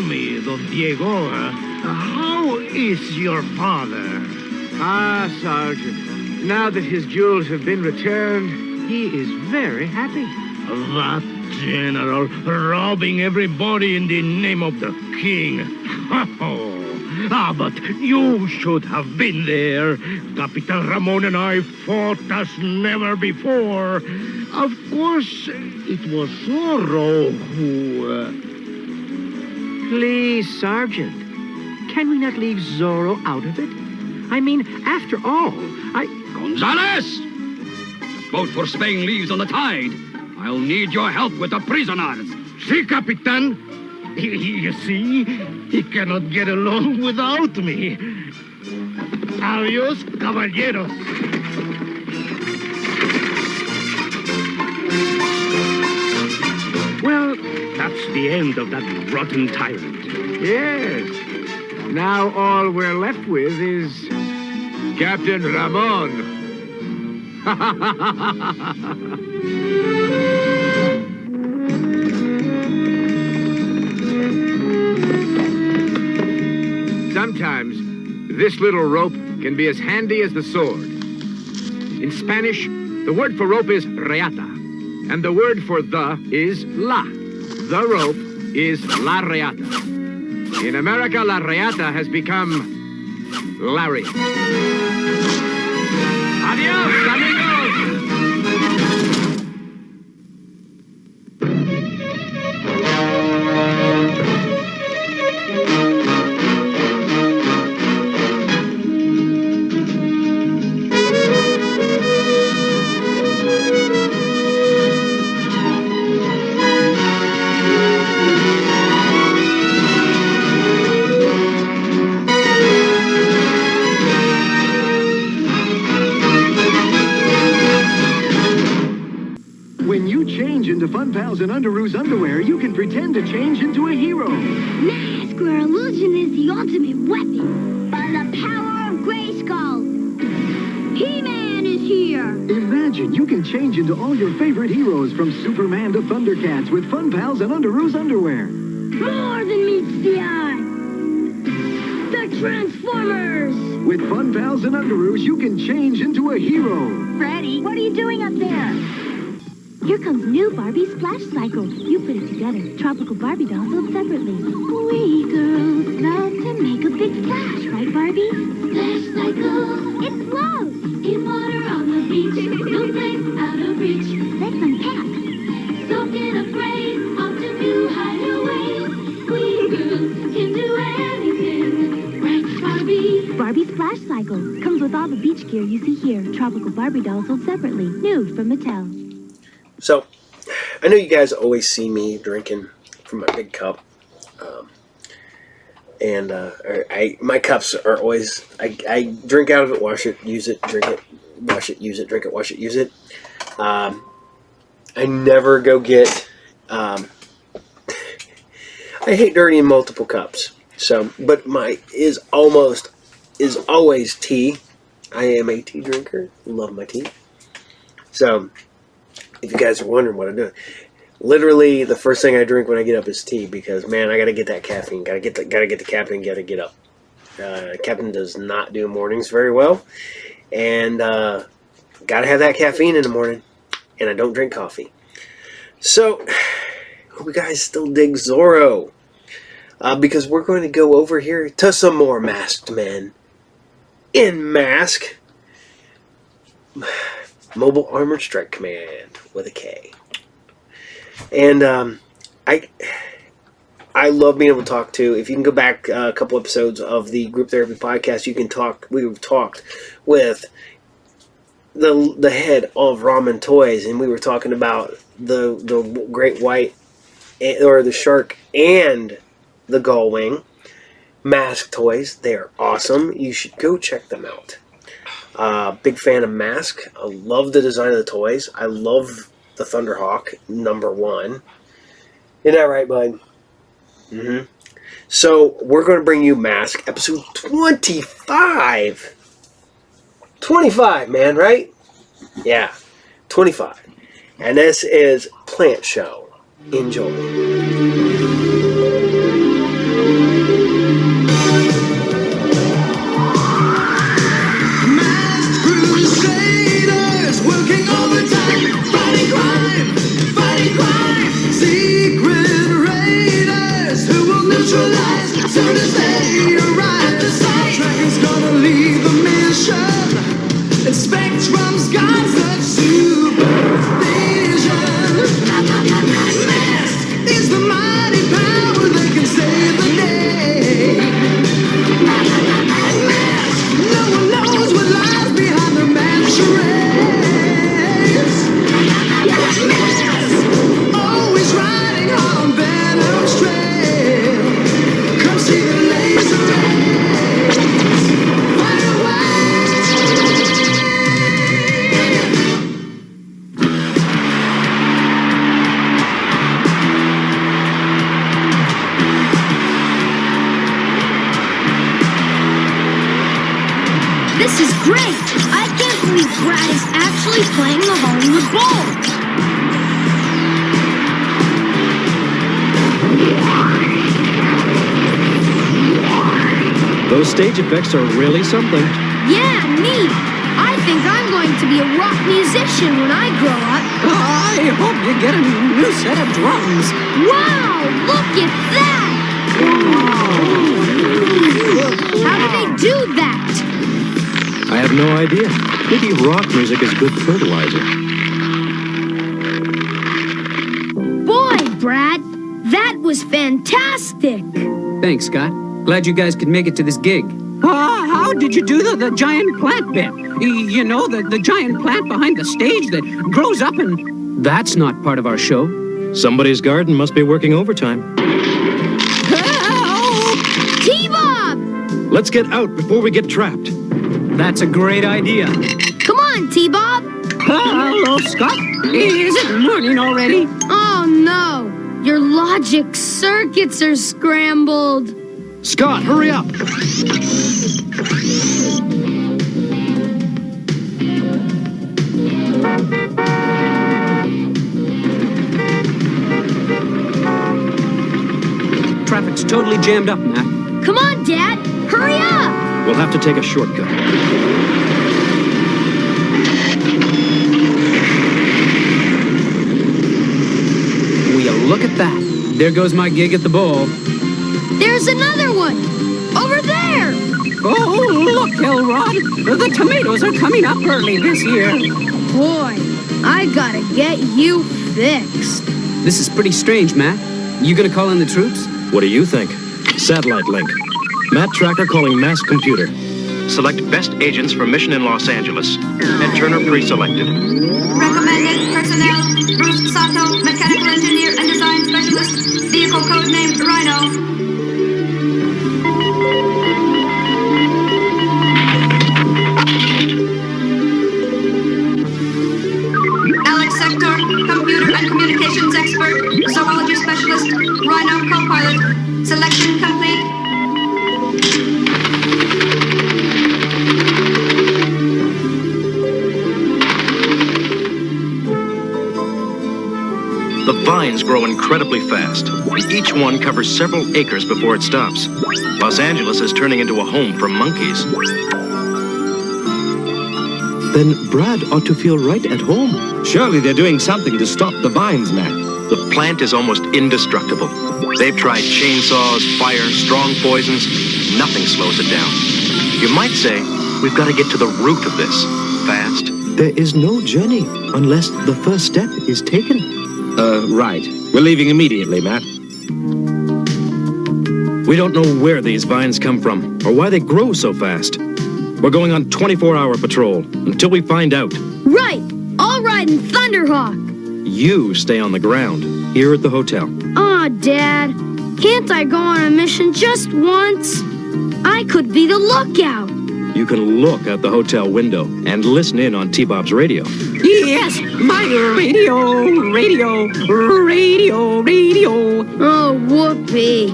me, Don Diego, how is your father? Ah, Sergeant, now that his jewels have been returned, he is very happy. That general robbing everybody in the name of the king. But you should have been there. Capitan Ramon and I fought as never before. Of course, it was Zorro who... Please, Sergeant, can we not leave Zorro out of it? I mean, after all, Gonzales! The boat for Spain leaves on the tide. I'll need your help with the prisoners. Si, Capitan. You see, he cannot get along without me. Adios, caballeros. Well, that's the end of that rotten tyrant. Yes. Now all we're left with is Captain Ramon. Sometimes this little rope can be as handy as the sword. In Spanish, the word for rope is reata, and the word for the is la. The rope is la reata. In America, la reata has become lariat. Adios, amigos! Fun Pals and Underoos underwear, you can pretend to change into a hero. Mask where illusion is the ultimate weapon. By the power of Grayskull, He-Man is here. Imagine you can change into all your favorite heroes from Superman to Thundercats with Fun Pals and Underoos underwear. More than meets the eye. The Transformers. With Fun Pals and Underoos, you can change into a hero. Freddy, what are you doing up there? Here comes new Barbie Splash Cycle. You put it together. Tropical Barbie dolls sold separately. We girls love to make a big splash, right, Barbie? Splash Cycle. It floats. In water on the beach. No place out of reach. Let's unpack. Soaking afraid. Off to new hideaways. We girls can do anything. Right, Barbie? Barbie Splash Cycle. Comes with all the beach gear you see here. Tropical Barbie dolls sold separately. New from Mattel. So, I know you guys always see me drinking from my big cup, my cups are always, I drink out of it, wash it, use it, drink it, wash it, use it, drink it, wash it, use it. I never go get, I hate dirty in multiple cups, so, but my is always tea. I am a tea drinker, love my tea, so, if you guys are wondering what I'm doing, literally the first thing I drink when I get up is tea because, man, I gotta get that caffeine. Gotta get the caffeine. Gotta get up. Captain does not do mornings very well, and gotta have that caffeine in the morning. And I don't drink coffee. So, hope you guys still dig Zorro, because we're going to go over here to some more masked men in Mask. Mobile Armored Strike Command with a K. And I love being able to talk to. If you can go back a couple episodes of the Group Therapy podcast, you can talk. We've talked with the head of Ramen Toys, and we were talking about the great white or the shark and the gull wing mask toys. They are awesome. You should go check them out. Big fan of Mask. I love the design of the toys. I love the Thunderhawk #1. Isn't that right, bud? Mm-hmm. So we're going to bring you Mask episode 25. 25, man, right? Yeah, 25. And this is Plant Show. Enjoy. As soon as they arrive, the Dragon's gonna leave the mission. And Spectrum's got such supervision. Mask is the mighty power that can save the day. Mask, no one knows what lies behind the mask charades. Mask, always riding on Venom's trail. See the laser rays fire away. This is great! I can't believe Brad is actually playing the Hollywood Bowl. Those stage effects are really something. Yeah, neat. I think I'm going to be a rock musician when I grow up. I hope you get a new set of drums. Wow, look at that! How do they do that? I have no idea. Maybe rock music is good fertilizer. Boy, Brad, that was fantastic. Thanks, Scott. Glad you guys could make it to this gig. How did you do the giant plant bit? You know, the giant plant behind the stage that grows up and... That's not part of our show. Somebody's garden must be working overtime. Help! T-Bob! Let's get out before we get trapped. That's a great idea. Come on, T-Bob. Hello, Scott. Is it morning already? Oh, no. Your logic circuits are scrambled. Scott, hurry up! Traffic's totally jammed up, Matt. Come on, Dad. Hurry up! We'll have to take a shortcut. Will you look at that? There goes my gig at the bowl. There's another one! Over there! Oh, look, Elrod. The tomatoes are coming up early this year. Boy, I gotta get you fixed. This is pretty strange, Matt. You gonna call in the troops? What do you think? Satellite link. Matt Tracker calling Mass Computer. Select best agents for mission in Los Angeles. And Turner pre-selected. Recommended personnel, Bruce Sato, mechanical engineer and design specialist. Vehicle code name Rhino. Alex Sector, computer and communications expert, zoology specialist, Rhino co-pilot. Selection complete. The vines grow incredibly fast. Each one covers several acres before it stops. Los Angeles is turning into a home for monkeys. Then Brad ought to feel right at home. Surely they're doing something to stop the vines, Matt. The plant is almost indestructible. They've tried chainsaws, fire, strong poisons. Nothing slows it down. You might say, we've got to get to the root of this, fast. There is no journey unless the first step is taken. Right. We're leaving immediately, Matt. We don't know where these vines come from, or why they grow so fast. We're going on 24-hour patrol, until we find out. Right! I'll ride in Thunderhawk. You stay on the ground, here at the hotel. Aw, Dad. Can't I go on a mission just once? I could be the lookout. You can look out the hotel window and listen in on T-Bob's radio. Yes, my radio. Oh, whoopee.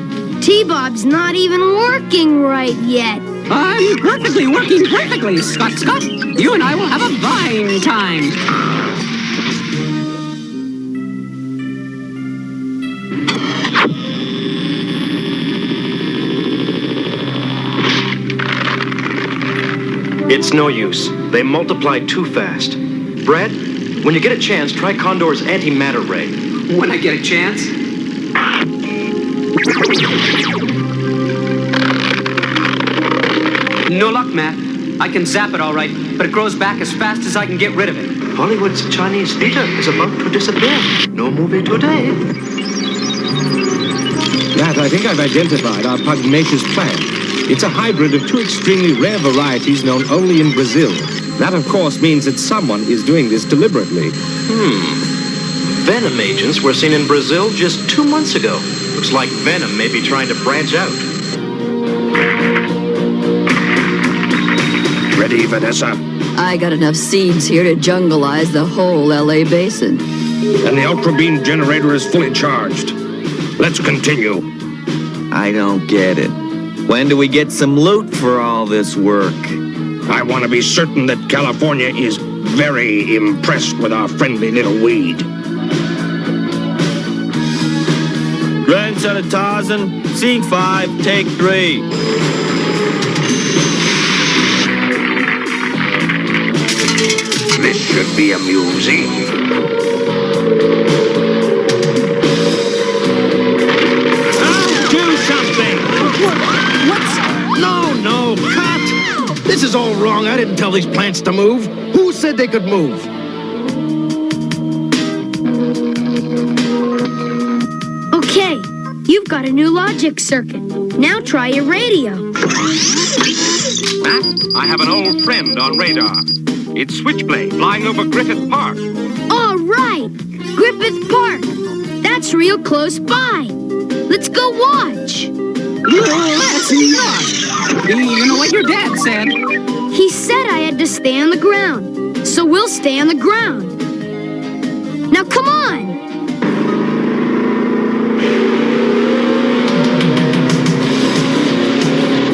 T-Bob's not even working right yet. I'm perfectly working perfectly, Scott. You and I will have a fine time. It's no use. They multiply too fast. Brad, when you get a chance, try Condor's antimatter ray. When I get a chance? No luck, Matt. I can zap it all right, but it grows back as fast as I can get rid of it. Hollywood's Chinese theater is about to disappear. No movie today. Matt, I think I've identified our pugnacious plant. It's a hybrid of two extremely rare varieties known only in Brazil. That, of course, means that someone is doing this deliberately. Venom agents were seen in Brazil just 2 months ago. Looks like Venom may be trying to branch out. Ready, Vanessa? I got enough seeds here to jungleize the whole LA basin. And the Ultra Beam generator is fully charged. Let's continue. I don't get it. When do we get some loot for all this work? I want to be certain that California is very impressed with our friendly little weed. Grandson of Tarzan, scene 5, take 3. This should be amusing. Do something! What's... No, cut! This is all wrong. I didn't tell these plants to move. Who said they could move? Okay, you've got a new logic circuit. Now try your radio. Matt, I have an old friend on radar. It's Switchblade flying over Griffith Park. All right, Griffith Park. That's real close by. Let's go watch. Let's not. You know what your dad said? He said I had to stay on the ground, so we'll stay on the ground. Now come on.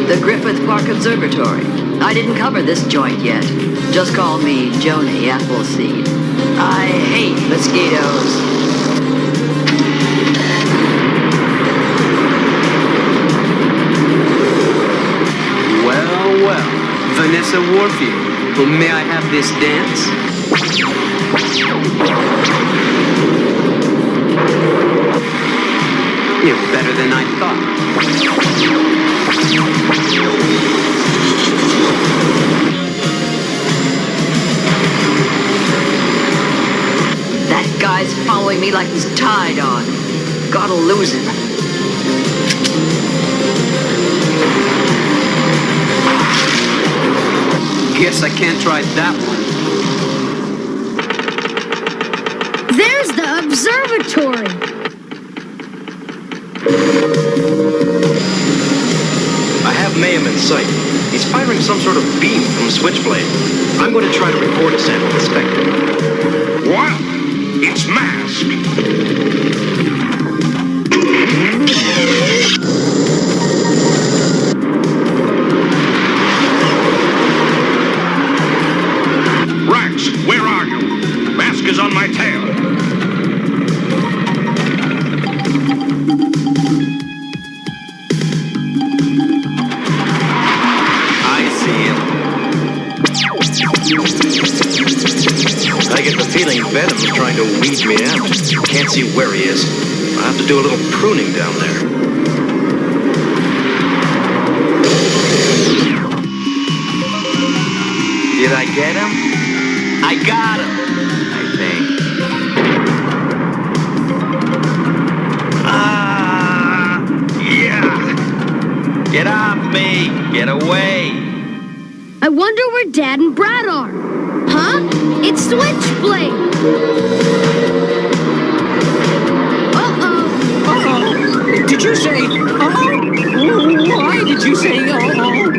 The Griffith Park Observatory. I didn't cover this joint yet. Just call me Joni Appleseed. I hate mosquitoes. Well, Vanessa Warfield. Well, may I have this dance? You're better than I thought. That guy's following me like he's tied on. Gotta lose him. Guess I can't try that one. There's the observatory. I have Mayhem in sight. He's firing some sort of beam from Switchblade. I'm going to try to record a sample of the spectrum. What? It's masked. Rax, where are you? Mask is on my tail. I see him. I get the feeling Venom's trying to weed me out. Can't see where he is. I'll have to do a little pruning down there. Did I get him? I got him, I think. Yeah. Get off me! Get away! I wonder where Dad and Brad are. Huh? It's Switchblade. Uh-oh. Did you say, uh-oh? Why did you say, uh-oh?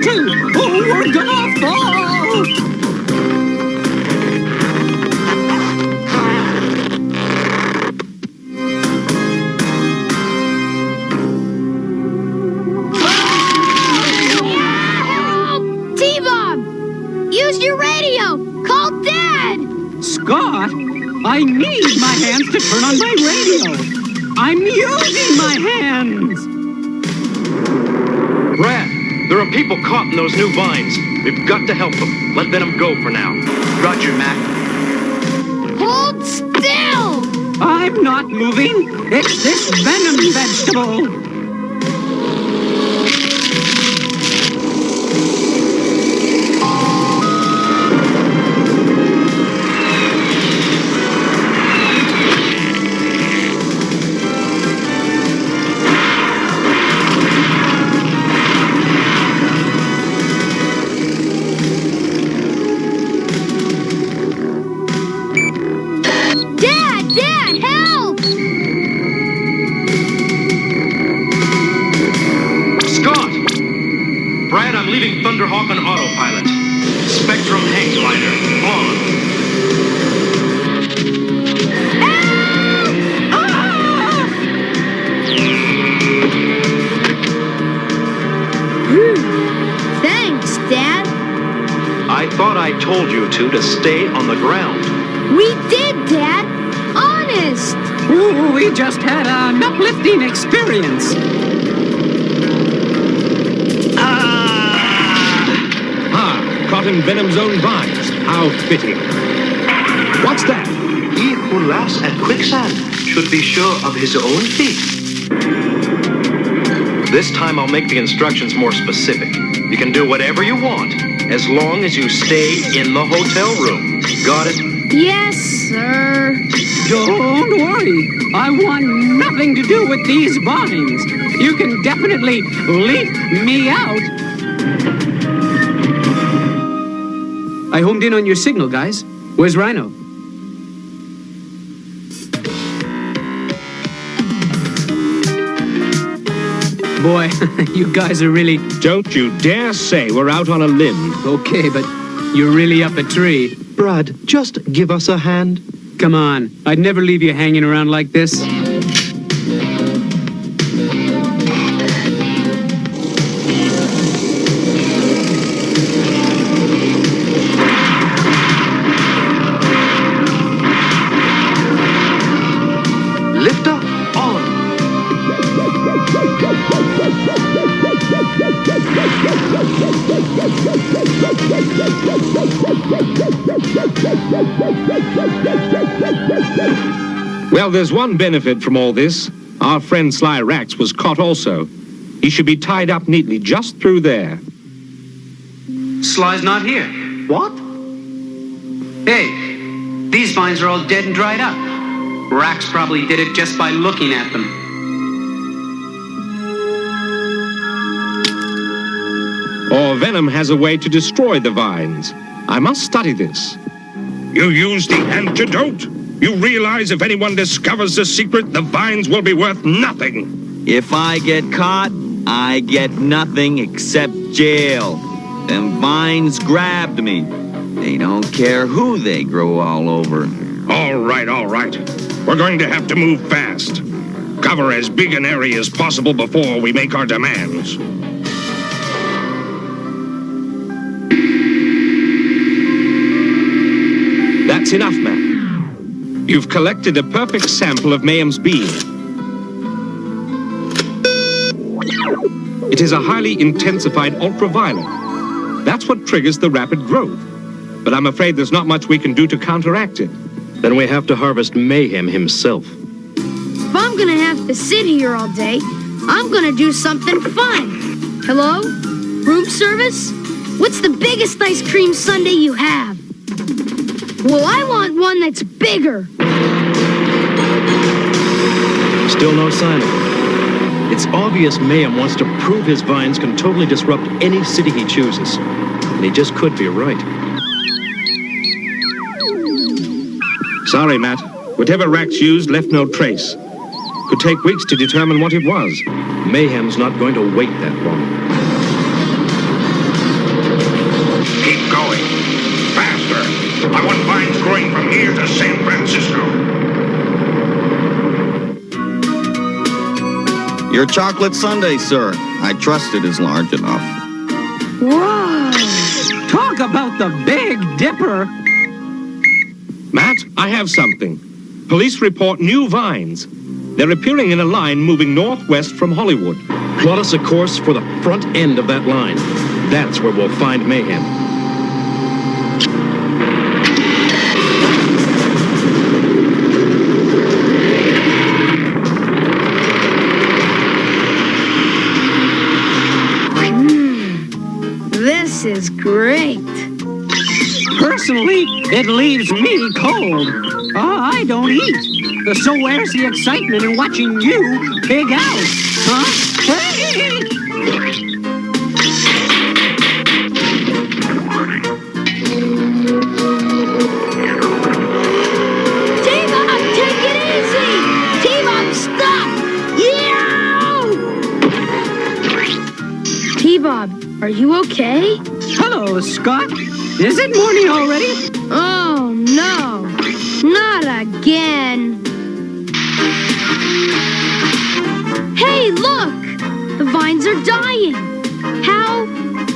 going to. Oh, we're gonna fall. T-Bob! Use your radio! Call Dad! Scott, I need my hands to turn on my radio. I'm using my hands. Brad, there are people caught in those new vines. We've got to help them. Let them go for now. Roger, Mac. Hold still! I'm not moving. It's this venom vegetable. Dad, help! Scott! Brad, I'm leaving Thunderhawk on autopilot. Spectrum hang glider on. Thanks, Dad. I thought I told you to stay on the ground. We did, Dad. Honest. Ooh, we just had an uplifting experience. Caught in Venom's own vines. How fitting. What's that? He who laughs at quicksand should be sure of his own feet. This time I'll make the instructions more specific. You can do whatever you want, as long as you stay in the hotel room. Got it? Yes, sir. Don't worry. I want nothing to do with these vines. You can definitely leave me out. I homed in on your signal, guys. Where's Rhino? Boy, you guys are really... Don't you dare say we're out on a limb. Okay, but you're really up a tree. Brad, just give us a hand. Come on, I'd never leave you hanging around like this. Lifter on. Well, there's one benefit from all this. Our friend Sly Rax was caught also. He should be tied up neatly just through there. Sly's not here. What? Hey, these vines are all dead and dried up. Rax probably did it just by looking at them. Or Venom has a way to destroy the vines. I must study this. You use the antidote? You realize if anyone discovers the secret, the vines will be worth nothing. If I get caught, I get nothing except jail. Them vines grabbed me. They don't care who they grow all over. All right, all right. We're going to have to move fast. Cover as big an area as possible before we make our demands. That's enough, Matt. You've collected a perfect sample of Mayhem's being. It is a highly intensified ultraviolet. That's what triggers the rapid growth. But I'm afraid there's not much we can do to counteract it. Then we have to harvest Mayhem himself. If I'm gonna have to sit here all day, I'm gonna do something fun. Hello? Room service? What's the biggest ice cream sundae you have? Well, I want one that's bigger. Still no sign of him. It's obvious Mayhem wants to prove his vines can totally disrupt any city he chooses. And he just could be right. Sorry, Matt. Whatever Rax used left no trace. Could take weeks to determine what it was. Mayhem's not going to wait that long. going? Faster! I want vines growing from here to San Francisco. Your chocolate sundae, sir. I trust it is large enough. Whoa! Talk about the Big Dipper. Matt, I have something. Police report new vines. They're appearing in a line moving northwest from Hollywood. Plot us a course for the front end of that line. That's where we'll find mayhem. This is great. Personally, it leaves me cold. I don't eat. So where's the excitement in watching you pig out? Huh? Hey! T-Bob, take it easy! T-Bob, stop! Yeah! T-Bob, are you okay? Hello, Scott. Is it morning already? Oh, no. Not again. Hey, look! The vines are dying. How?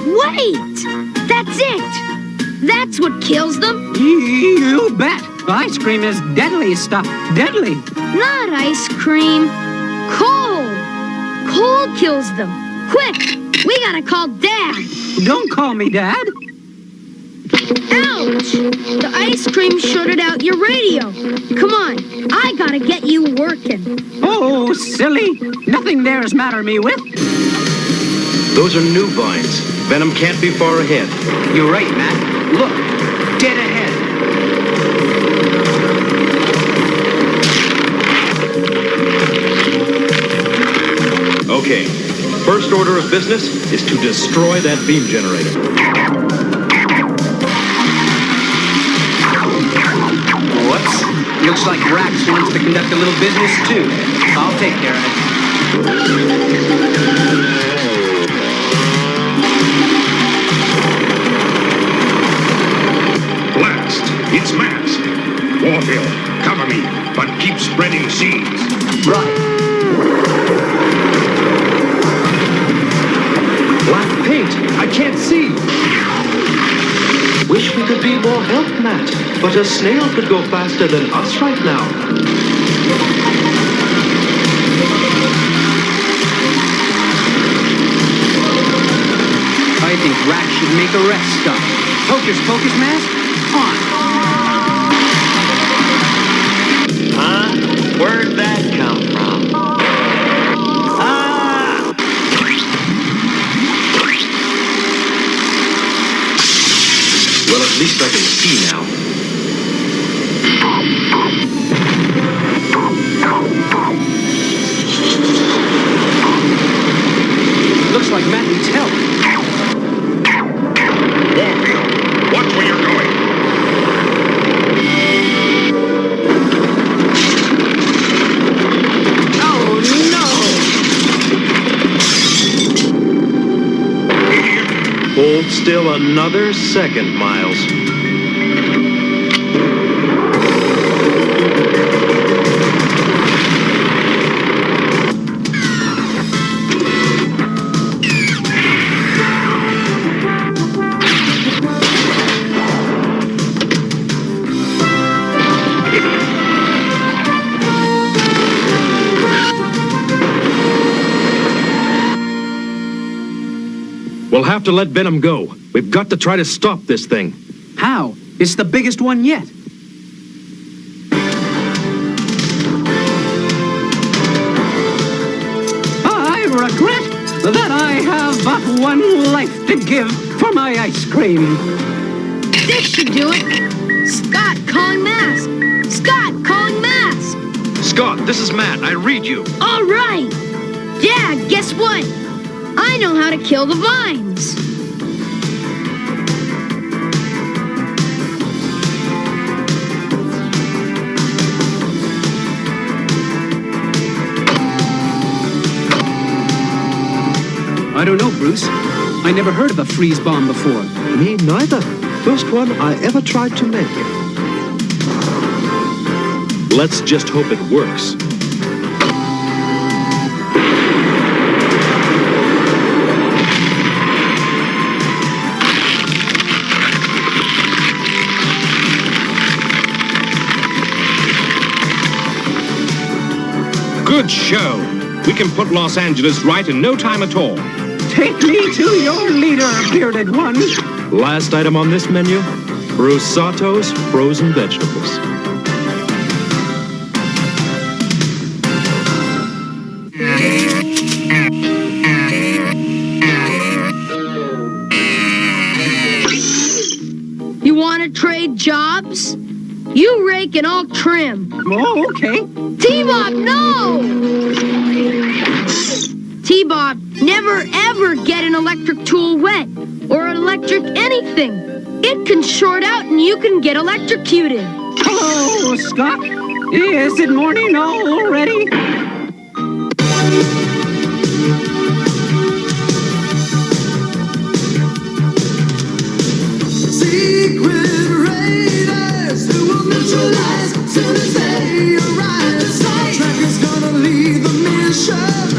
Wait! That's it! That's what kills them. You bet. Ice cream is deadly stuff. Deadly. Not ice cream. Coal. Coal kills them. Quick! We gotta call Dad. Don't call me Dad. Ouch! The ice cream shorted out your radio. Come on, I gotta get you working. Oh, silly. Nothing there's matter me with. Those are new vines. Venom can't be far ahead. You're right, Matt. Look, dead ahead. Okay. First order of business is to destroy that beam generator. Whoops. Looks like Rax wants to conduct a little business, too. I'll take care of it. Blast! It's masked. Warfield, cover me, but keep spreading seeds. Right. Black paint! I can't see! Wish we could be more help, Matt. But a snail could go faster than us right now. I think Rax should make a rest stop. Hocus Pocus mask, on. Huh? Where'd that come from? Ah! Well, at least I can see now. Looks like Matt needs help. Warfield, watch where you're going. Oh, no! Hold still another second, Miles. We'll have to let Venom go. We've got to try to stop this thing. How? It's the biggest one yet. I regret that I have but one life to give for my ice cream. This should do it. Scott calling mask. Scott calling mask. Scott, this is Matt. I read you. All right. Dad, guess what? I know how to kill the vines. I don't know, Bruce. I never heard of a freeze bomb before. Me neither. first one I ever tried to make. Let's just hope it works. Good show. We can put Los Angeles right in no time at all. Take me to your leader, bearded one. Last item on this menu, Brusato's frozen vegetables. You want to trade jobs? You rake and I'll trim. Oh, okay. T-Bob, no! T-Bob, never ever get an electric tool wet or electric anything. It can short out and you can get electrocuted. Hello, Scott. Is it morning already? Secret raiders who will neutralize soon as they arrive. Tracker's gonna lead the mission.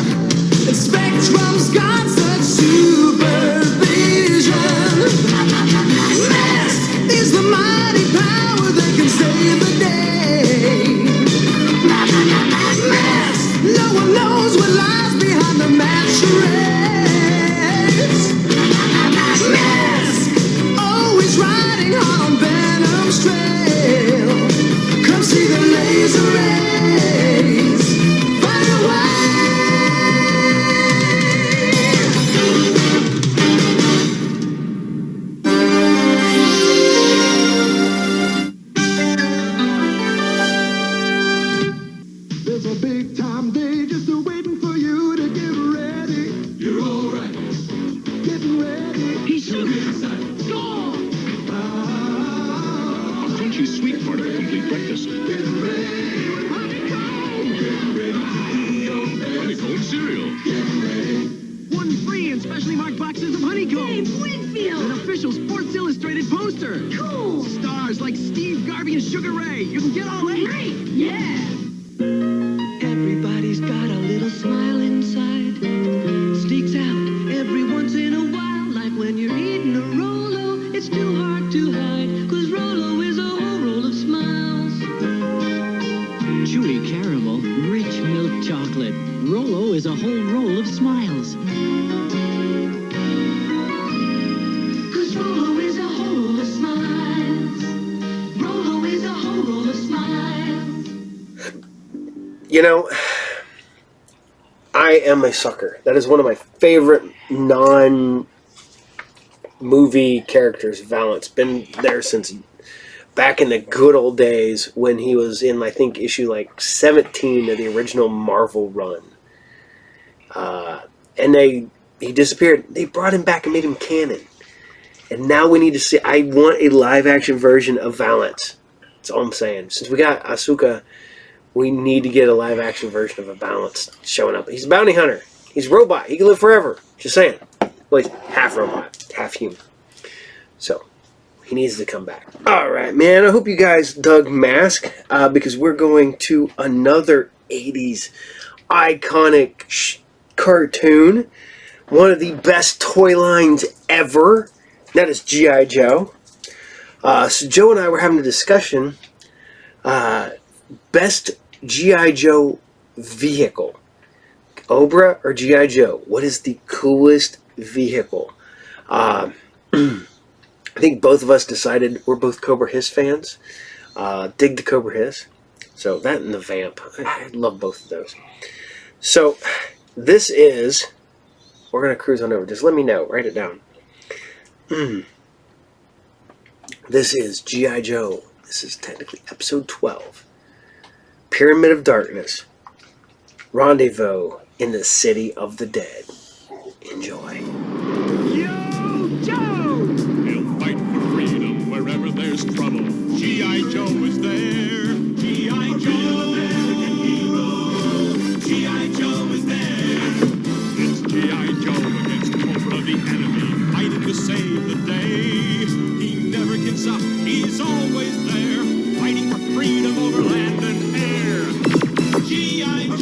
And Spectrum's got such supervision. Mask is the mighty power that can save the day. Mask, no one knows what lies behind the mad charades. Mask, always riding hard on Venom's trail. Come see the laser rays. Fire away. There's a big time day just waiting for you to get ready. You're all right. Getting ready. He's so Crunchy sweet part of a complete breakfast. Getting ready with honeycomb. Getting ready. Honeycomb cereal. Getting ready. One free and specially marked boxes of honeycomb. Hey, Winfield! An official Sports Illustrated poster. Cool! Stars like Steve Garvey and Sugar Ray. You can get all 8. Great! Yeah! Everybody's got a little smile inside. Sneaks out every once in a while. Like when you're eating a Rolo, it's too hard to hide. 'Cause Rolo is a whole roll of smiles. Chewy caramel, rich milk chocolate. Rolo is a whole roll of smiles. 'Cause Rolo is a whole roll of smiles. Rolo is a whole roll of smiles. You know, I am a sucker. That is one of my favorite non-movie characters, Valance. Been there since back in the good old days when he was in, I think, issue like 17 of the original Marvel run. And he disappeared. They brought him back and made him canon. And now we need to see. I want a live-action version of Valance. That's all I'm saying. Since we got Asuka, we need to get a live-action version of a Valance showing up. He's a bounty hunter. He's a robot. He can live forever. Just saying. Well, he's half robot, half human. So, he needs to come back. Alright, man. I hope you guys dug Mask, because we're going to another 80s iconic cartoon. One of the best toy lines ever. That is G.I. Joe. So, Joe and I were having a discussion. Best G.I. Joe vehicle. Cobra or G.I. Joe? What is the coolest vehicle? I think both of us decided we're both Cobra Hiss fans. Dig the Cobra Hiss. So that and the Vamp. I love both of those. So this is... We're going to cruise on over. Just let me know. Write it down. This is G.I. Joe. This is technically episode 12. Pyramid of Darkness. Rendezvous in the City of the Dead. Enjoy. Yo, Joe! He'll fight for freedom wherever there's trouble. G.I. Joe is there. G.I. Joe, American hero. G.I. Joe is there. It's G.I. Joe against Cobra the enemy, fighting to save the day. He never gets up, he's always there, fighting for freedom over land and air. G.I. Joe!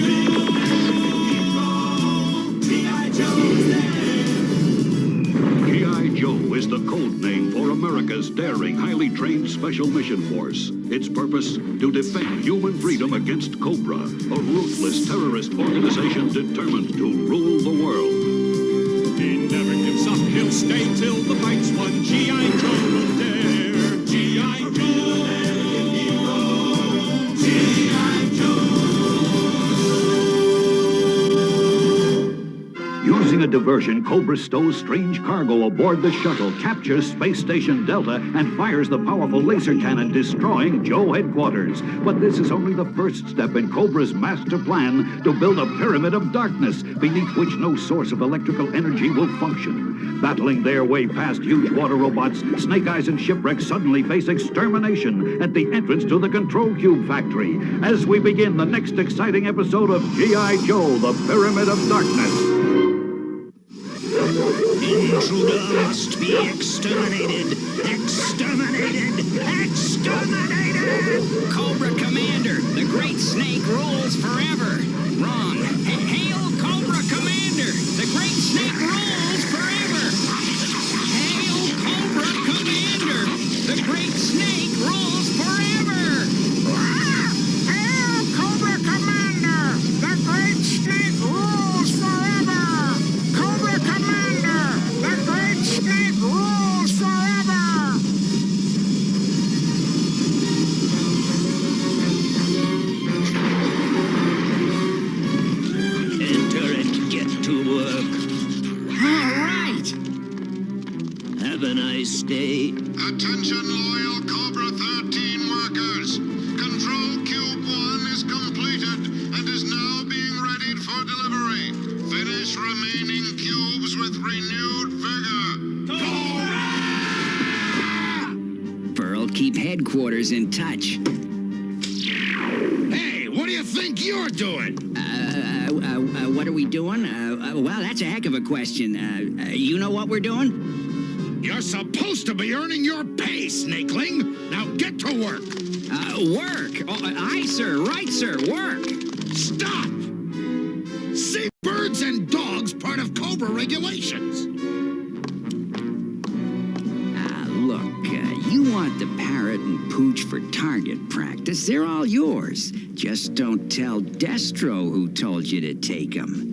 G.I. Joe's there! G.I. Joe is the code name for America's daring, highly trained Special Mission Force. Its purpose, to defend human freedom against Cobra, a ruthless terrorist organization determined to rule the world. He never gives up, he'll stay till the fight's won. G.I. Joe will dare. G.I. Joe, hero. G.I. Joe. Using a diversion, Cobra stows strange cargo aboard the shuttle, captures Space Station Delta, and fires the powerful laser cannon, destroying Joe headquarters. But this is only the first step in Cobra's master plan to build a pyramid of darkness beneath which no source of electrical energy will function. Battling their way past huge water robots, Snake Eyes and Shipwreck suddenly face extermination at the entrance to the Control Cube factory as we begin the next exciting episode of G.I. Joe, the Pyramid of Darkness. Intruder must be exterminated! Exterminated! Exterminated! Cobra Commander, the Great Snake rules forever! Wrong. Hail Cobra Commander! The Great Snake rules forever! Hail Cobra Commander! The Great Snake rules forever! Hail Cobra Commander! The Great Snake rules forever! Cobra Commander! The Great Snake rules forever! Enter and get to work. All right! Have a nice day. Attention, loyal Cobra 13 workers. Control Cube 1 is completed and is now being readied for delivery. Finish remaining cubes with renewed vigor. Pearl, keep headquarters in touch. Hey, what do you think you're doing? What are we doing? Well, that's a heck of a question. You know what we're doing? You're supposed to be earning your pay, Snakeling. Now get to work. Work? Oh, aye, sir. Right, sir. Work. Stop! See birds and dogs part of Cobra regulations. Look, you want the parrot and pooch for target practice. They're all yours. Just don't tell Destro who told you to take them.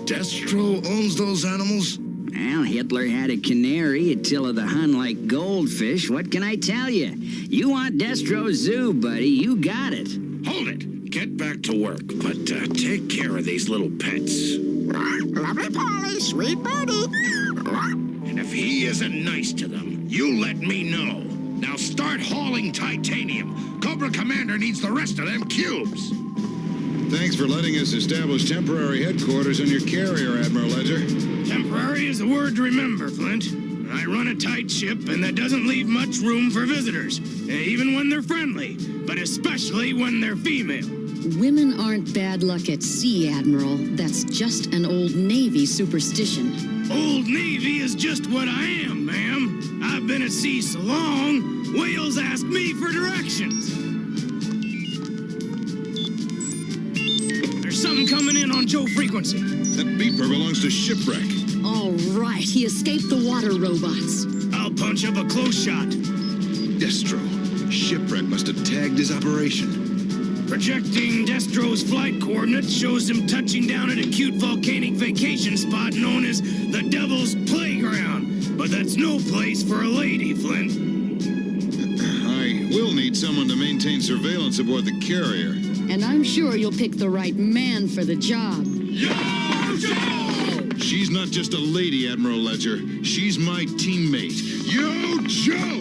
Destro owns those animals? Well, Hitler had a canary, Attila the Hun like goldfish. What can I tell you? You want Destro's zoo, buddy. You got it. Hold it. Get back to work, but take care of these little pets. Lovely Polly, sweet birdie. And if he isn't nice to them, you let me know. Now start hauling titanium. Cobra Commander needs the rest of them cubes. Thanks for letting us establish temporary headquarters on your carrier, Admiral Ledger. Temporary is a word to remember, Flint. I run a tight ship, and that doesn't leave much room for visitors, even when they're friendly, but especially when they're female. Women aren't bad luck at sea, Admiral. That's just an old Navy superstition. Old Navy is just what I am, ma'am. I've been at sea so long, whales ask me for directions. There's something coming in on Joe frequency. That beeper belongs to Shipwreck. All right, he escaped the water robots. I'll punch up a close shot. Destro. Shipwreck must have tagged his operation. Projecting Destro's flight coordinates shows him touching down at a cute volcanic vacation spot known as the Devil's Playground. But that's no place for a lady, Flint. I will need someone to maintain surveillance aboard the carrier. And I'm sure you'll pick the right man for the job. Yo, Joe! She's not just a lady, Admiral Ledger. She's my teammate. Yo, Joe!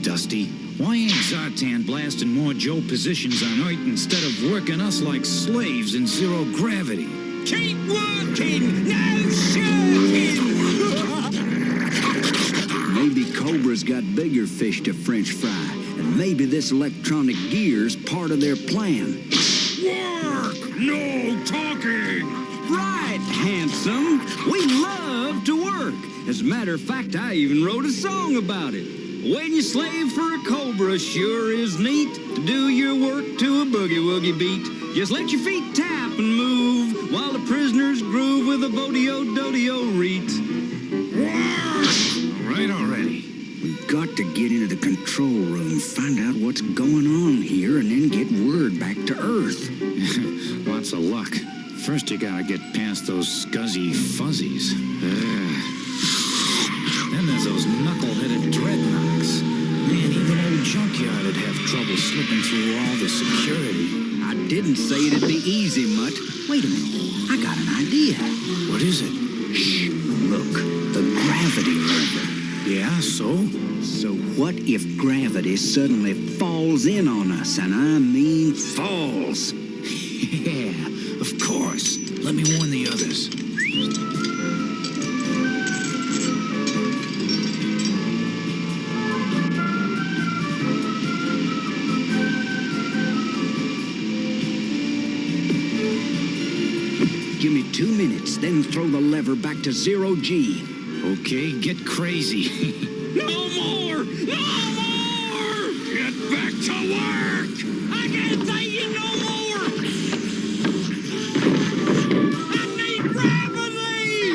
Dusty. Why ain't Zartan blasting more Joe positions on Earth instead of working us like slaves in zero gravity? Keep working! No shirking! Maybe Cobra's got bigger fish to French fry, and maybe this electronic gear's part of their plan. Work! No talking! Right, handsome. We love to work. As a matter of fact, I even wrote a song about it. When you slave for a cobra sure is neat to do your work to a boogie-woogie beat. Just let your feet tap and move while the prisoners groove with a bodio-dodio reet. All right already. We've got to get into the control room, find out what's going on here, and then get word back to Earth. Lots of luck. First you gotta get past those scuzzy fuzzies. Then there's those knuckle-headed dreadnoughts. Man, even old Junkyard'd have trouble slipping through all the security. I didn't say it'd be easy, Mutt. Wait a minute. I got an idea. What is it? Shh. Look, the gravity lever. Yeah, so? So what if gravity suddenly falls in on us? And I mean falls. Yeah, of course. Let me warn the others. Give me 2 minutes, then throw the lever back to 0G. Okay, get crazy. No more! No more! Get back to work! I can't take you no more! I need gravity!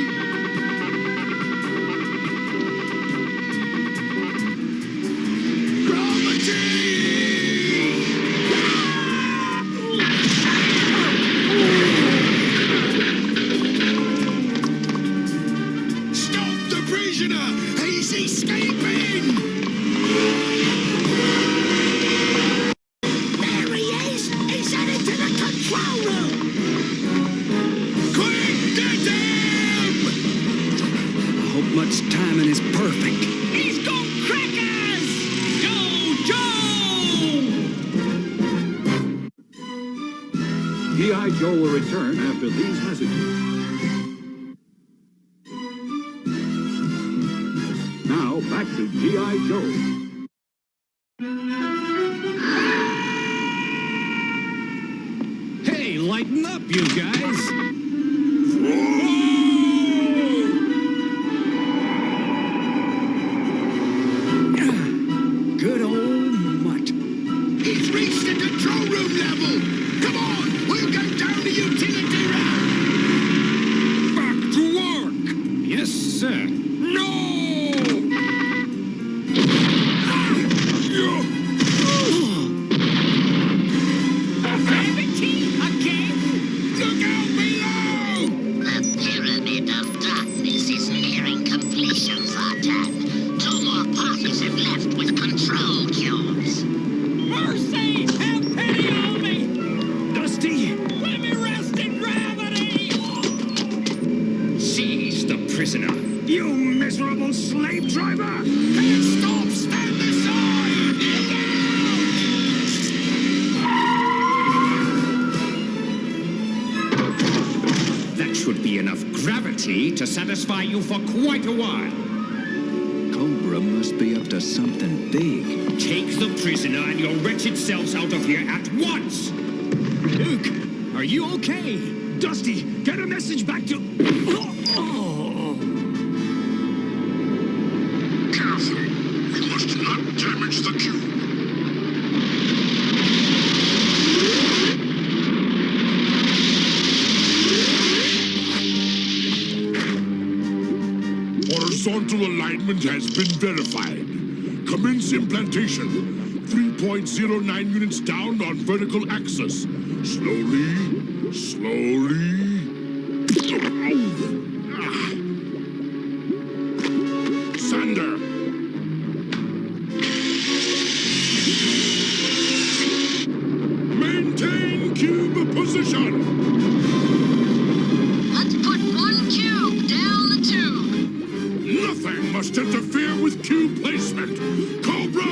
Stop the prisoner! He's escaping! There he is! He's headed to the control room! Quick, get him! I hope Mutt's timing is perfect. He's got crackers! Go, Joe! G.I. Joe will return after these messages. Now, back to G.I. Joe. Hey, lighten up, you guys! Good old Mutt. He's reached the control room level! Come on, we'll go down the utility room! Back to work! Yes, sir. No! Gravity again? Look out below! The pyramid of darkness is nearing completion, Zartan. 2 more parties have left with control cubes. Mercy! Have pity on me! Dusty, Let me rest in gravity! Seize the prisoner! you miserable slave driver! Can't stop! Stand aside! Look out! That should be enough gravity to satisfy you for quite a while. Cobra must be up to something big. Take the prisoner and your wretched selves out of here at once! Luke, are you okay? Dusty, get a message back to... Careful! We must not damage the cube! Horizontal alignment has been verified. Commence implantation. 3.09 units down on vertical axis. Slowly, slowly. Sander! Maintain cube position! Let's put 1 cube down the tube! Nothing must interfere with cube placement! Cobra!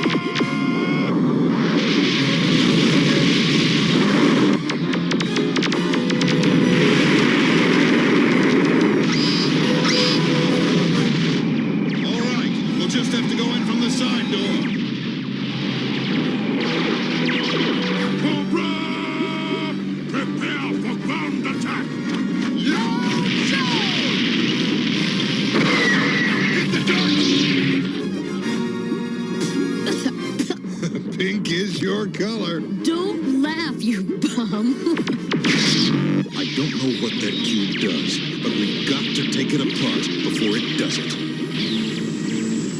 you bum. I don't know what that cube does, but we've got to take it apart before it does it.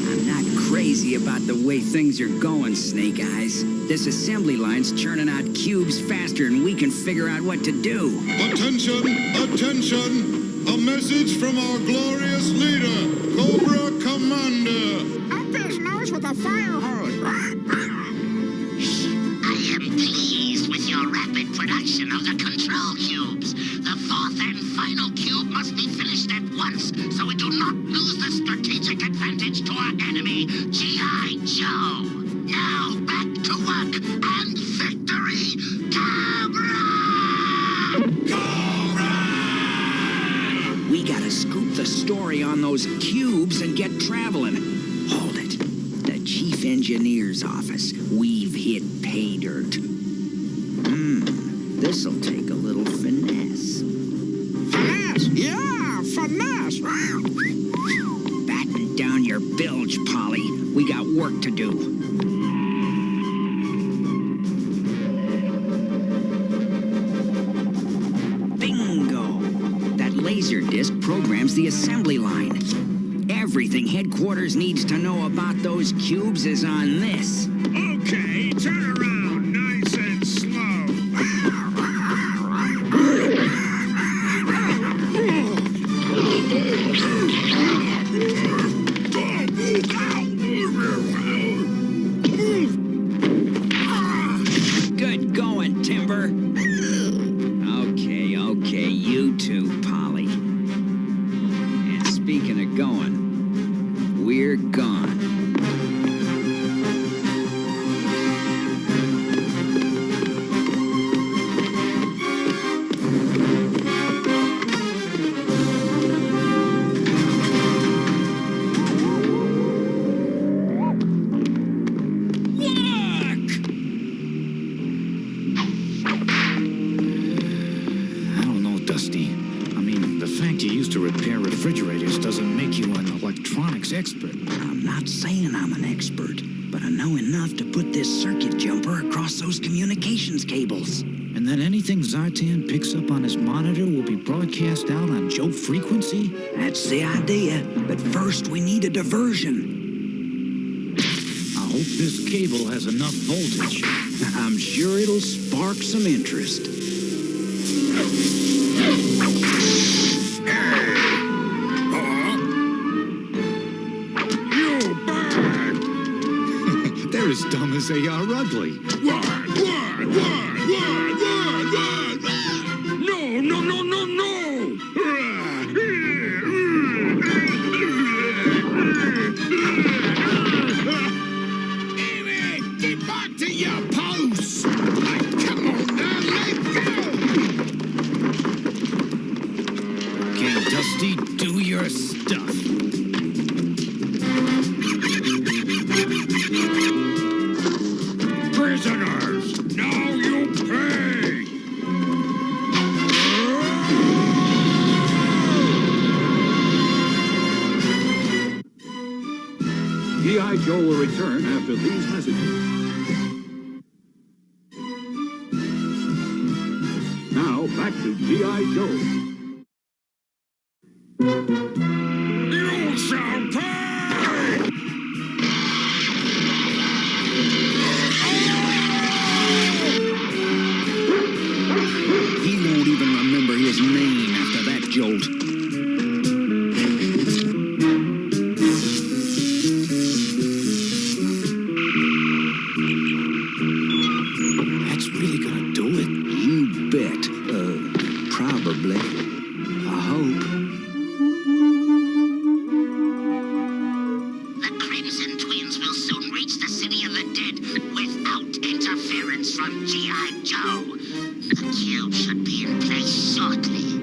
I'm not crazy about the way things are going, Snake Eyes. This assembly line's churning out cubes faster than we can figure out what to do. Attention! Attention! A message from our glorious leader, Cobra Commander. Up his nose with a fire hose. I am pleased with your rapid production of the control cubes. The fourth and final cube must be finished at once, so we do not lose the strategic advantage to our enemy, G.I. Joe. Now back to work and victory, Cobra! We gotta scoop the story on those cubes and get traveling. Hold it. The chief engineer's office. We've hit pay dirt. This'll take a little finesse. Finesse? Yeah, finesse. Batten down your bilge, Polly. We got work to do. Laser disc programs the assembly line. Everything headquarters needs to know about those cubes is on this. Okay, turn around, nice and slow. Good going, Timber. Okay, you two, Polly. And speaking of going, we're gone. Expert. I'm not saying I'm an expert, but I know enough to put this circuit jumper across those communications cables. And then anything Zartan picks up on his monitor will be broadcast out on Joe frequency? That's the idea, but first we need a diversion. I hope this cable has enough voltage. I'm sure it'll spark some interest. They're as dumb as they are ugly. What? No, no, no, no, no! Hey, get back to your posts! Come on now, let's go! Okay, Dusty, do your stuff. Prisoners, now you pay! G.I. Joe will return after these messages. Now, back to G.I. Joe. You shall pay! He won't even remember his name after that jolt. That's really gonna do it? You bet. Probably. I hope. The Crimson Twins will soon reach the City of the Dead without interference from G.I. Joe. The cube should be in place shortly.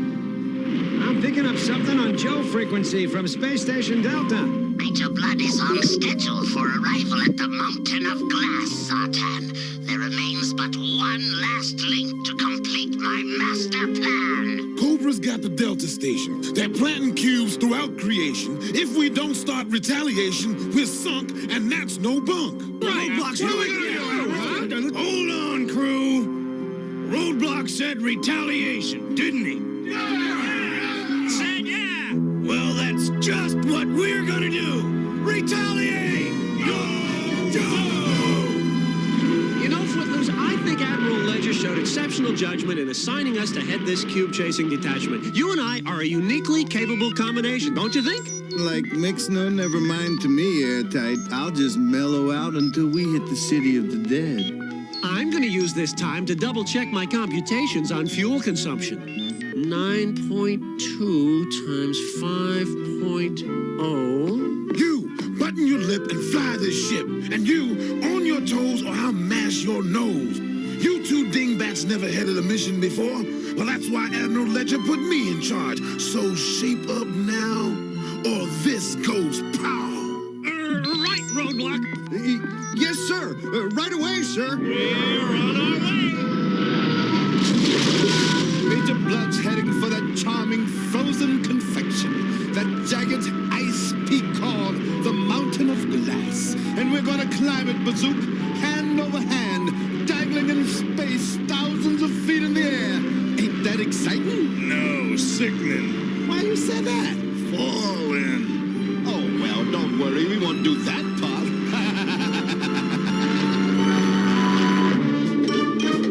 I'm picking up something on Joe frequency from Space Station Delta. Major Blood is on schedule for arrival at the Mountain of Glass, Zartan. There remains but one last link to complete my master plan. Cobra's got the Delta Station. They're planting cubes throughout creation. If we don't start retaliation, we're sunk, and that's no bunk. Right. Hold on, crew. Terrahawks said retaliation, didn't he? Said yeah. Well, that's just what we're gonna do. Retaliate! You know, Footloose, I think Admiral Ledger showed exceptional judgment in assigning us to head this cube-chasing detachment. You and I are a uniquely capable combination, don't you think? Like mix no, never mind to me, Airtight. I'll just mellow out until we hit the city of the dead. I'm going to use this time to double-check my computations on fuel consumption. 9.2 times 5.0... You, button your lip and fly this ship. And you, on your toes or I'll mash your nose. You two dingbats never headed a mission before. Well, that's why Admiral Ledger put me in charge. So shape up now, or this goes pow. Right, Roadblock. Yes, sir. Right away, sir. We're on our way. Major Blood's heading for that charming frozen confection. That jagged ice peak called the Mountain of Glass. And we're gonna climb it, Bazook, hand over hand, dangling in space thousands of feet in the air. Ain't that exciting? No, sickening. Why you say that? Falling. Oh, well, don't worry. We won't do that part.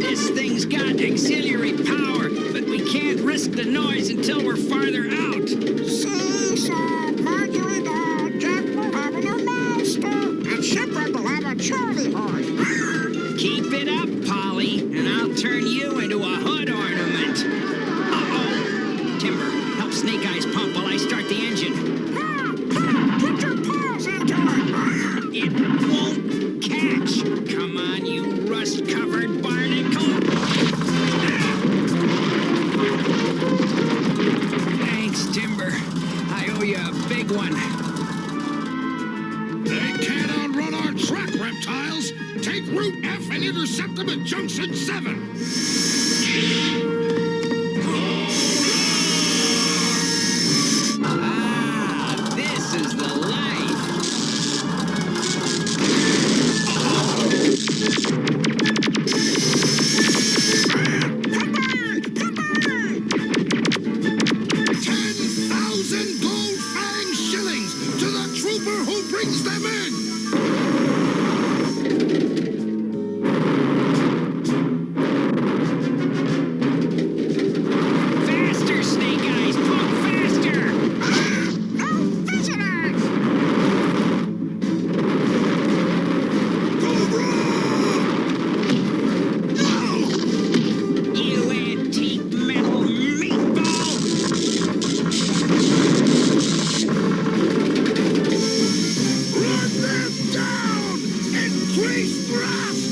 This thing's got auxiliary power, but we can't risk the noise until we're farther out. See, sir, Mercury down, Jack will have a new master, and Shipwreck will have a Charlie horse. Keep it up, Polly, and I'll turn you into a hood ornament. Uh-oh. Timber, help Snake Eyes pump while I start the engine. Put your paws into it. It won't catch. Come on, you rust-covered barnacle. Thanks, Timber. I owe you a big one. They can't outrun our track, reptiles. Take Route F and intercept them at Junction 7. Ah, this is the life. 10,000 gold fang shillings to the trooper who brings them in. Faster, Snake Eyes! Pump faster! No visitors. You antique metal meatball! Run them down! Increase thrust!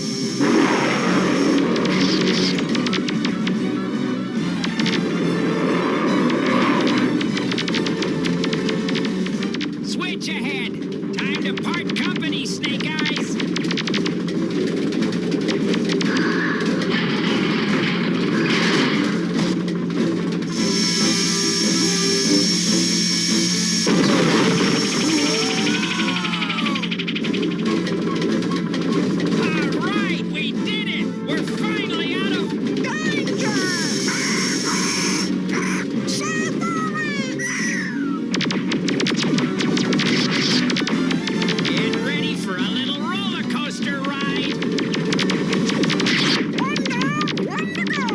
Switch ahead! Time to part company, Snake Eyes! All right, we did it! We're finally out of Danger! Get ready for a little roller coaster ride! One down, one to go.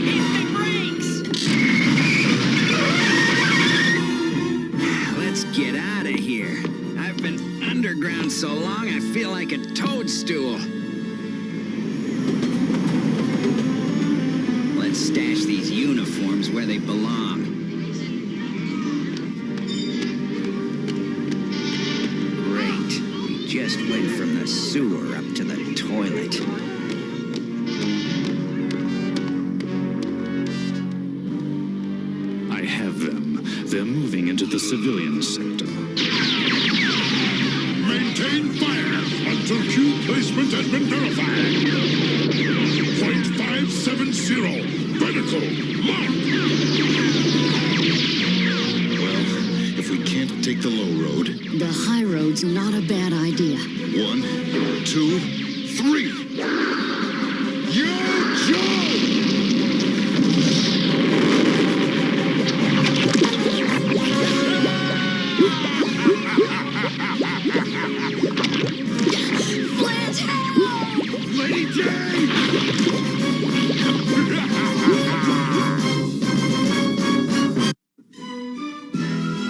Hit the brakes! Let's get out of here. I've been underground so long I feel like a toadstool. Let's stash these uniforms where they belong. Great. We just went from the sewer up to the toilet. I have them. They're moving into the civilian sector. Maintain fire until cube placement has been verified. .570. Vertical. Mark. Well, if we can't take the low road. The high road's not a bad idea. 1, 2, 3. Yo, Joe! Lady Jane!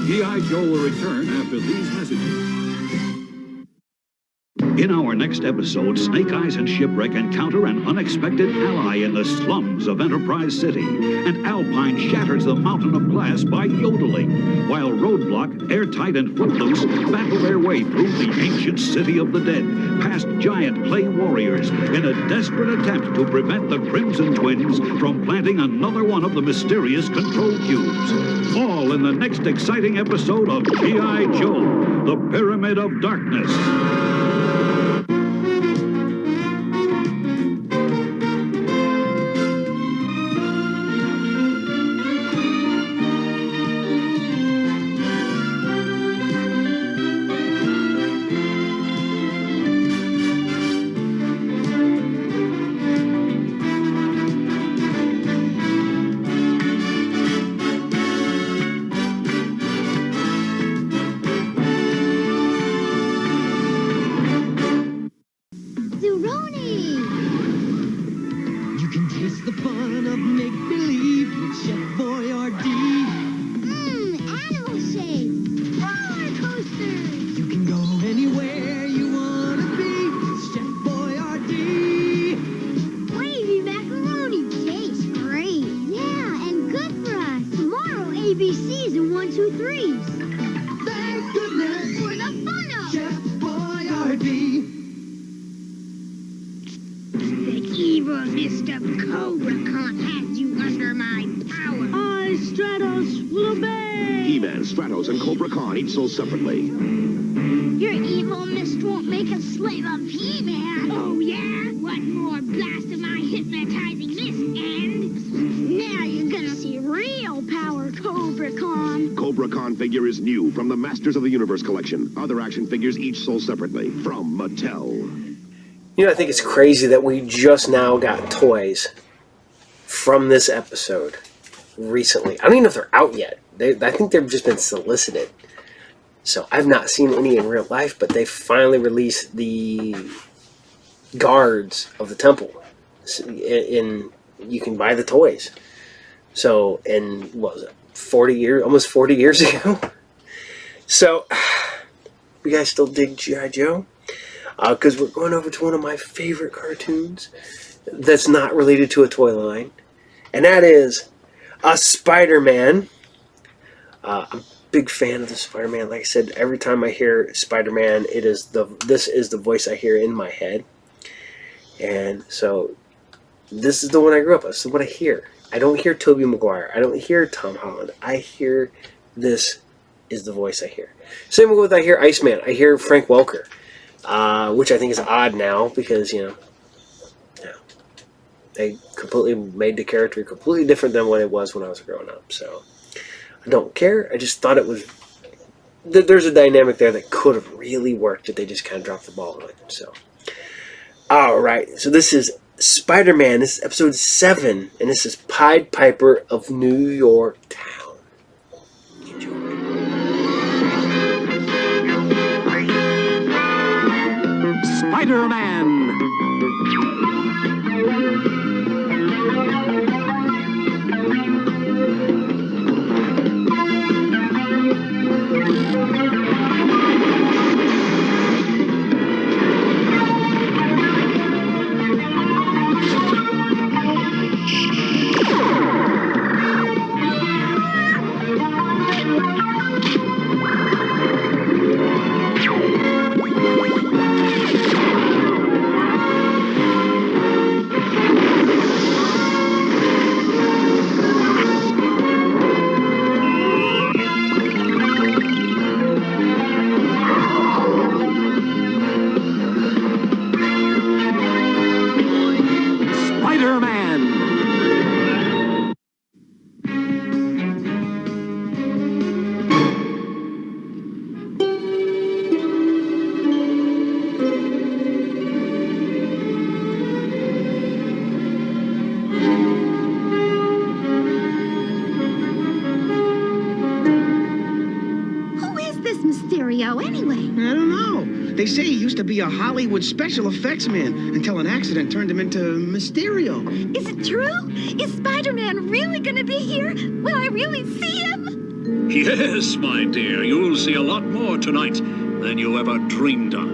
G.I. Joe will return after these messages. In our next episode, Snake Eyes and Shipwreck encounter an unexpected ally in the slums of Enterprise City, and Alpine shatters the mountain of glass by yodeling, while Roadblock, Airtight, and Footloose battle their way through the ancient city of the dead, past giant clay warriors, in a desperate attempt to prevent the Crimson Twins from planting another one of the mysterious control cubes. All in the next exciting episode of G.I. Joe, the Pyramid of Darkness. ABCs and 1, 2, 3s. Thank goodness for the fun-o. Chef Boyardee. The evil Mr. Cobra Con has you under my power. I, Stratos, will obey. He-Man, Stratos, and Cobra Khan each sold separately. Your evil mist won't make a slave of He-Man. Oh, yeah? One more blast of my hypnotizing mist, and now you're gonna see real power, Cobra Khan. Cobra Khan figure is new from the Masters of the Universe collection. Other action figures each sold separately from Mattel. You know, I think it's crazy that we just now got toys from this episode recently. I don't even know if they're out yet. I think they've just been solicited. So I've not seen any in real life, but they finally released the guards of the temple. You can buy the toys. So, and what was it, 40 years, almost 40 years ago? So, you guys still dig G.I. Joe? Because we're going over to one of my favorite cartoons that's not related to a toy line. And that is a Spider-Man. I'm a big fan of the Spider-Man. Like I said, every time I hear Spider-Man, this is the voice I hear in my head. And so, this is the one I grew up with. This is what I hear. I don't hear Tobey Maguire. I don't hear Tom Holland. I hear this is the voice I hear. Same with I hear Iceman. I hear Frank Welker, which I think is odd now because, you know, they completely made the character completely different than what it was when I was growing up. So I don't care. I just thought it was there's a dynamic there that could have really worked if they just kind of dropped the ball on it. So, all right. So this is Spider-Man. This is episode 7, and this is Pied Piper of New York Town. Enjoy. Spider-Man. Mysterio anyway? I don't know. They say he used to be a Hollywood special effects man until an accident turned him into Mysterio. Is it true? Is Spider-Man really gonna be here? Will I really see him? Yes, my dear, you'll see a lot more tonight than you ever dreamed of.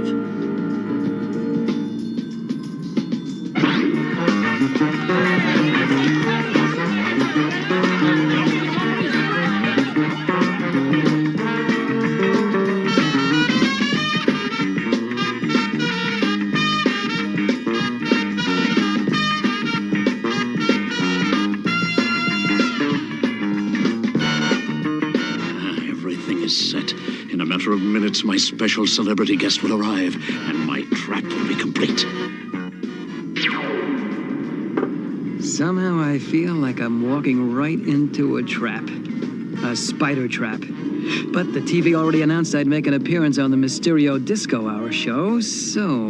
In a matter of minutes, my special celebrity guest will arrive, and my trap will be complete. Somehow I feel like I'm walking right into a trap. A spider trap. But the TV already announced I'd make an appearance on the Mysterio Disco Hour show, so...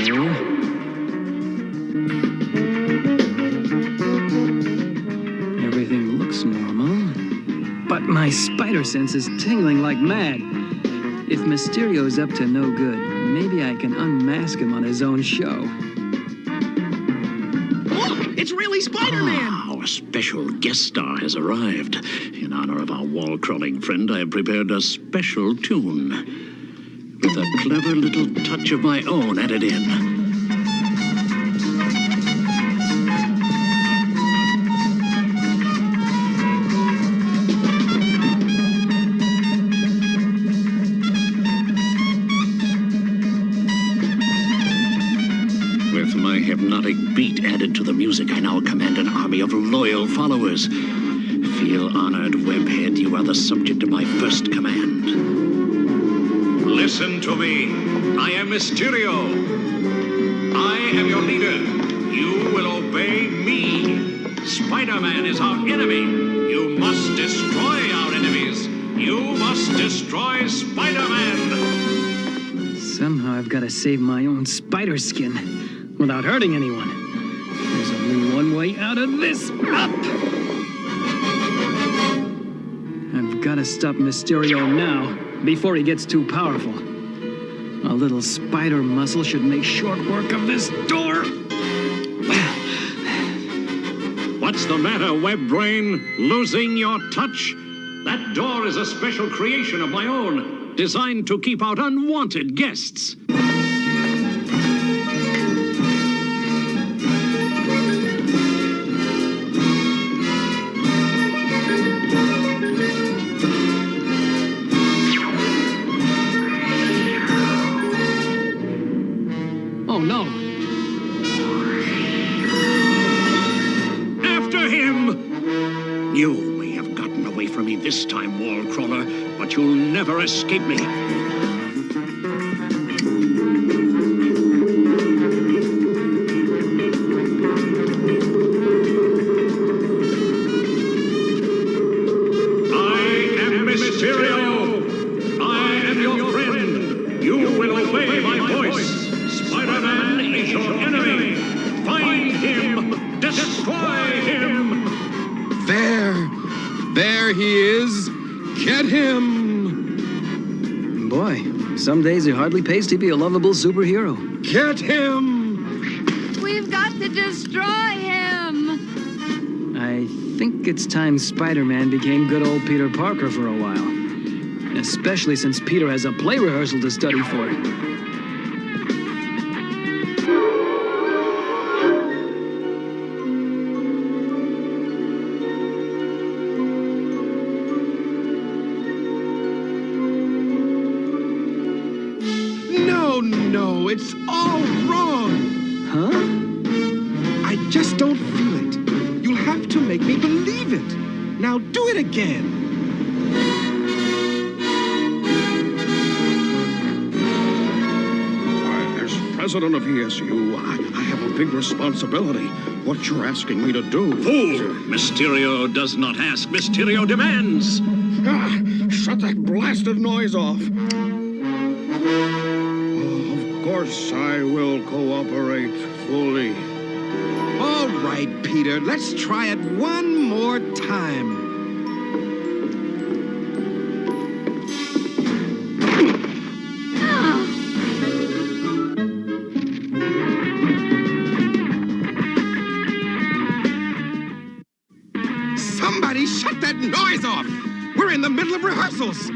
everything looks normal. But my spider sense is tingling like mad. If Mysterio's up to no good, maybe I can unmask him on his own show. Look! It's really Spider-Man! Our special guest star has arrived. In honor of our wall-crawling friend, I have prepared a special tune. With a clever little touch of my own added in. Hypnotic beat added to the music, I now command an army of loyal followers. Feel honored, Webhead. You are the subject of my first command. Listen to me. I am Mysterio. I am your leader. You will obey me. Spider-Man is our enemy. You must destroy our enemies. You must destroy Spider-Man. Somehow I've got to save my own spider skin. Without hurting anyone. There's only one way out of this. Up! I've got to stop Mysterio now, before he gets too powerful. A little spider muscle should make short work of this door. What's the matter, Web Brain? Losing your touch? That door is a special creation of my own, designed to keep out unwanted guests. Oh, no. After him! You may have gotten away from me this time, wall crawler, but you'll never escape me. I am Mysterio. I am your friend. You will obey my voice. Spider-Man is your enemy. Find him. Destroy him. There he is. Get him. Boy, some days it hardly pays to be a lovable superhero. Get him. We've got to destroy him. I think it's time Spider-Man became good old Peter Parker for a while. Especially since Peter has a play rehearsal to study for. No, it's all wrong. Huh? I just don't feel it. You'll have to make me believe it. Now do it again. As president of ESU, I have a big responsibility. What you're asking me to do... Fool! Mysterio does not ask. Mysterio demands. Shut that blasted noise off. Of course I will cooperate fully. All right, Peter, let's try it one more time. the middle of rehearsals.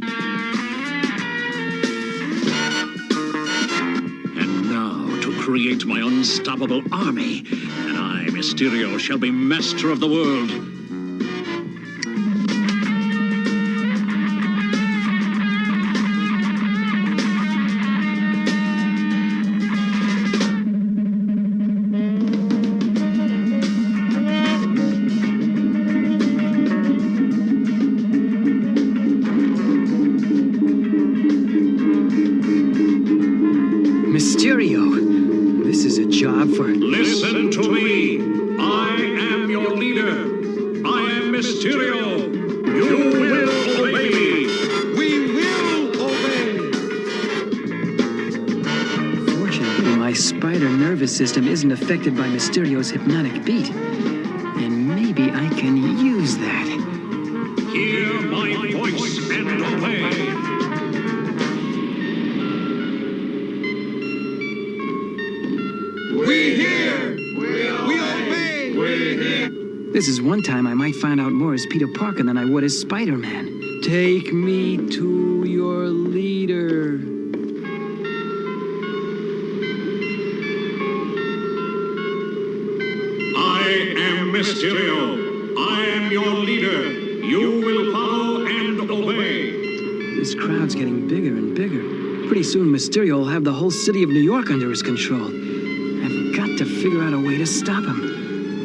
And now to create my unstoppable army, and I, Mysterio, shall be master of the world. Mysterio, this is a job for... Listen to me. I am your leader. I am Mysterio. You will obey me. We will obey. Fortunately, my spider nervous system isn't affected by Mysterio's hypnotic beat. And maybe I can use that. Hear my voice and obey. We hear. We obey. We hear. This is one time I might find out more as Peter Parker than I would as Spider-Man. Take me to your leader. I am Mysterio. I am your leader. You will follow and obey. This crowd's getting bigger and bigger. Pretty soon Mysterio will have the whole city of New York under his control. I've got to figure out a way to stop him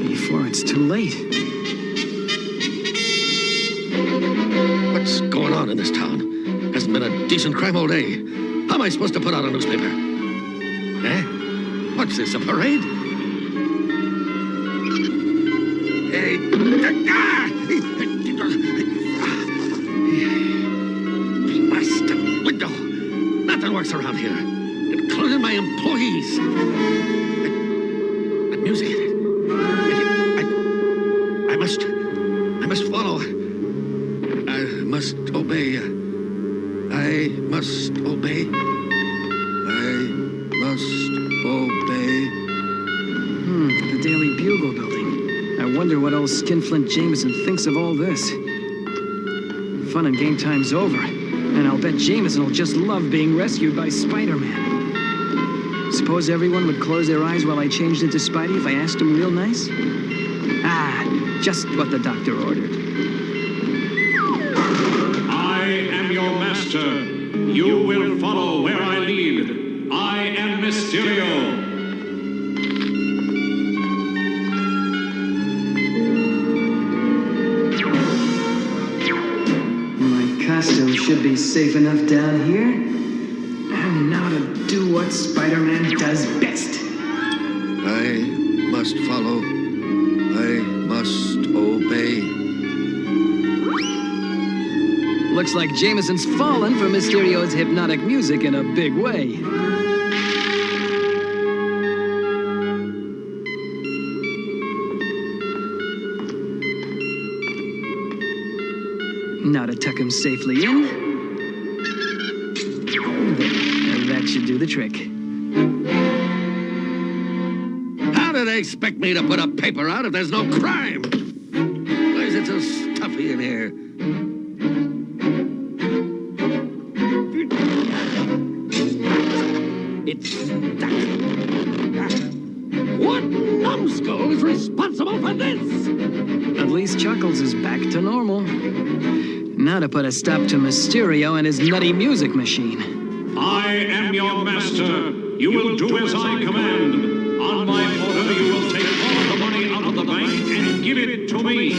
before it's too late. What's going on in this town? Hasn't been a decent crime all day. How am I supposed to put out a newspaper? Eh? What's this, a parade? Hey, blasted window. Nothing works around here, including my employees. That music. I must follow. I must obey. I must obey. I must obey. The Daily Bugle building. I wonder what old Skinflint Jameson thinks of all this. Fun and game time's over, and I'll bet Jameson will just love being rescued by Spider-Man. Suppose everyone would close their eyes while I changed into Spidey if I asked him real nice? Ah, just what the doctor ordered. I am your master. You will follow where I lead. I am Mysterio. My costume should be safe enough down here. And now to do what Spider-Man does best. I must follow. I must obey. Looks like Jameson's fallen for Mysterio's hypnotic music in a big way. Now to tuck him safely in. There, that should do the trick. How do they expect me to put a paper out if there's no crime? Why is it so stuffy in here? It's stuck. What numbskull is responsible for this? At least Chuckles is back to normal. Now to put a stop to Mysterio and his nutty music machine. I am your master. You will do as I command. On my order, you will take all the money out of the bank and give it to me. I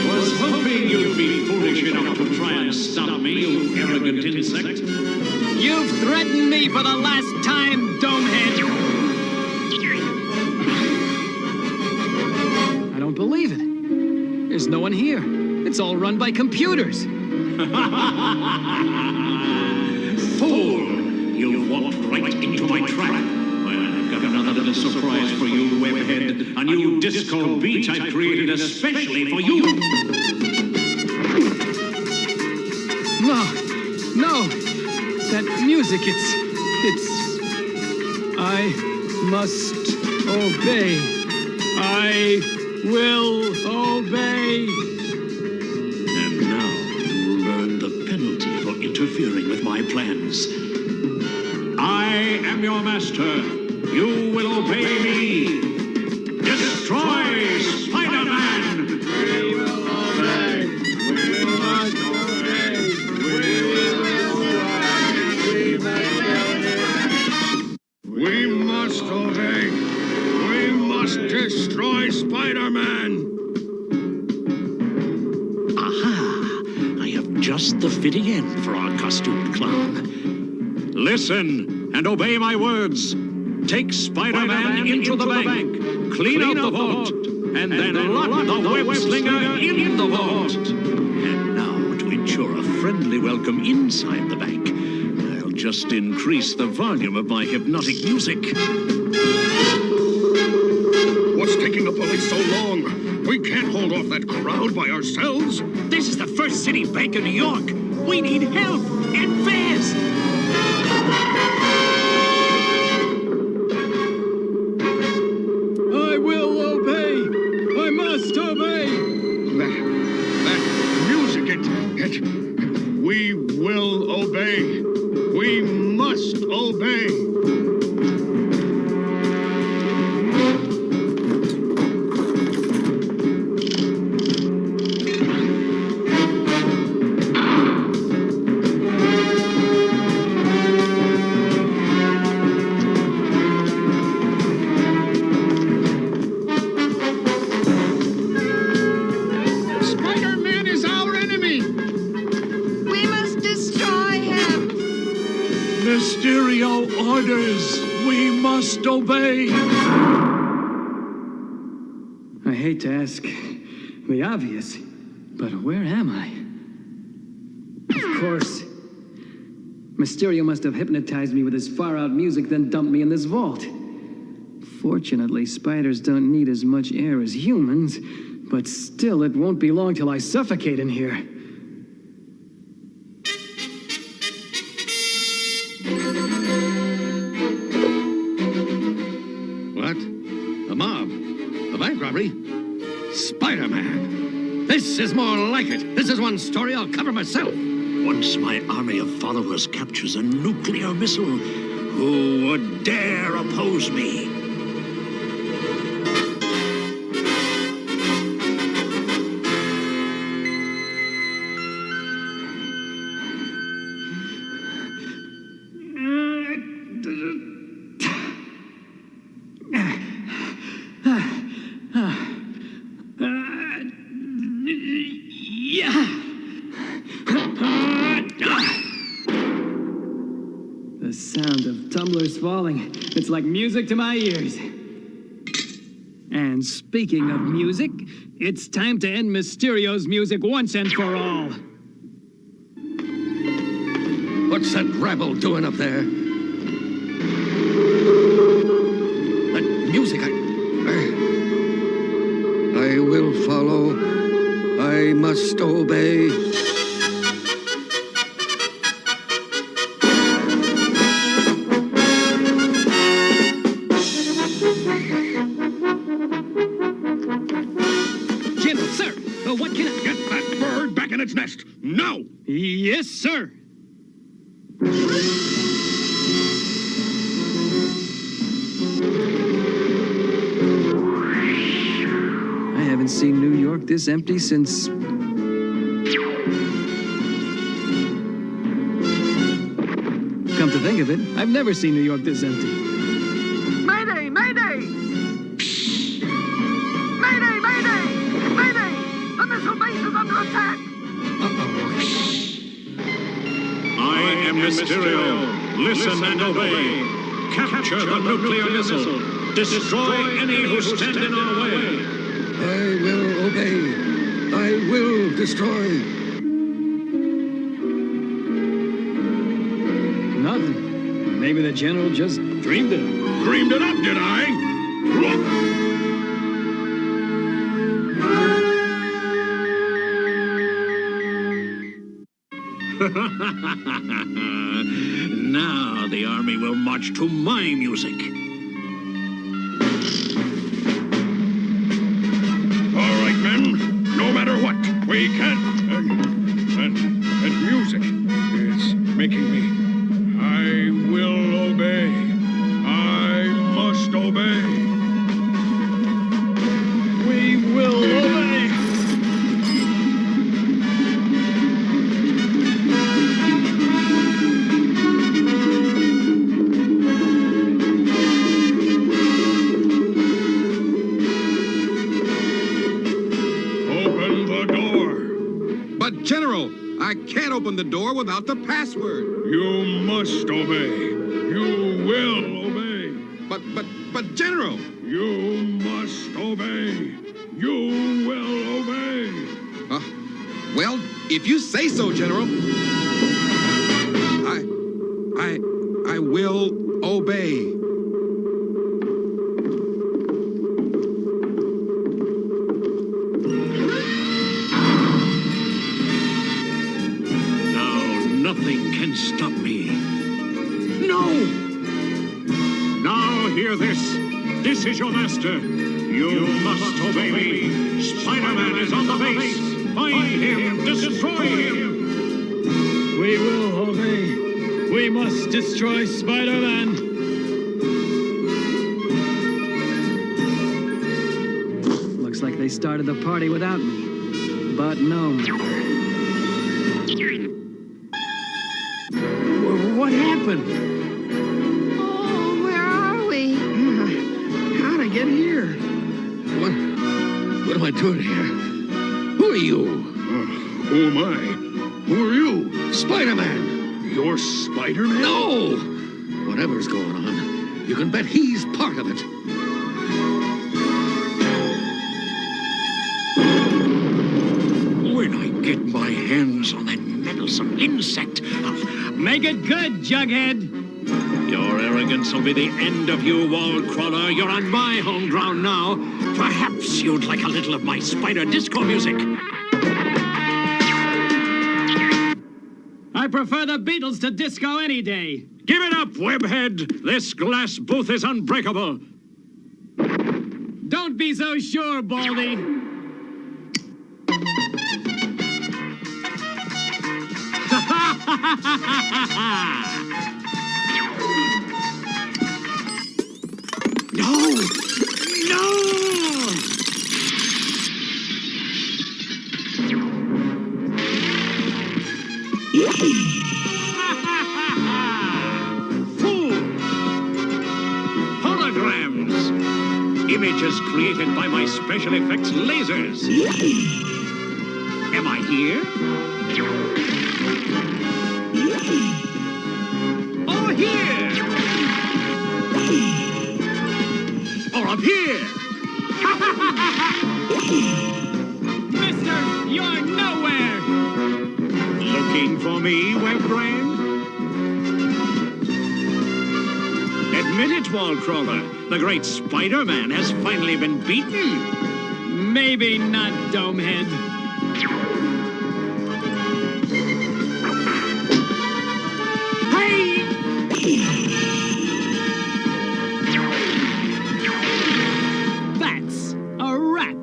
was hoping you'd be foolish enough to try and stop me, you arrogant insect. You've threatened me for the last time, Domehead. I don't believe it. There's no one here. It's all run by computers. Fool! You walked right into my trap. Well, I've got another little surprise for you, Webhead. A new disco beat I created especially for you. No. That music, it's... I must obey. I will obey. And now, interfering with my plans. I am your master. You will obey me. Destroy Spider-Man! We will obey. We must obey. We will obey. We must obey. We must destroy Spider-Man. Aha! I have just the fitting end for our costumed clown. Listen and obey my words. Take Spider-Man into the bank, clean out the vault, and then lock the web slinger in the vault. And now, to ensure a friendly welcome inside the bank, I'll just increase the volume of my hypnotic music. What's taking the police so long? We can't hold off that crowd by ourselves. This is the first city bank in New York. We need help, and fast! I will obey. I must obey. That music, we will obey. We must obey. Spider-Man is our enemy. We must destroy him. Mysterio orders. We must obey. I hate to ask the obvious, but where am I? Of course. Mysterio must have hypnotized me with his far-out music, then dumped me in this vault. Fortunately, spiders don't need as much air as humans, but still, it won't be long till I suffocate in here. What? A mob? A bank robbery? Spider-Man! This is more like it. This is one story I'll cover myself. Once my army of followers captures a nuclear missile, who would dare oppose me? The sound of tumblers falling. It's like music to my ears. And speaking of music, it's time to end Mysterio's music once and for all. What's that rabble doing up there? That music, I will follow. I must obey. General, sir, what can I... Get that bird back in its nest, now! Yes, sir. I haven't seen New York this empty since... Come to think of it, I've never seen New York this empty. Mayday! Mayday! Mayday! Mayday! Mayday! The missile base is under attack! I am Mysterio. Listen and obey. Capture the nuclear missile. Destroy any who stand in our way. I will obey. I will destroy. Nothing. Maybe the general just dreamed it up. Dreamed it up, did I? Now the army will march to my music. All right, men. No matter what, we can't. And music. open the door without the password. You must obey. You will obey. But, General! You must obey. You will obey. Well, if you say so, General. I will obey. Nothing can stop me. No! Now hear this. This is your master. You must obey me. Spider-Man is on the base. Find him. Destroy him. We will obey. We must destroy Spider-Man. Looks like they started the party without me. But no matter. What happened? Oh, where are we? How'd I get here? What am I doing here? Who are you? Who am I? Who are you? Spider-Man! You're Spider-Man? No! Whatever's going on, you can bet he's part of it. When I get my hands on that meddlesome insect, Make it good, Jughead. your arrogance will be the end of you, wall crawler. You're on my home ground now. Perhaps you'd like a little of my spider disco music. I prefer the Beatles to disco any day. Give it up, Webhead. This glass booth is unbreakable. Don't be so sure, Baldy. No! No! Fool! Holograms! Images created by my special effects lasers. Am I here? Or here? Or up here? Mister, you're nowhere. Looking for me, Webbrand? Admit it, Wallcrawler. The great Spider-Man has finally been beaten. Maybe not, Domehead. That's a wrap.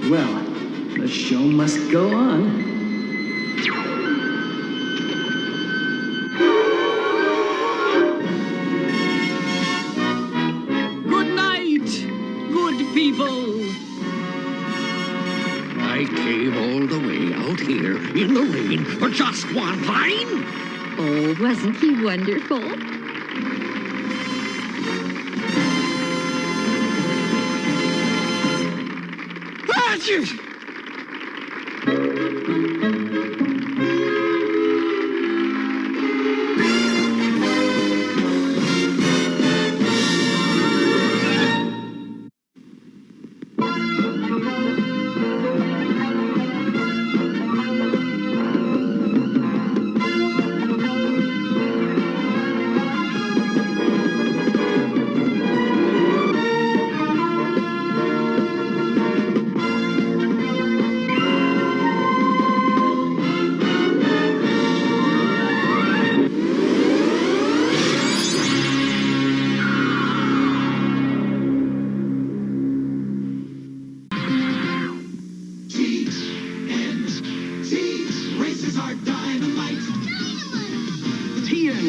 Well, the show must go on. Good night, good people. I came all the way out here in the rain for just one line? Oh, wasn't he wonderful?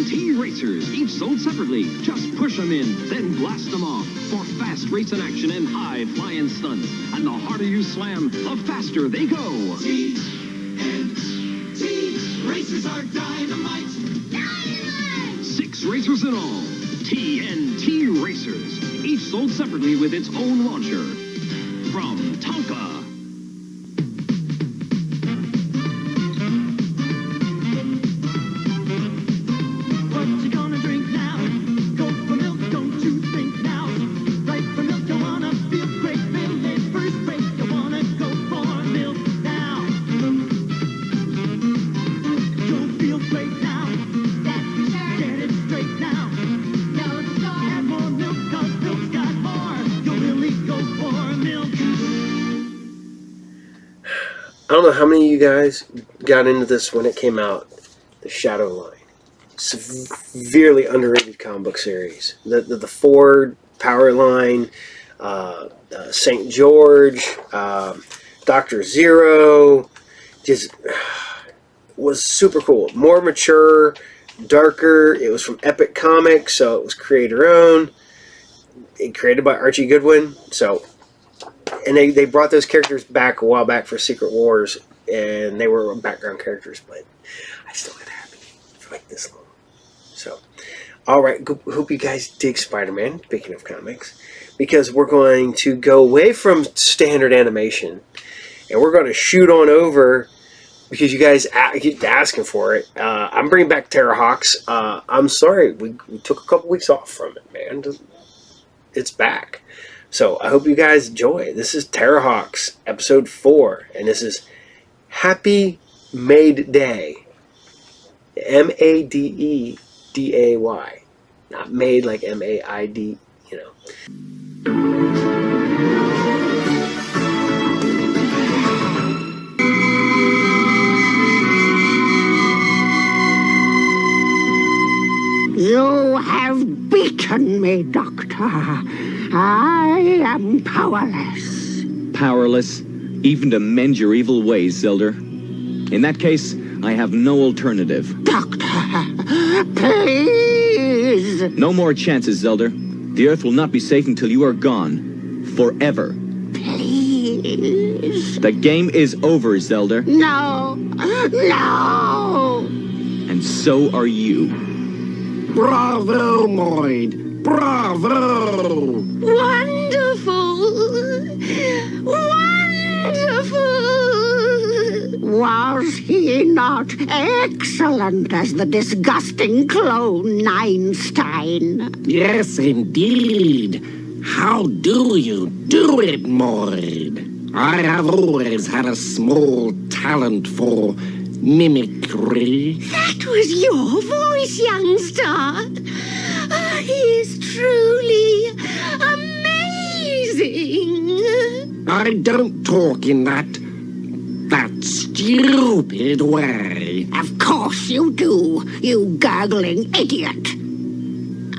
T-Racers, each sold separately. Just push them in, then blast them off for fast racing action and high flying stunts. And the harder you slam, the faster they go. TNT Racers are dynamite. 6 racers in all. TNT Racers, each sold separately with its own launcher. From Tonka. What you gonna drink now? Go for milk, don't you think now? Right for milk, you wanna feel great. Really first rate, you wanna go for milk now. You'll feel great now. That's for sure. Get it straight now. Add more milk, 'cause milk's got more. You'll really go for milk. I don't know how many of you guys got into this when it came out. The Shadow line. Severely underrated comic book series. The Ford Power line, St. George, Dr. Zero, just was super cool. More mature, darker. It was from Epic Comics, so it was creator owned. Created by Archie Goodwin. So, and they brought those characters back a while back for Secret Wars, and they were background characters, but I still got happy for like this long. So, all right, hope you guys dig Spider-Man, speaking of comics, because we're going to go away from standard animation, and we're going to shoot on over, because you guys keep asking for it. I'm bringing back Terrahawks. I'm sorry, we took a couple weeks off from it, man. It's back. So, I hope you guys enjoy. This is Terrahawks, episode 4, and this is Happy Maid Day. Madeday. Not made like MAID, you know. You have beaten me, Doctor. I am powerless. Powerless, even to mend your evil ways, Zelda. In that case, I have no alternative. Doctor, please. No more chances, Zelda. The Earth will not be safe until you are gone. Forever. Please. The game is over, Zelda. No. No. And so are you. Bravo, Moid. Bravo. Wonderful. Wonderful. Was he not excellent as the disgusting clone Einstein? Yes, indeed. How do you do it, Moid? I have always had a small talent for mimicry. That was your voice, youngster. He is truly amazing. I don't talk in that stupid way. Of course you do, you gurgling idiot.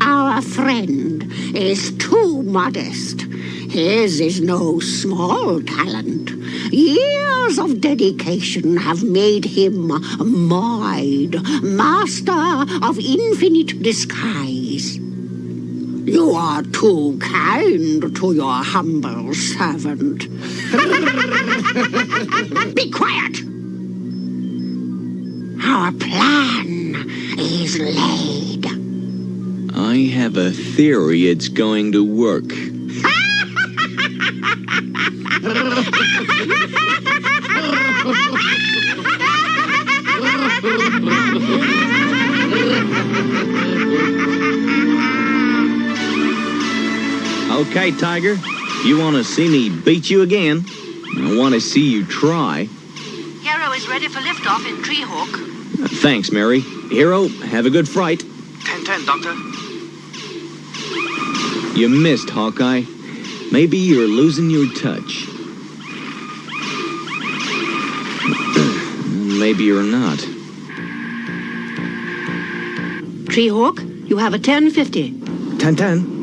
Our friend is too modest. His is no small talent. Years of dedication have made him Moid, master of infinite disguise. You are too kind to your humble servant. Be quiet! Our plan is laid. I have a theory it's going to work. Okay, Tiger. You want to see me beat you again? I want to see you try. Hero is ready for liftoff in Treehawk. Thanks, Mary. Hero, have a good fright. 10-10, Doctor. You missed, Hawkeye. Maybe you're losing your touch. Maybe you're not. Treehawk, you have a 10-50. 10-10.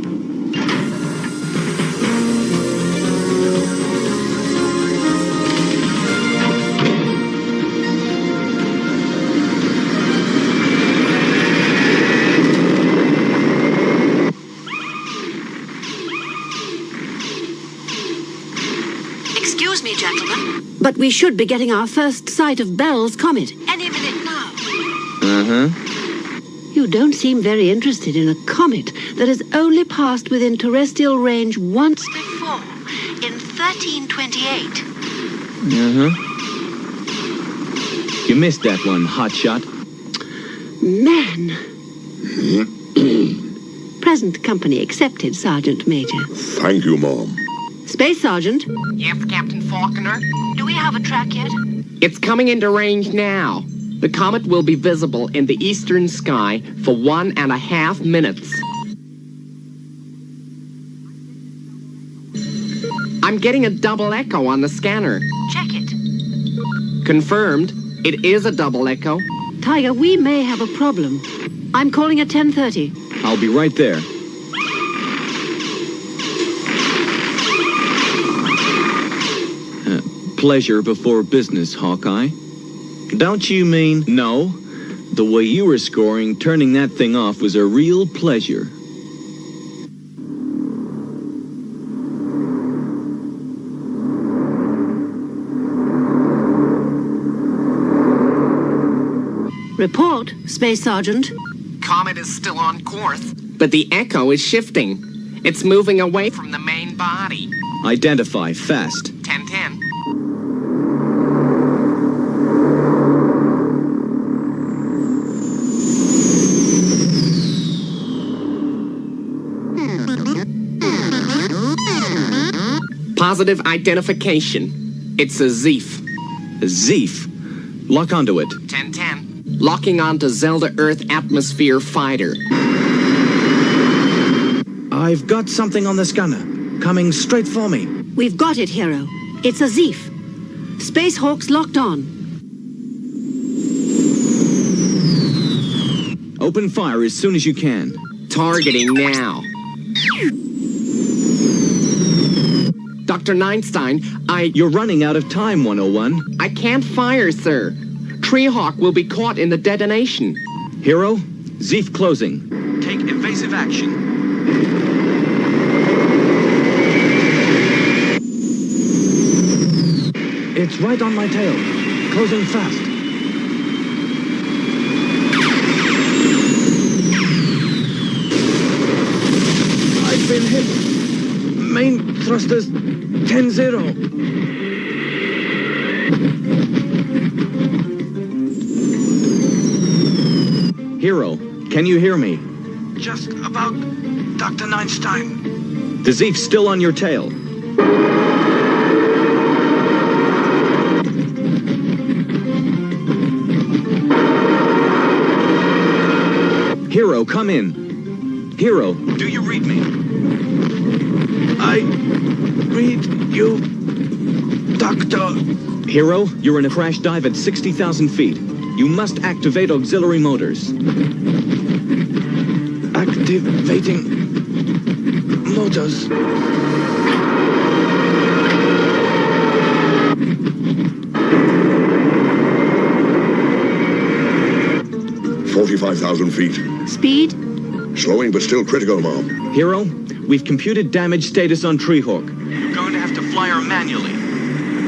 But we should be getting our first sight of Bell's comet. Any minute now. Uh-huh. You don't seem very interested in a comet that has only passed within terrestrial range once Before, in 1328. Uh-huh. You missed that one, hotshot. Man. Present company accepted, Sergeant Major. Thank you, Mom. Space Sergeant? Yes, Captain Faulkner? Do we have a track yet? It's coming into range now. The comet will be visible in the eastern sky for 1.5 minutes. I'm getting a double echo on the scanner. Check it. Confirmed. It is a double echo. Tiger, we may have a problem. I'm calling at 10:30. I'll be right there. Pleasure before business, Hawkeye. Don't you mean... No. The way you were scoring, turning that thing off was a real pleasure. Report, Space Sergeant. Comet is still on course, but the echo is shifting. It's moving away from the main body. Identify fast. 10-10. Positive identification. It's a Zeef. A Zeef? Lock onto it. 10-10. Locking onto Zelda Earth Atmosphere Fighter. I've got something on the scanner. Coming straight for me. We've got it, Hero. It's a Zeef. Space Hawks locked on. Open fire as soon as you can. Targeting now. Dr. Neinstein, You're running out of time, 101. I can't fire, sir. Terrahawk will be caught in the detonation. Hero, Zeef closing. Take evasive action. It's right on my tail. Closing fast. I've been hit. Main thrusters 10-0. Hero, can you hear me? Just about, Dr. Neinstein. The Zeef's still on your tail. Hero, come in. Hero. Do you read me? I read you, Doctor. Hero, you're in a crash dive at 60,000 feet. You must activate auxiliary motors. Activating motors. $45,000 feet. Speed? Slowing, but still critical, Mom. Hero, we've computed damage status on Terrahawk. You're going to have to fly her manually.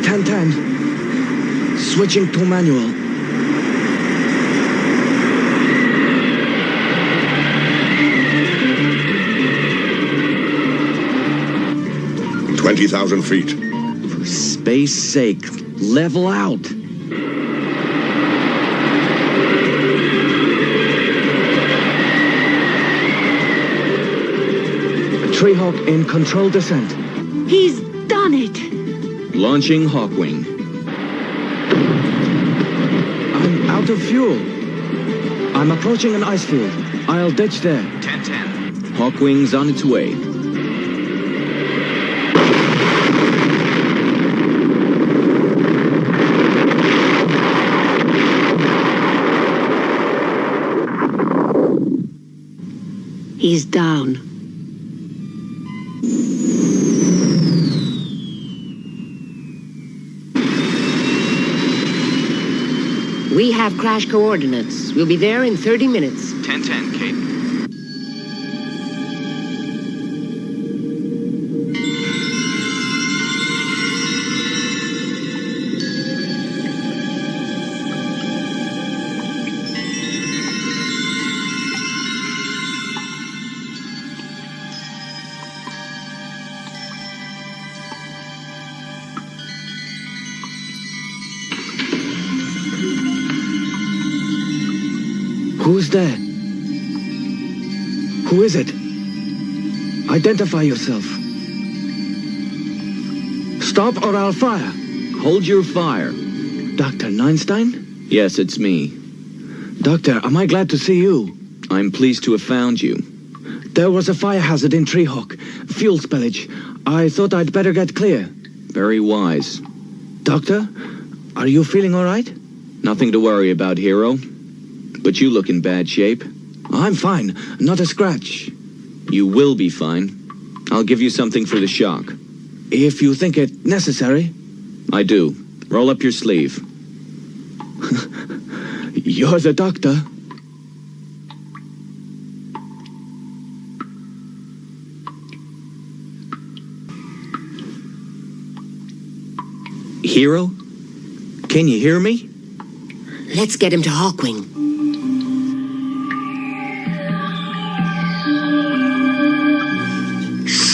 10-10. Switching to manual. $20,000 feet. For space sake, level out. Terrahawk in control descent. He's done it. Launching Hawkwing. I'm out of fuel. I'm approaching an ice field. I'll ditch there. 10-10. Hawkwing's on its way. He's down. We have crash coordinates. We'll be there in 30 minutes. 10-10, Kate. Who's there? Who is it? Identify yourself. Stop or I'll fire. Hold your fire. Dr. Neinstein? Yes, it's me. Doctor, am I glad to see you? I'm pleased to have found you. There was a fire hazard in Terrahawks. Fuel spillage. I thought I'd better get clear. Very wise. Doctor, are you feeling all right? Nothing to worry about, hero. But you look in bad shape. I'm fine. Not a scratch. You will be fine. I'll give you something for the shock. If you think it necessary. I do. Roll up your sleeve. You're the doctor. Hero? Can you hear me? Let's get him to Hawkwing.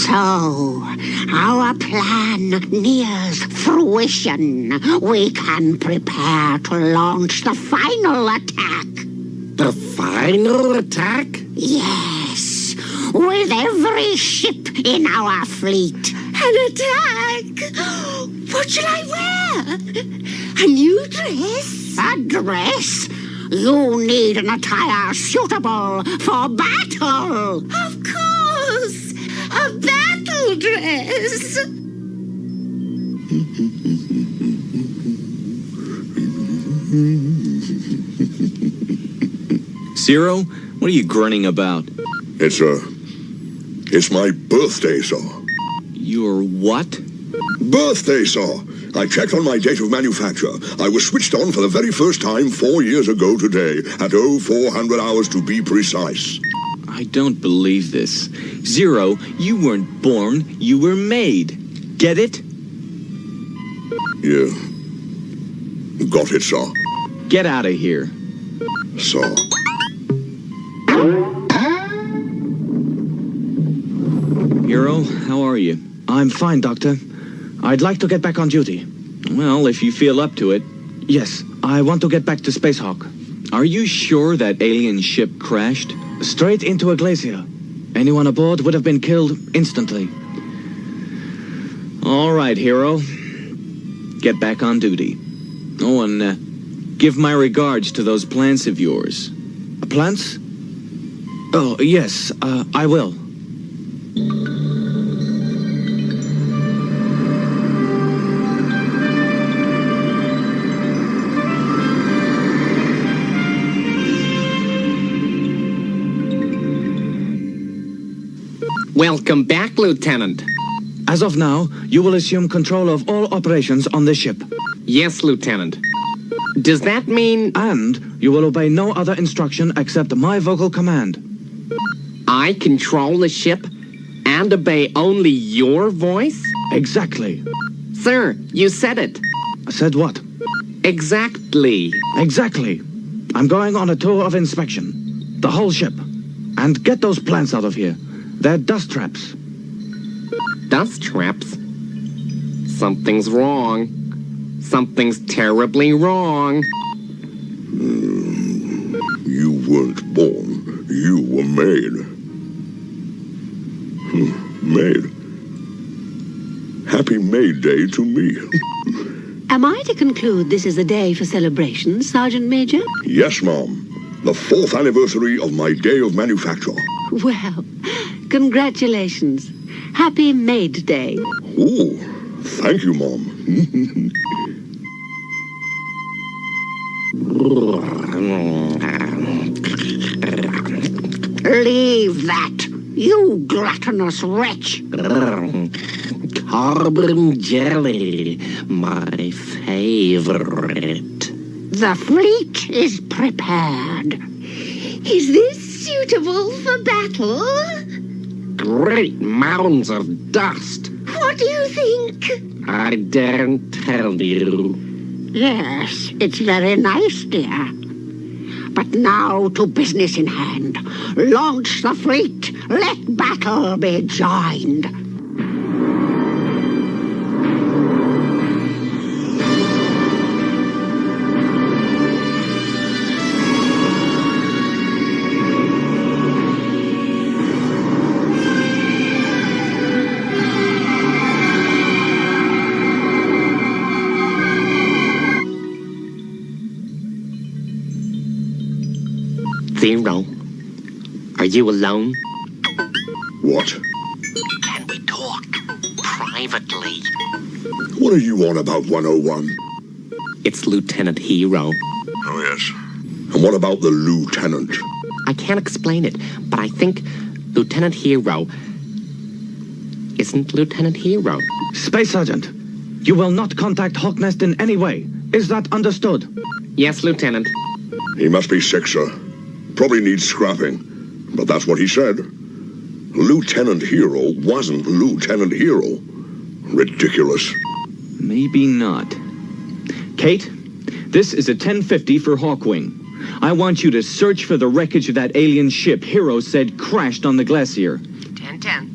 So, our plan nears fruition. We can prepare to launch the final attack. The final attack? Yes, with every ship in our fleet. An attack? What shall I wear? A new dress? A dress? You need an attire suitable for battle. Of course! A battle dress! Zero, what are you grinning about? It's my birthday, sir. Your what? Birthday, sir. I checked on my date of manufacture. I was switched on for the very first time 4 years ago today, at 0400 hours to be precise. I don't believe this. Zero, you weren't born, you were made. Get it? Yeah. Got it, sir. Get out of here. Sir. Hero, how are you? I'm fine, Doctor. I'd like to get back on duty. Well, if you feel up to it. Yes, I want to get back to Spacehawk. Are you sure that alien ship crashed? Straight into a glacier. Anyone aboard would have been killed instantly. All right, Hero. Get back on duty. Oh, and give my regards to those plants of yours. Plants? Oh, yes, I will. Welcome back, Lieutenant. As of now, you will assume control of all operations on the ship. Yes, Lieutenant. Does that mean... And you will obey no other instruction except my vocal command. I control the ship and obey only your voice? Exactly. Sir, you said it. Said what? Exactly. Exactly. I'm going on a tour of inspection. The whole ship. And get those plants out of here. They're dust traps. Dust traps? Something's wrong. Something's terribly wrong. You weren't born. You were made. Made. Happy May Day to me. Am I to conclude this is a day for celebration, Sergeant Major? Yes, Mom. The 4th anniversary of my day of manufacture. Well, congratulations. Happy Maid Day. Oh, thank you, Mom. Leave that, you gluttonous wretch. Carbon jelly, my favorite. The fleet is prepared. Is this suitable for battle? Great mounds of dust. What do you think? I daren't tell you. Yes, it's very nice, dear. But now to business in hand. Launch the fleet. Let battle be joined. Zero, are you alone? What? Can we talk privately? What are you on about, 101? It's Lieutenant Hero. Oh, yes. And what about the lieutenant? I can't explain it, but I think Lieutenant Hero isn't Lieutenant Hero. Space Sergeant, you will not contact Hawknest in any way. Is that understood? Yes, Lieutenant. He must be sick, sir. Probably needs scrapping. But that's what he said. Lieutenant Hero wasn't Lieutenant Hero. Ridiculous. Maybe not. Kate, this is a 1050 for Hawkwing. I want you to search for the wreckage of that alien ship Hero said crashed on the glacier. 10-10.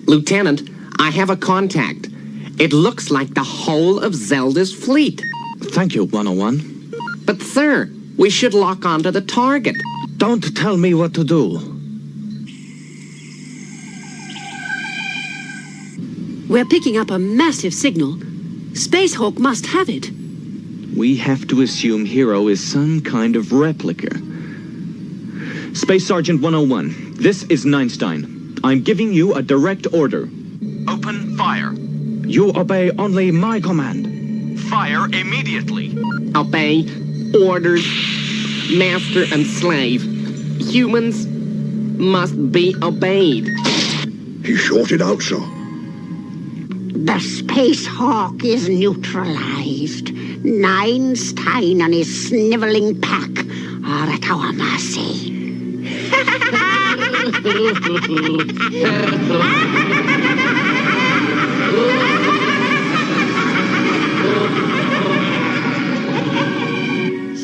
Lieutenant, I have a contact. It looks like the whole of Zelda's fleet. Thank you, 101. But, sir, we should lock onto the target. Don't tell me what to do. We're picking up a massive signal. Spacehawk must have it. We have to assume Hero is some kind of replica. Space Sergeant 101, this is Neinstein. I'm giving you a direct order. Open fire. You obey only my command. Fire immediately. Obey orders, master and slave. Humans must be obeyed. He shorted out, sir. The Space Hawk is neutralized. Neinstein and his sniveling pack are at our mercy.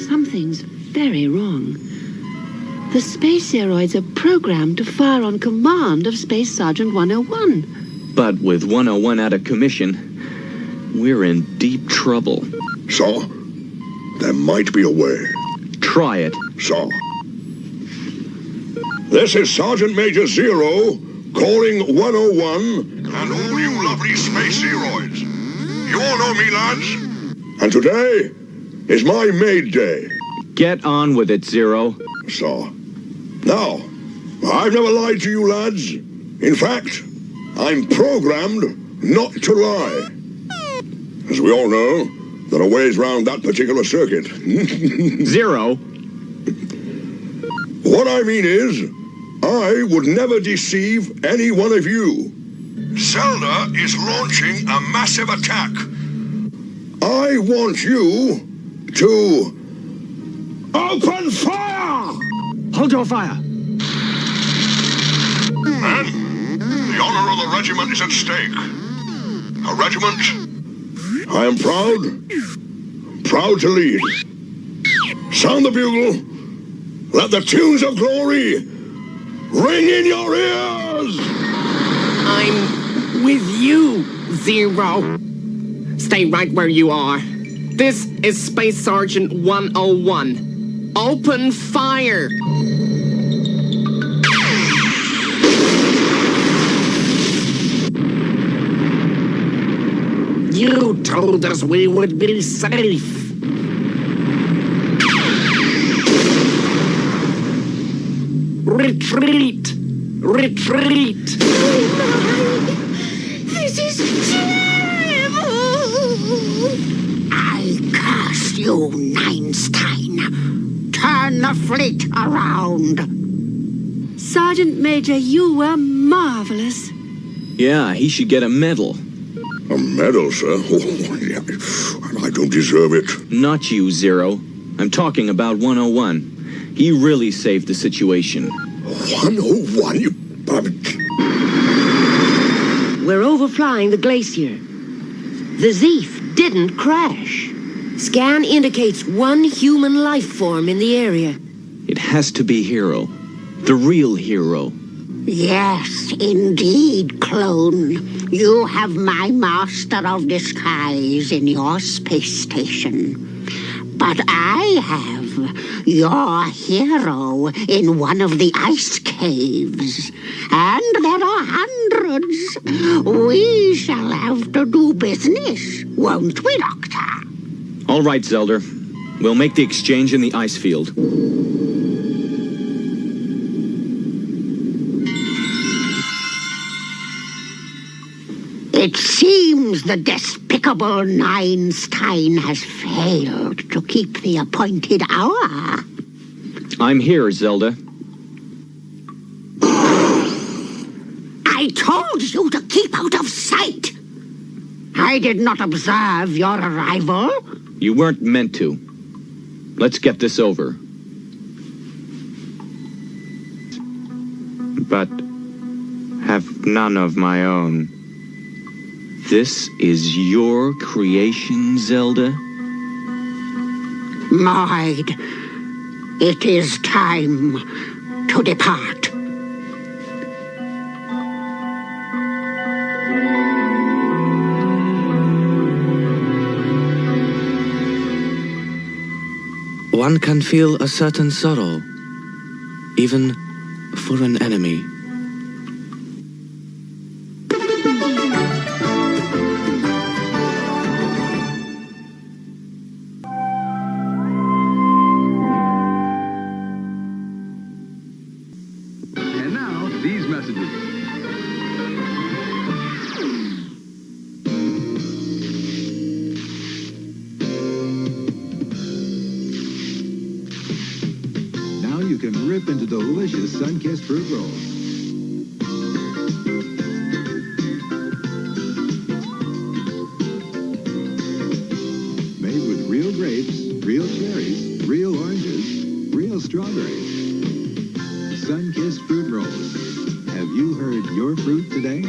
Something's very wrong. The space aeroids are programmed to fire on command of Space Sergeant 101. But with 101 out of commission, we're in deep trouble. Sir, there might be a way. Try it. Sir. This is Sergeant Major Zero calling 101 and all you lovely space aeroids. You all know me, lads. And today is my maid day. Get on with it, Zero. Sir. Now, I've never lied to you, lads. In fact, I'm programmed not to lie. As we all know, there are ways round that particular circuit. Zero. What I mean is, I would never deceive any one of you. Zelda is launching a massive attack. I want you to open fire! Hold your fire! Men, the honor of the regiment is at stake. A regiment I am proud to lead. Sound the bugle. Let the tunes of glory ring in your ears! I'm with you, Zero. Stay right where you are. This is Space Sergeant 101. Open fire! You told us we would be safe. Retreat! Retreat! This is terrible! I curse you, Neinstein. Turn the fleet around. Sergeant Major, you were marvelous. Yeah, he should get a medal. A medal, sir? Oh, yeah. I don't deserve it. Not you, Zero. I'm talking about 101. He really saved the situation. 101? You... We're overflying the glacier. The Zeef didn't crash. Scan indicates one human life form in the area. It has to be Hero. The real Hero. Yes, indeed, clone. You have my master of disguise in your space station. But I have your hero in one of the ice caves. And there are hundreds. We shall have to do business, won't we, Doctor? All right, Zelda. We'll make the exchange in the ice field. It seems the despicable Neinstein has failed to keep the appointed hour. I'm here, Zelda. I told you to keep out of sight. I did not observe your arrival. You weren't meant to. Let's get this over. But have none of my own. This is your creation, Zelda? Maid, it is time to depart. One can feel a certain sorrow, even for an enemy. And now, these messages. Now you can rip into delicious sun-kissed fruit rolls. Made with real grapes, real cherries, real oranges, real strawberries. Sun-kissed fruit rolls. Have you heard your fruit today?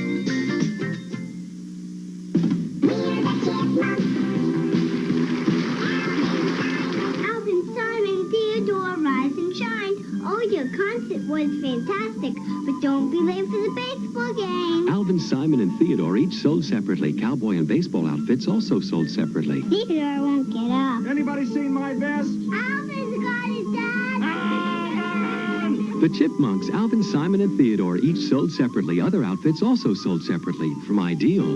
Alvin, Simon, Theodore, rise and shine. Oh, your concert was fantastic, but don't be late for the baseball game. Alvin, Simon, and Theodore each sold separately. Cowboy and baseball outfits also sold separately. Theodore won't get up. Anybody seen my vest? Alvin's got his dad. The Chipmunks, Alvin, Simon, and Theodore each sold separately. Other outfits also sold separately from Ideal.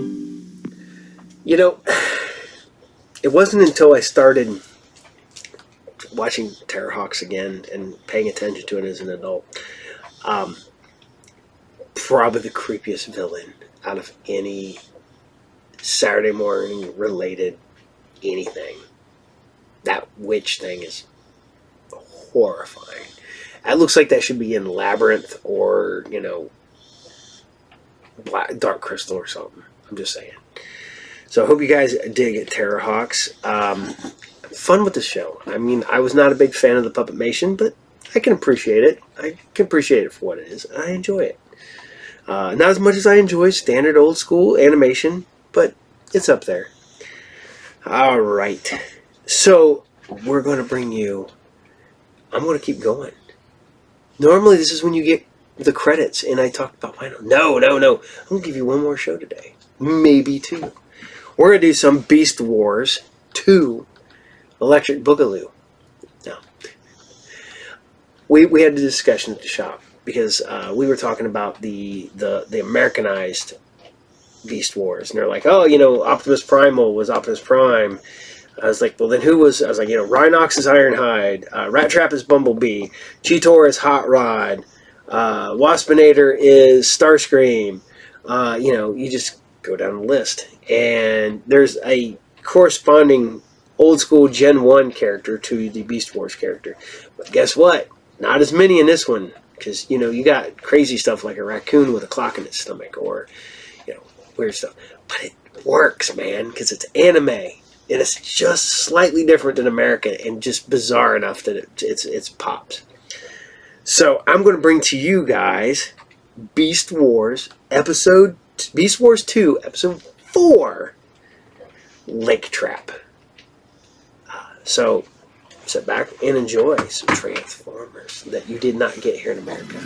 You know, it wasn't until I started watching Terrahawks again and paying attention to it as an adult, probably the creepiest villain out of any Saturday morning related anything. That witch thing is horrifying. That looks like that should be in Labyrinth or, you know, Dark Crystal or something. I'm just saying. So I hope you guys dig at Terrahawks. Fun with the show. I mean, I was not a big fan of the Puppetmation, but I can appreciate it. I can appreciate it for what it is. I enjoy it. Not as much as I enjoy standard old school animation, but it's up there. All right. So we're going to bring you... I'm going to keep going. Normally, this is when you get the credits, and I talk about Vinyl. No. I'm going to give you one more show today. Maybe two. We're going to do some Beast Wars 2 Electric Boogaloo. Now, we had a discussion at the shop because we were talking about the Americanized Beast Wars. And they're like, oh, you know, Optimus Primal was Optimus Prime. I was like, well, then who was... I was like, you know, Rhinox is Ironhide. Rat Trap is Bumblebee. Cheetor is Hot Rod. Waspinator is Starscream. You know, you just go down the list. And there's a corresponding old school Gen 1 character to the Beast Wars character. But guess what? Not as many in this one. Because, you know, you got crazy stuff like a raccoon with a clock in its stomach. Or, you know, weird stuff. But it works, man. Because it's anime. And it's just slightly different than America and just bizarre enough that it's pops. So I'm going to bring to you guys Beast Wars 2, Episode 4, Lake Trap. So sit back and enjoy some Transformers that you did not get here in America.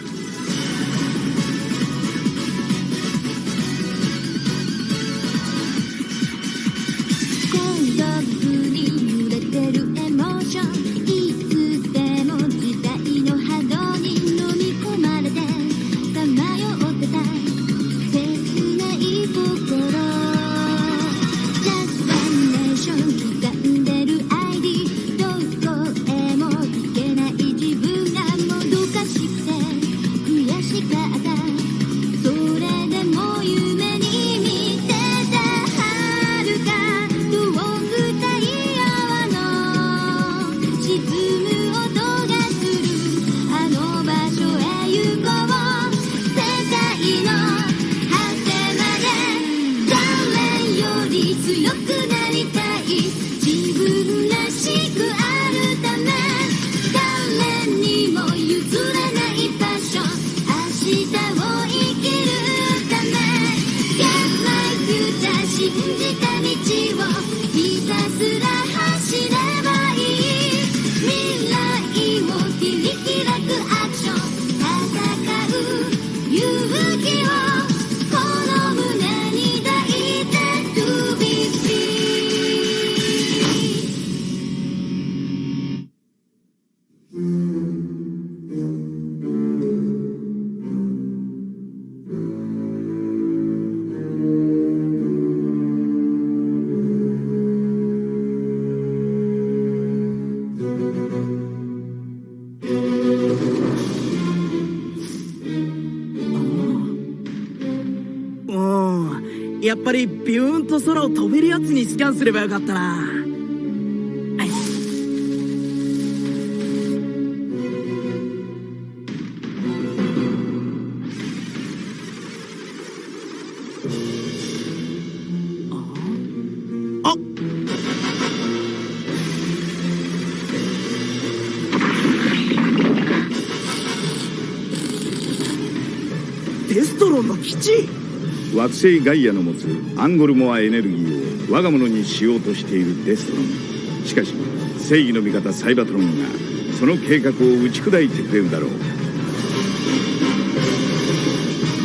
しかったそれでも夢に見てた遥か遠く太陽の沈む音がするあの場所へ行こう世界の果てまで誰より強くなりたい自分らしくあるため誰にも譲れないパッション明日を生きるため Get my future 信じた道をひたすら走ればいい未来を切り開くアクション戦う勇気をこの胸に抱いて To be free やっぱりビューンと空を飛べるやつにスキャンすればよかったな。デストロンの基地。惑星ガイアの持つアンゴルモアエネルギーを我が物にしようとしているデストロン。しかし正義の味方サイバトロンがその計画を打ち砕いてくれるだろう。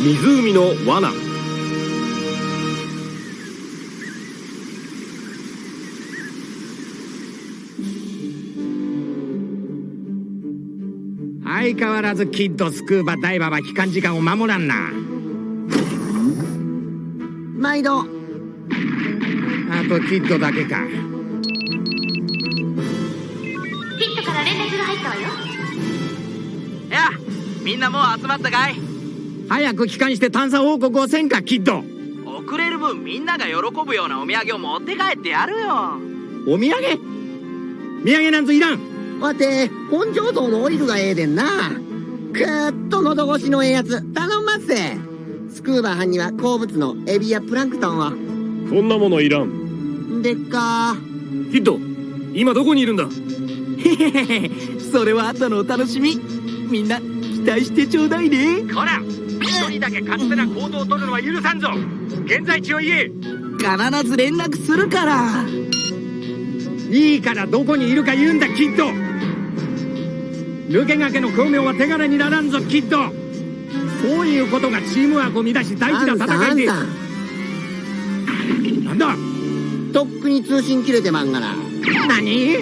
湖の罠。相変わらずキッドスクーバダイバーは帰還時間を守らんな。毎度。あとキッドだけか。キッドから連絡が入ったわよ。やあ、みんなもう集まったかい。早く帰還して探査報告をせんかキッド。遅れる分みんなが喜ぶようなお土産を持って帰ってやるよ。お土産？土産なんぞいらん。わて本醸造のオイルがええでんな。くーっと喉越しのええやつ頼んますぜ。スクーバー班には好物のエビやプランクトンを。こんなものいらん。でっかキッド、今どこにいるんだ。へへへ、それは後のお楽しみ。みんな期待してちょうだいね。こら、一人だけ勝手な行動を取るのは許さんぞ。現在地を言え。必ず連絡するから。いいからどこにいるか言うんだキッド。抜け駆けの巧妙は手柄にならんぞキッド。そういうことがチームワークを乱し大事な戦いで。なんだ、とっくに通信切れてまんがな。何？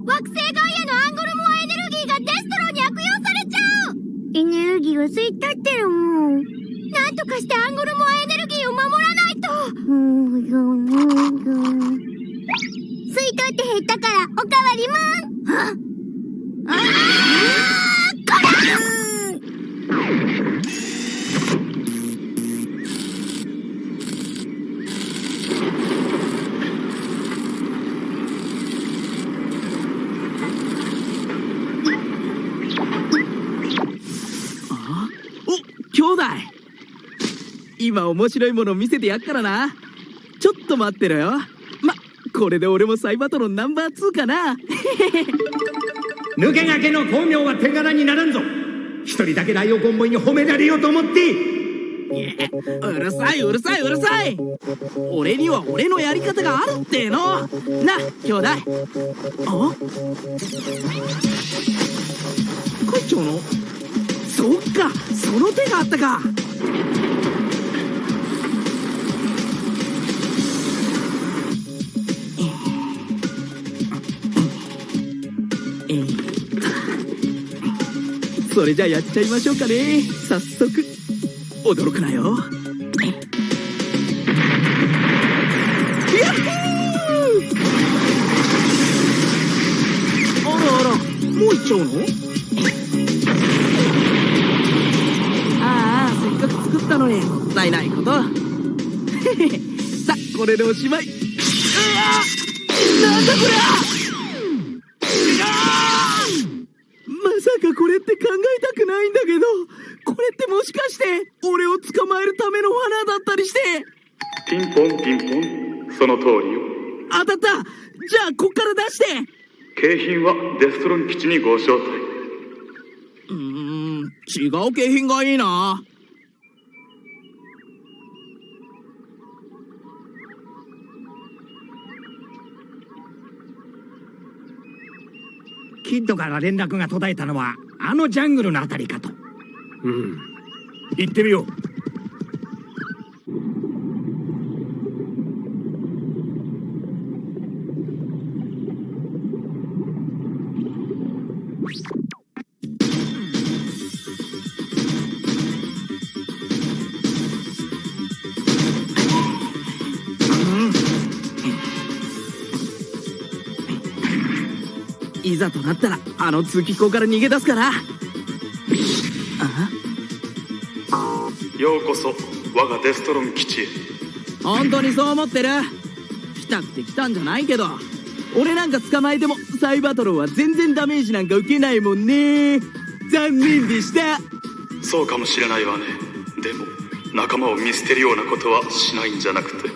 惑星ガイアのアンゴルモアエネルギーがデストロに悪用されちゃう。エネルギーが吸い取ってるもん。なんとかしてアンゴルモアエネルギーを守らないと。吸い取って減ったからおかわりもん。こ兄弟、今面白いもの見せてやっからな。ちょっと待ってろよ。これで俺もサイバトロンナンバー2かな。抜け駆けの巧妙は手柄にならんぞ。一人だけライオコンボイに褒められようと思って。うるさいうるさいうるさい。俺には俺のやり方があるっての。な、兄弟。あ、会長の。そっか、その手があったか。それじゃあやっちゃいましょうかね。早速驚くなよ。ヤッホー！ちゃうの？ああ、せっかく作ったのにもったいないこと。さあ、これでおしまい。うわ！なんだこりゃ！まさかこれって考えたくないんだけど、これってもしかして俺を捕まえるための罠だったりして。ピンポンピンポン、その通りよ。当たった。じゃあこっから出して。景品はデストロン基地にご招待。違う景品がいいな。キッドから連絡が途絶えたのはあのジャングルのあたりかと。行ってみよう。いざとなったらあの通気口から逃げ出すから。ようこそ我がデストロン基地へ。本当にそう思ってる？来たくて来たんじゃないけど、俺なんか捕まえてもサイバトロンは全然ダメージなんか受けないもんね。残念でした。そうかもしれないわね。でも仲間を見捨てるようなことはしないんじゃなくて。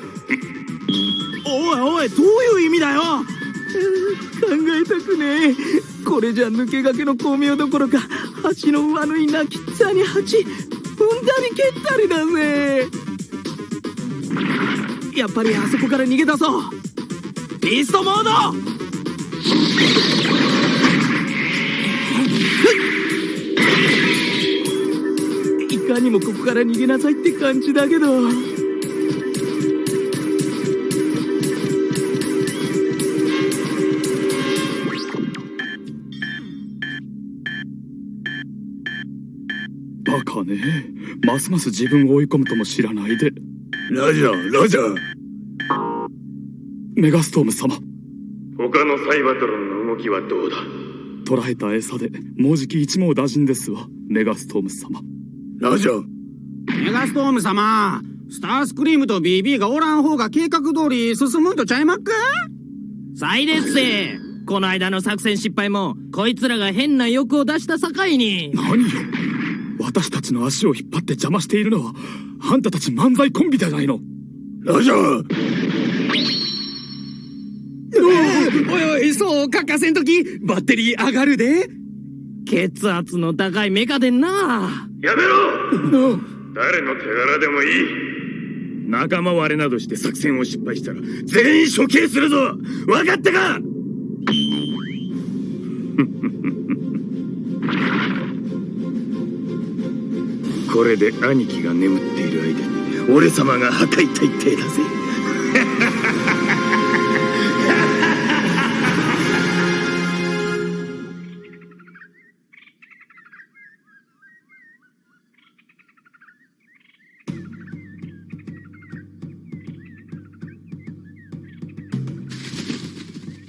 おいおい、どういう意味だよ。考えたくねえ。これじゃ抜け駆けの巧妙どころか、橋の上縫い泣きっつぁに蜂踏んだり蹴ったりだぜ。やっぱりあそこから逃げ出そう。ビーストモード。いかにもここから逃げなさいって感じだけど。バカね。ますます自分を追い込むとも知らないで。ラジャー、ラジャー。メガストーム様。他のサイバトロンの動きはどうだ？捕らえた餌でもうじき一網打尽ですわ、メガストーム様。ラジャー。メガストーム様、スタースクリームと BB がおらん方が計画通り進むんとちゃいまっか？サイレッセー。この間の作戦失敗もこいつらが変な欲を出した境に。何よ、私たちの足を引っ張って邪魔しているのはあんたたち漫才コンビじゃないの。ラジャー。おいおい、そう欠かせんときバッテリー上がるで。血圧の高いメカでんな。やめろ。誰の手柄でもいい。仲間割れなどして作戦を失敗したら全員処刑するぞ。分かったか？これで兄貴が眠っている間に俺様が破壊大帝だぜ。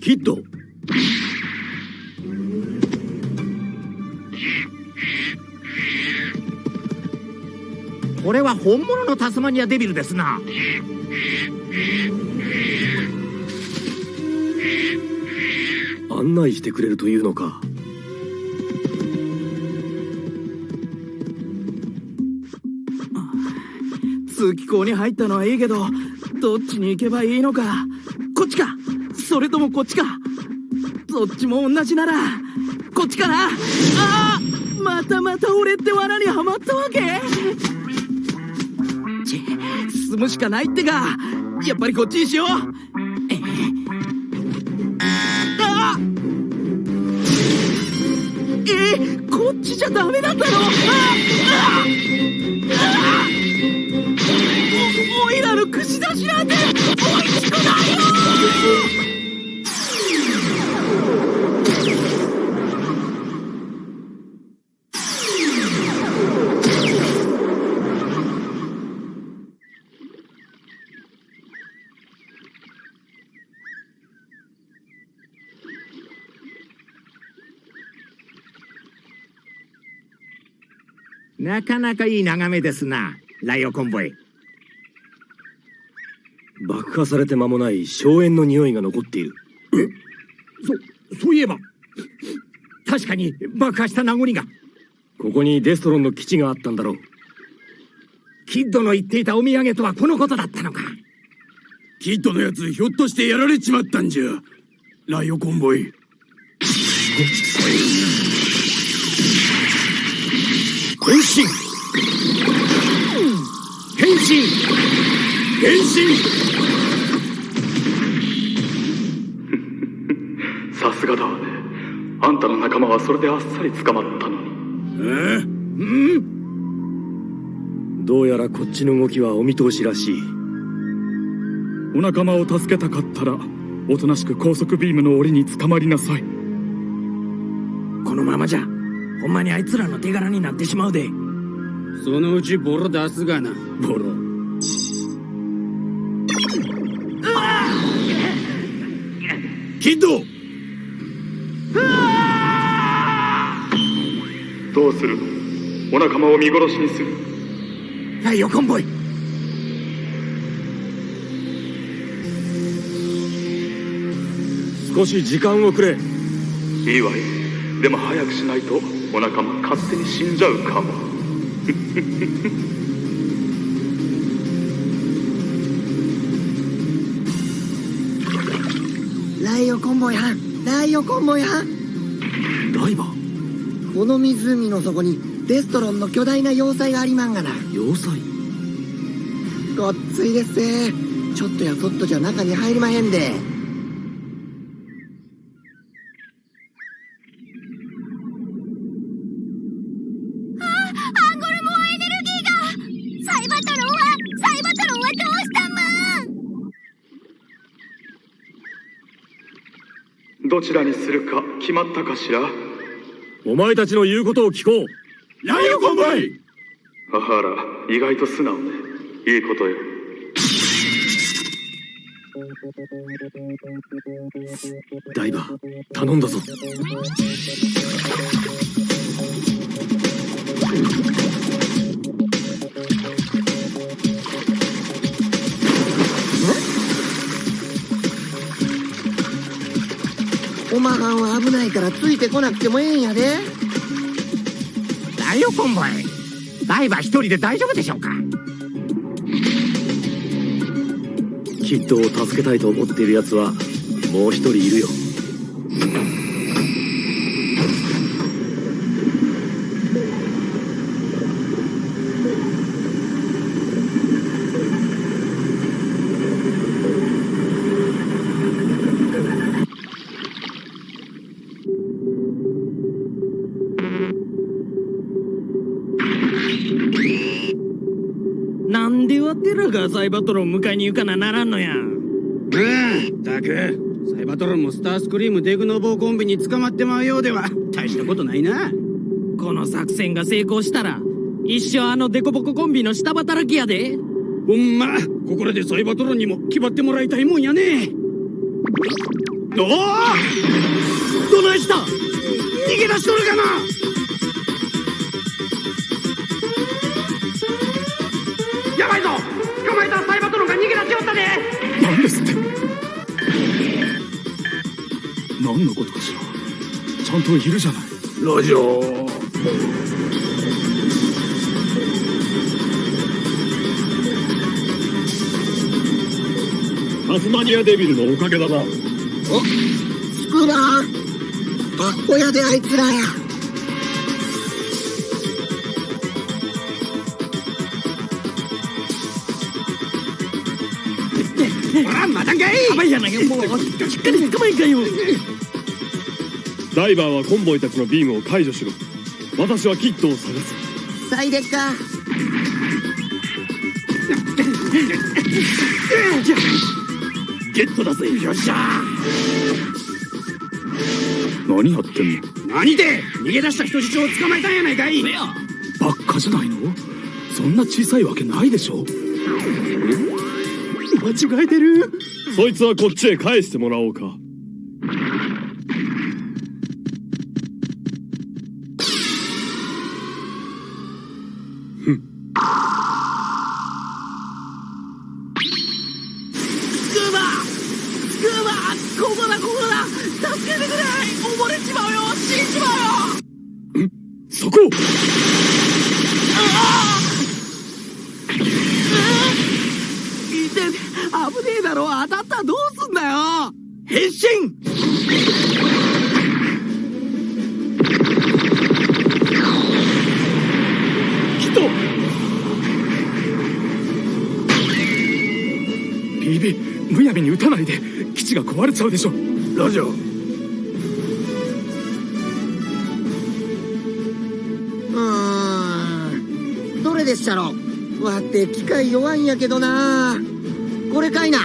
キッド。これは本物のタスマニアデビルですな。案内してくれるというのか。通気口に入ったのはいいけど、どっちに行けばいいのか。こっちか、それともこっちか。どっちも同じならこっちかな。ああ、また俺って罠にはまったわけ。進むしかないってか。やっぱりこっちにしよう。ああ、こっちじゃダメだったの。おいらの串出しなんておいしくないよ。なかなかいい眺めですな、ライオコンボイ。爆破されて間もない硝煙の匂いが残っている。そういえば確かに爆破した名残が。ここにデストロンの基地があったんだろう。キッドの言っていたお土産とはこのことだったのか。キッドのやつひょっとしてやられちまったんじゃ、ライオコンボイ。変身変身変身。さすがだ。あんたの仲間はそれであっさり捕まったのに。どうやらこっちの動きはお見通しらしい。お仲間を助けたかったらおとなしく高速ビームの檻に捕まりなさい。このままじゃほんまにあいつらの手柄になってしまうで。そのうちボロ出すがな。ボロ。キッド。どうするの？お仲間を見殺しにする。ライオコンボイ。少し時間をくれ。いいわよ。でも早くしないとお仲間勝手に死んじゃうかも。ライオコンボイはん、ライオコンボイはん。ダイバー。この湖の底にデストロンの巨大な要塞がありまんがな。要塞？ごっついですぜ。ちょっとやそっとじゃ中に入りまへんで。どちらにするか決まったかしら？お前たちの言うことを聞こう。ライオコンボイ。あら、意外と素直ね。いいことよ。ダイバー、頼んだぞ。おまはんは危ないからついてこなくてもええんやで。ライオコンボイ、ダイバー一人で大丈夫でしょうか？キッドを助けたいと思っている奴はもう一人いるよ。なんでわてらがサイバトロン迎えに行かなならんのや。たくサイバトロンもスタースクリームデグノボーコンビに捕まってまうようでは大したことないな。この作戦が成功したら一生あのデコボココンビの下働きやで。ほんまここらでサイバトロンにも決まってもらいたいもんやね。おお、どないした？逃げ出しとるかな。やばいぞ、捕まえたサイバトロンが逃げ出しよったで。何ですって？何のことかしら。ちゃんといるじゃない。ラジオ。タスマニアデビルのおかげだな。お、スクーラーかっこやであいつらや。ほら、またんかい。やばいやないか、もうしっかり捕まえんかよ。ダイバーはコンボイたちのビームを解除しろ。私はキッドを探す。サイデッカ。ゲットだぜ。よっしゃ。何やってんの？何で逃げ出した人質を捕まえたんやないかい。バッカじゃないの？そんな小さいわけないでしょ。間違えてる。そいつはこっちへ返してもらおうか。だここだ、助けてくれ、溺れちまうよ、死んじまうよ。そこ。いて、危ねえだろ、当たったらどうすんだよ。変身。BB、むやみに撃たないで、基地が壊れちゃうでしょ。ラジャー。どれでっしゃろ。わって機械弱いんやけどな。これかいな。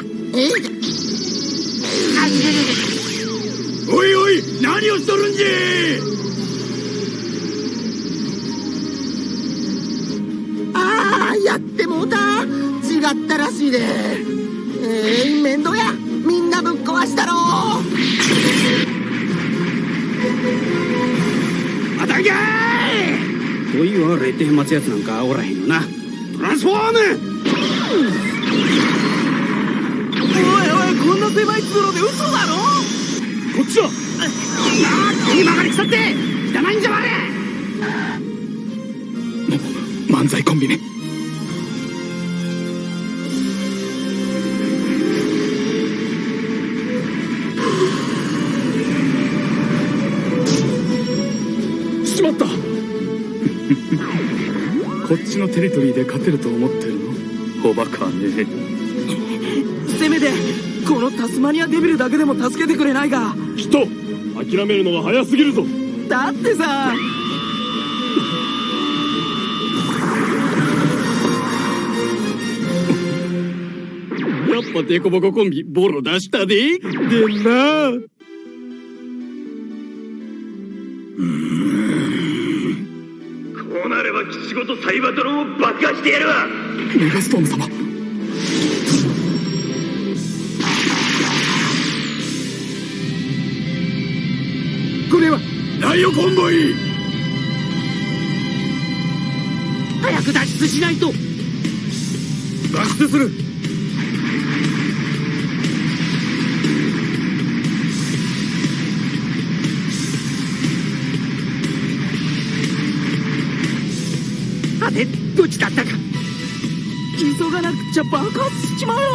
おいおい、何をしとるんじああ、やってもうた。違ったらしいで。面倒や。みんなぶっ壊したろ。またぎゃーい。というは0点待つやつなんかおらへんよな。トランスフォーム。おいおい、こんな狭い通路で嘘だろ。こっちだ。切り曲がり腐って汚いんじゃわれ。漫才コンビね。しまった。こっちのテリトリーで勝てると思ってるの？おバカね。せめてこのタスマニアデビルだけでも助けてくれないか。きっと諦めるのは早すぎるぞ。だってさ。やっぱデコボココンビボロ出したで。でな。こうなれば基地ごとサイバトロンを爆破してやるわ。メガストーム様。これはライオコンボイ。早く脱出しないと。脱出する。さて、どっちだったか。急がなくちゃ爆発しちまうよ。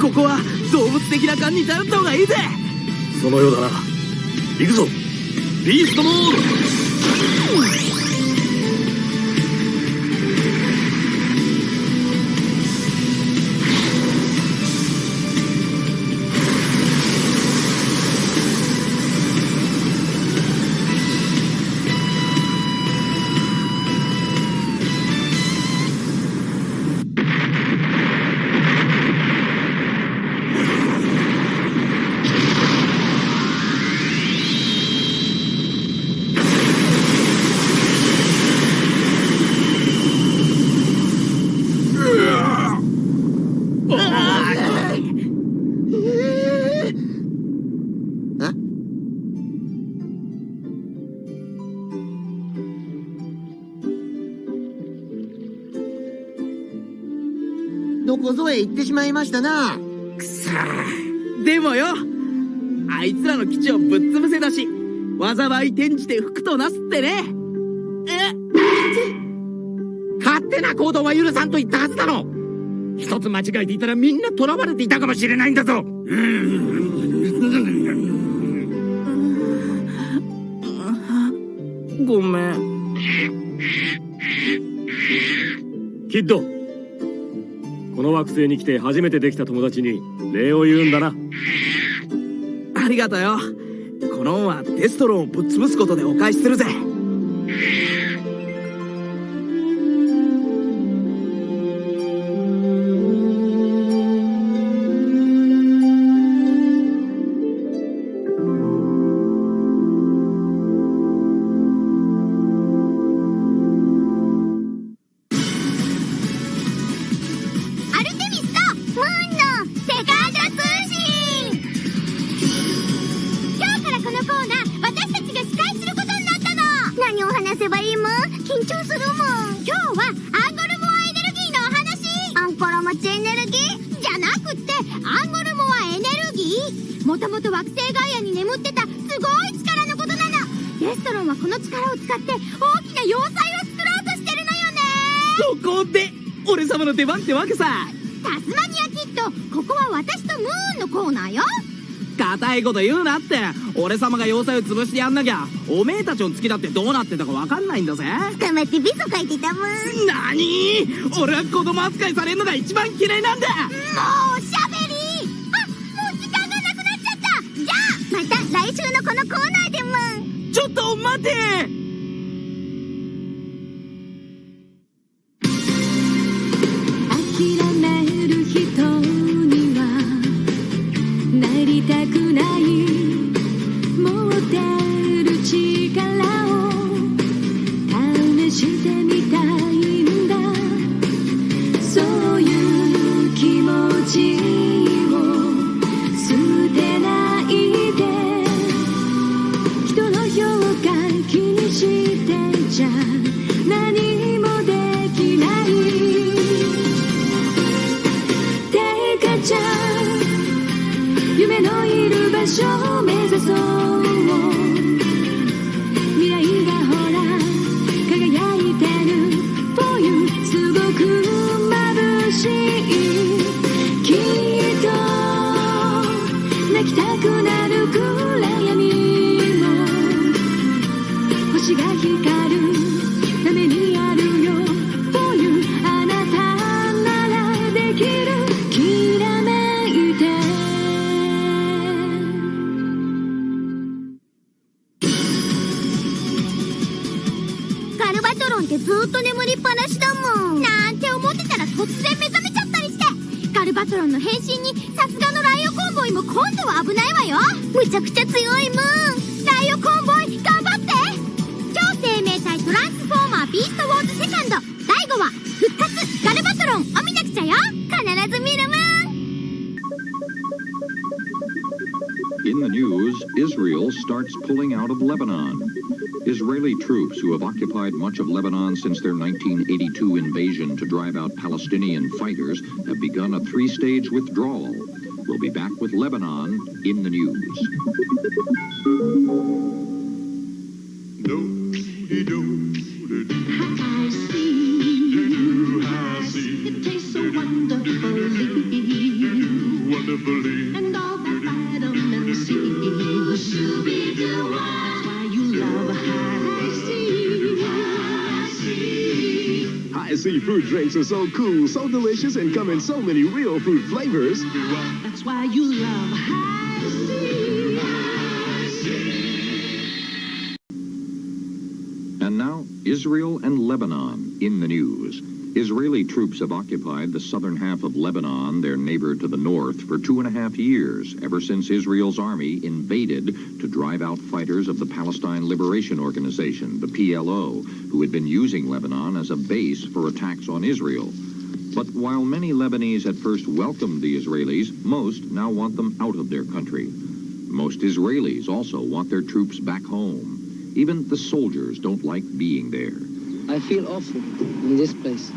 ここは動物的な勘に頼った方がいいぜ。そのようだな。行くぞ。ビーストモード。どこぞへ行ってしまいましたな。くさでもよ、あいつらの基地をぶっ潰せだし、災い転じて福となすってね。勝手な行動は許さんと言ったはずだろ。一つ間違えていたらみんな囚われていたかもしれないんだぞ。ごめん。キッド、この惑星に来て初めてできた友達に礼を言うんだな。ありがとよ。この恩はデストロンをぶっ潰すことでお返しするぜ。もともと惑星ガイアに眠ってたすごい力のことなの。デストロンはこの力を使って大きな要塞を作ろうとしてるのよね。そこで俺様の出番ってわけさ。タスマニアキッド、ここは私とムーンのコーナーよ。固いこと言うなって。俺様が要塞を潰してやんなきゃおめえたちの月だってどうなってたかわかんないんだぜ。捕まってビソ書いてたもん。なに？俺は子供扱いされんのが一番嫌いなんだ。もうおしゃべり。あ、もう時間がなくなっちゃった。じゃあまた来週のこのコーナーでも。ちょっと待て。諦める人にはなりたくない。持ってる力を試してみたいんだ。そういう気持ちを捨てないで。人の評価気にしてじゃ何もできない。てかちゃん、夢のいる場所を目指そう。未来がほら輝いてる For you すごく眩しい。きっと泣きたくなる暗闇も星が光るためにあるよ For you あなたならできる。きらめいて。カルバトロンってずっと眠りっぱなしだもん。なんて思ってたら突然目覚めちゃったりして。カルバトロンの変身にさすがのライオコンボイも今度は危ないわよ。むちゃくちゃ強いムーン。ライオコンボイ頑張って。超生命体トランスフォーマービーストウォーズセカンド第5話復活カルバトロンを見なくちゃよ。必ず見るムーン。 In the news, Israel starts pulling out of Lebanon. Israeli troops who have occupied much of Lebanon since their 1982 invasion to drive out Palestinian fighters have begun a three-stage withdrawal. We'll be back with Lebanon in the news. I see it tastes so wonderfully, and all the vitamin C. That's why you love high C. High C fruit drinks are so cool, so delicious, and come in so many real fruit flavors. That's why you love high C. And now, Israel and Lebanon in the news. Israeli troops have occupied the southern half of Lebanon, their neighbor to the north, for 2.5 years, ever since Israel's army invaded to drive out fighters of the Palestine Liberation Organization, the PLO, who had been using Lebanon as a base for attacks on Israel. But while many Lebanese at first welcomed the Israelis, most now want them out of their country. Most Israelis also want their troops back home. Even the soldiers don't like being there. I feel awful in this place.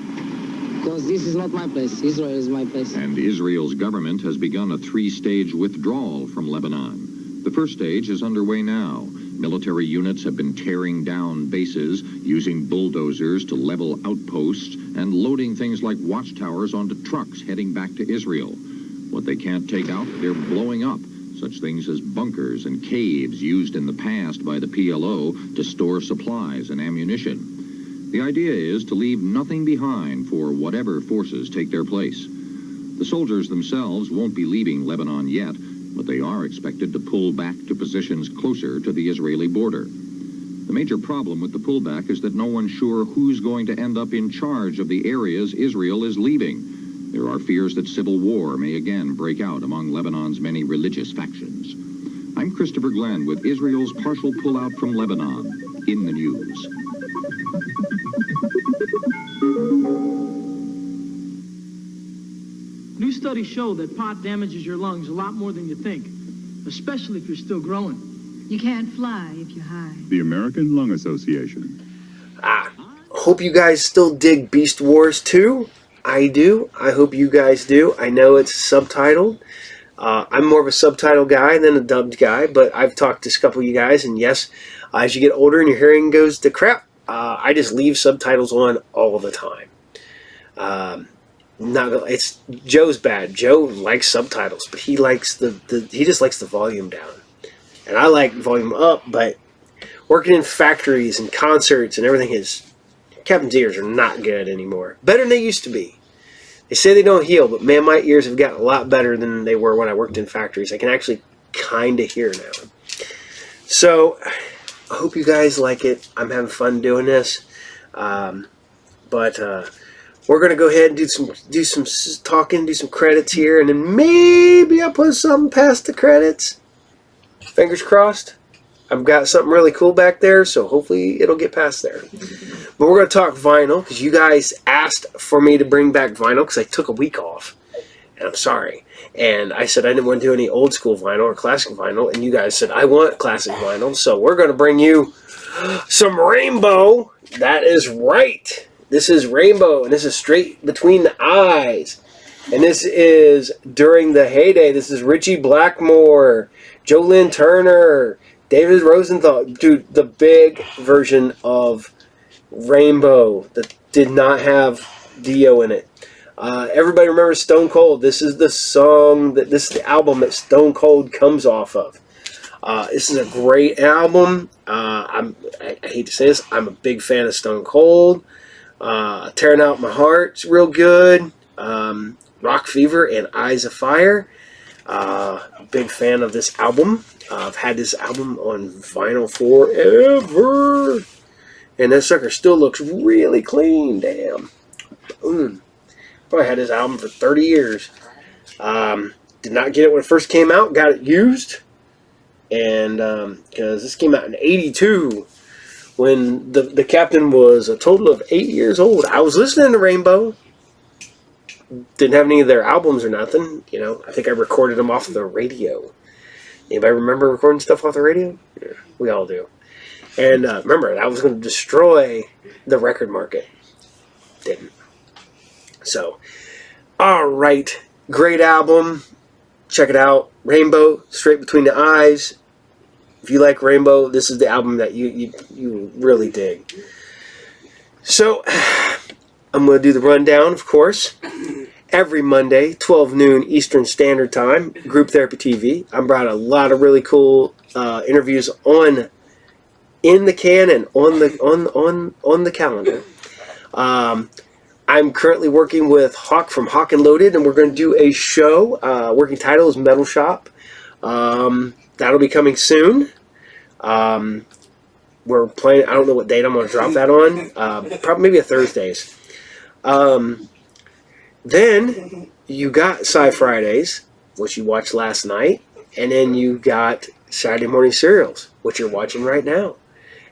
Because this is not my place. Israel is my place. And Israel's government has begun a three-stage withdrawal from Lebanon. The first stage is underway now. Military units have been tearing down bases, using bulldozers to level outposts, and loading things like watchtowers onto trucks heading back to Israel. What they can't take out, they're blowing up. Such things as bunkers and caves used in the past by the PLO to store supplies and ammunition. The idea is to leave nothing behind for whatever forces take their place. The soldiers themselves won't be leaving Lebanon yet, but they are expected to pull back to positions closer to the Israeli border. The major problem with the pullback is that no one's sure who's going to end up in charge of the areas Israel is leaving. There are fears that civil war may again break out among Lebanon's many religious factions. I'm Christopher Glenn with Israel's partial pullout from Lebanon in the news. New studies show that pot damages your lungs a lot more than you think, especially if you're still growing. You can't fly if you're high. The American Lung Association. Hope you guys still dig Beast Wars 2. I do. I hope you guys do. I know it's subtitled. I'm more of a subtitle guy than a dubbed guy, but I've talked to a couple of you guys, and yes, as you get older and your hearing goes to crap, I just leave subtitles on all the time. It's Joe's bad. Joe likes subtitles, but he just likes the volume down, and I like volume up. But working in factories and concerts and everything, Captain's ears are not good anymore. Better than they used to be. They say they don't heal, but man, my ears have gotten a lot better than they were when I worked in factories. I can actually kind of hear now. So I hope you guys like it. I'm having fun doing this. But we're going to go ahead and do some talking, do some credits here, and then maybe I'll put something past the credits. Fingers crossed. I've got something really cool back there, so hopefully it'll get past there. But we're going to talk vinyl, because you guys asked for me to bring back vinyl, because I took a week off, and I'm sorry. And I said I didn't want to do any old school vinyl or classic vinyl, and you guys said I want classic vinyl, so we're going to bring you some Rainbow. That is right. This is Rainbow, and this is Straight Between the Eyes. And this is during the heyday. This is Richie Blackmore, Joe Lynn Turner, David Rosenthal. Dude, the big version of Rainbow that did not have Dio in it. Everybody remembers Stone Cold. This is the song, this is the album that Stone Cold comes off of. This is a great album. I hate to say this, I'm a big fan of Stone Cold. Tearing Out My Heart's real good. Rock Fever and Eyes of Fire. Big fan of this album. I've had this album on vinyl forever. And that sucker still looks really clean. Damn. Boom. Probably had this album for 30 years. Did not get it when it first came out. Got it used. And because this came out in 82. When the Captain was a total of 8 years old. I was listening to Rainbow. Didn't have any of their albums or nothing. You know, I think I recorded them off the radio. Anybody remember recording stuff off the radio? Yeah, we all do. And remember, that was going to destroy the record market. Didn't. So, alright. Great album. Check it out. Rainbow, Straight Between the Eyes. If you like Rainbow, this is the album that you really dig. So, I'm going to do the rundown, of course. Every Monday, 12 noon Eastern Standard Time, Group Therapy TV. I brought a lot of really cool interviews in the can and on the calendar. I'm currently working with Hawk from Hawk and Loaded, and we're going to do a show. Working title is Metal Shop. That'll be coming soon. We're playing. I don't know what date I'm going to drop that on. Probably maybe a Thursdays. Then you got Sci Fridays, which you watched last night, and then you got Saturday Morning Serials, which you're watching right now.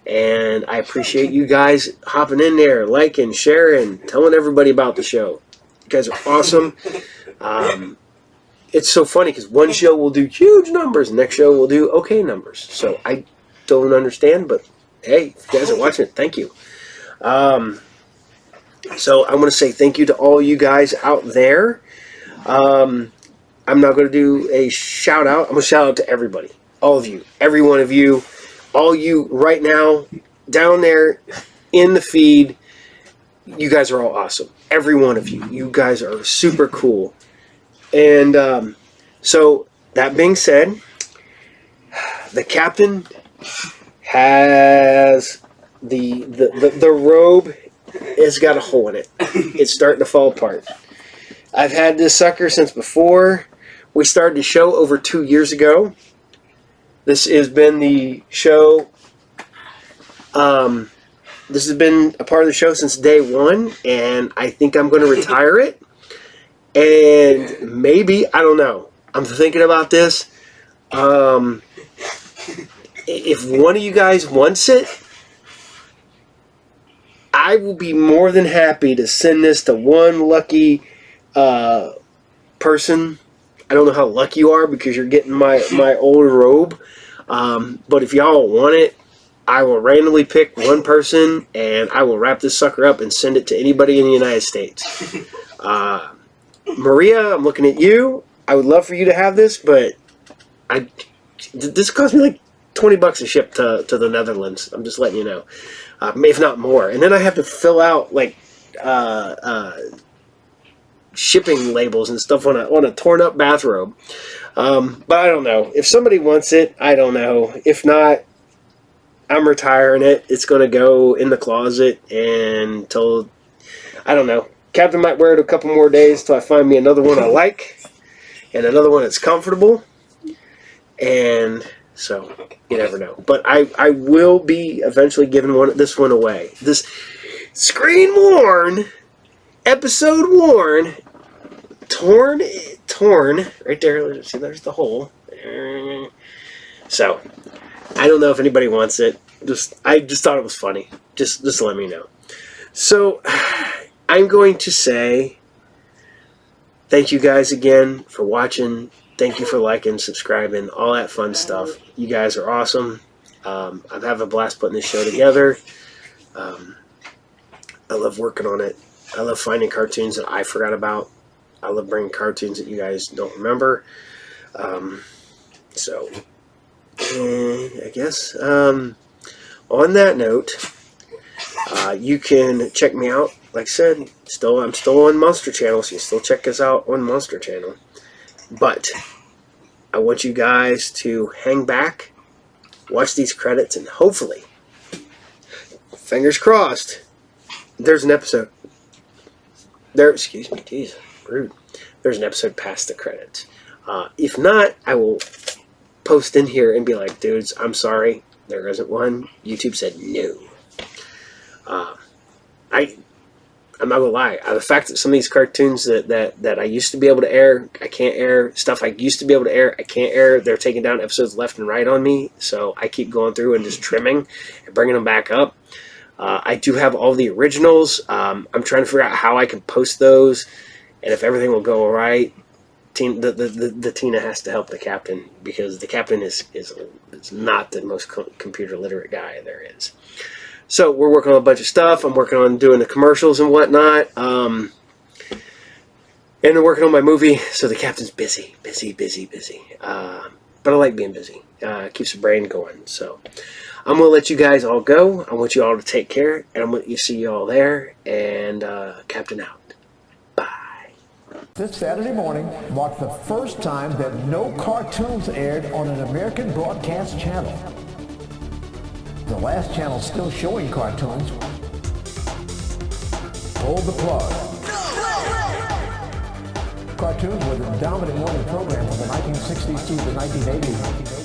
And I appreciate you guys hopping in there, liking, sharing, telling everybody about the show. You guys are awesome. It's so funny because one show will do huge numbers, next show will do okay numbers. So I don't understand, but hey, if you guys are watching it, thank you. So I want to say thank you to all you guys out there. I'm not going to do a shout out. I'm going to shout out to everybody. All of you. Every one of you. All you right now down there in the feed. You guys are all awesome. Every one of you. You guys are super cool. And so that being said, the Captain has the robe has got a hole in it. It's starting to fall apart. I've had this sucker since before we started the show over 2 years ago. This has been the show. This has been a part of the show since day one, and I think I'm going to retire it. And maybe, I don't know. I'm thinking about this. If one of you guys wants it, I will be more than happy to send this to one lucky person. I don't know how lucky you are because you're getting my old robe. But if y'all want it, I will randomly pick one person and I will wrap this sucker up and send it to anybody in the United States. Maria, I'm looking at you. I would love for you to have this, but this cost me like $20 to ship to the Netherlands. I'm just letting you know, if not more. And then I have to fill out like shipping labels and stuff on a torn up bathrobe. But I don't know. If somebody wants it, I don't know. If not, I'm retiring it. It's going to go in the closet until, I don't know. Captain might wear it a couple more days till I find me another one I like and another one that's comfortable. And so, you never know. But I will be eventually giving this one away. This screen worn, episode worn, torn, right there. See, there's the hole. So, I don't know if anybody wants it. I just thought it was funny. Just let me know. So, I'm going to say thank you guys again for watching. Thank you for liking, subscribing, all that fun stuff. You guys are awesome. I'm having a blast putting this show together. I love working on it. I love finding cartoons that I forgot about. I love bringing cartoons that you guys don't remember. So, I guess on that note, you can check me out. Like I said, I'm still on Monster Channel, so you can still check us out on Monster Channel. But I want you guys to hang back, watch these credits, and hopefully, fingers crossed, there's an episode. Excuse me, geez, rude. There's an episode past the credits. If not, I will post in here and be like, dudes, I'm sorry, there isn't one. YouTube said no. I'm not gonna lie. The fact that some of these cartoons that I used to be able to air, I can't air. Stuff I used to be able to air, I can't air. They're taking down episodes left and right on me, so I keep going through and just trimming and bringing them back up. I do have all the originals. I'm trying to figure out how I can post those, and if everything will go all right. The Tina has to help the captain, because the captain is not the most computer literate guy there is. So we're working on a bunch of stuff. I'm working on doing the commercials and whatnot. And I'm working on my movie, so the captain's busy. But I like being busy. Keeps the brain going. So I'm going to let you guys all go. I want you all to take care, and I'm going to see you all there. And Captain out. This Saturday morning marked the first time that no cartoons aired on an American broadcast channel. The last channel still showing cartoons pulled the plug. Cartoons were the dominant morning program from the 1960s through the 1980s.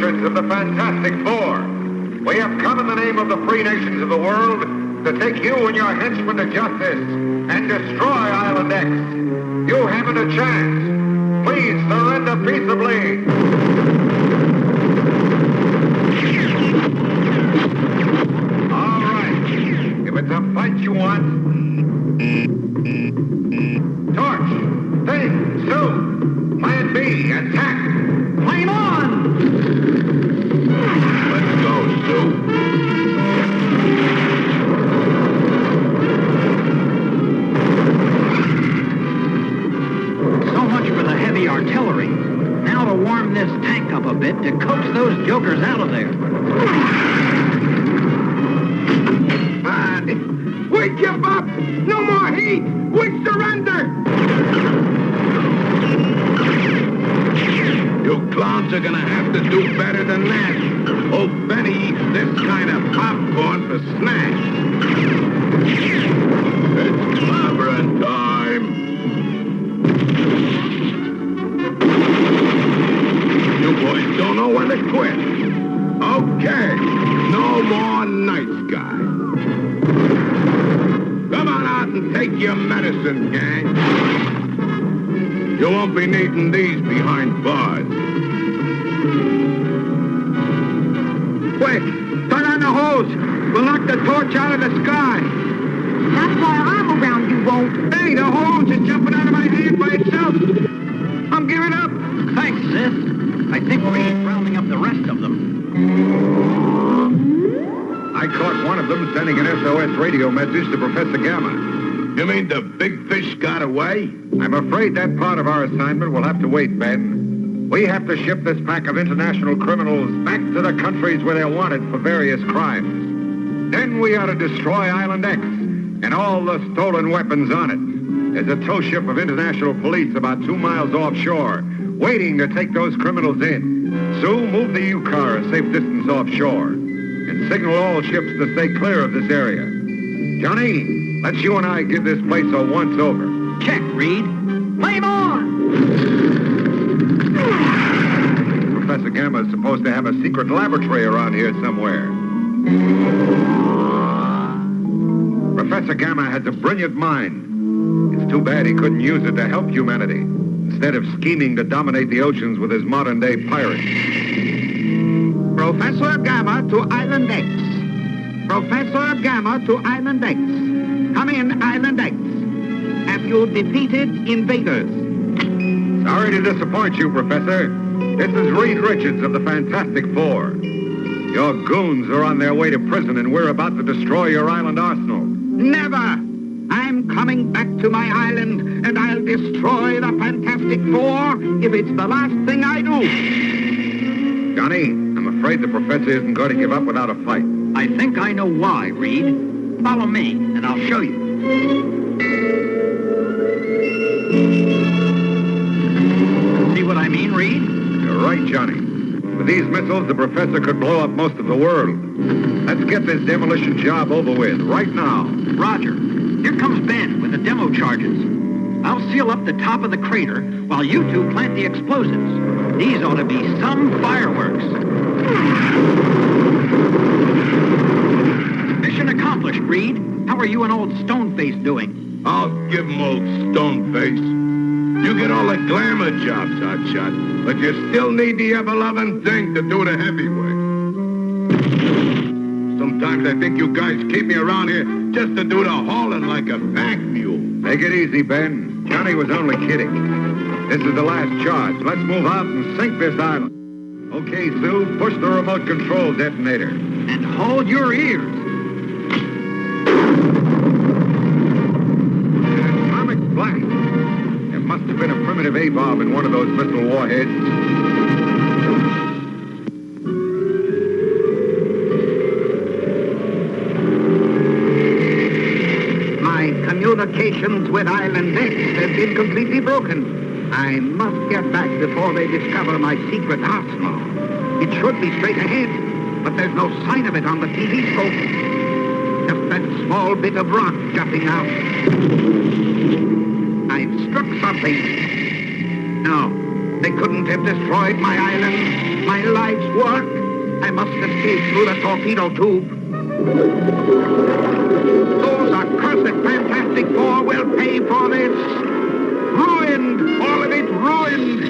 Of the Fantastic Four. We have come in the name of the free nations of the world to take you and your henchmen to justice and destroy Island X. You haven't a chance. Please surrender peaceably. All right. If it's a fight you want, Torch, Thing, Sue, Plan B, attack. Flame on! Let's go, Sue. heavy artillery. Now to warm this tank up a bit to coax those jokers out of there. We give up! No more heat! We surrender! You clowns are gonna have to do better than that. Old Benny eats this kind of popcorn for snacks. It's clobbering time! You boys don't know when to quit. Okay, no more night sky. Come on out and take your medicine, gang. You won't be needing these behind bars. Quick, turn on the hose. We'll knock the torch out of the sky. That's why I'm around, you won't. Hey, the hose is jumping out of my hand by itself. I'm giving up. Thanks, sis. I think Reed's rounding up the rest of them. I caught one of them sending an SOS radio message to Professor Gamma. You mean the big fish got away? I'm afraid that part of our assignment will have to wait, Ben. We have to ship this pack of international criminals back to the countries where they're wanted for various crimes. Then we ought to destroy Island X and all the stolen weapons on it. There's a tow ship of international police about 2 miles offshore, waiting to take those criminals in. Sue, move the U-car a safe distance offshore and signal all ships to stay clear of this area. Johnny, let's you and I give this place a once-over. Check, Reed. Flame on! Professor Gamma is supposed to have a secret laboratory around here somewhere. Professor Gamma has a brilliant mind. It's too bad he couldn't use it to help humanity, instead of scheming to dominate the oceans with his modern-day pirates. Professor Gamma to Island X. Professor Gamma to Island X. Come in, Island X. Have you defeated invaders? Sorry to disappoint you, Professor. This is Reed Richards of the Fantastic Four. Your goons are on their way to prison, and we're about to destroy your island arsenal. Never! I'm coming back to my island, and I'll destroy the Fantastic Four if it's the last thing I do. Johnny, I'm afraid the professor isn't going to give up without a fight. I think I know why, Reed. Follow me, and I'll show you. See what I mean, Reed? You're right, Johnny. With these missiles, the professor could blow up most of the world. Let's get this demolition job over with, right now. Roger. Here comes Ben with the demo charges. I'll seal up the top of the crater while you two plant the explosives. These ought to be some fireworks. Mission accomplished, Reed. How are you and old Stoneface doing? I'll give him old Stoneface. You get all the glamour jobs, Hotshot, but you still need the ever-loving thing to do the heavy work. Sometimes I think you guys keep me around here just to do the hauling like a pack mule. Take it easy, Ben. Johnny was only kidding. This is the last charge. Let's move out and sink this island. Okay, Sue, push the remote control detonator. And hold your ears. Atomic blast. There must have been a primitive A-bomb in one of those missile warheads. Communications with Island X have been completely broken. I must get back before they discover my secret arsenal. It should be straight ahead, but there's no sign of it on the TV scope. Just that small bit of rock jutting out. I've struck something. No, they couldn't have destroyed my island, my life's work. I must escape through the torpedo tube. Those accursed Fantastic Four will pay for this. Ruined, all of it ruined.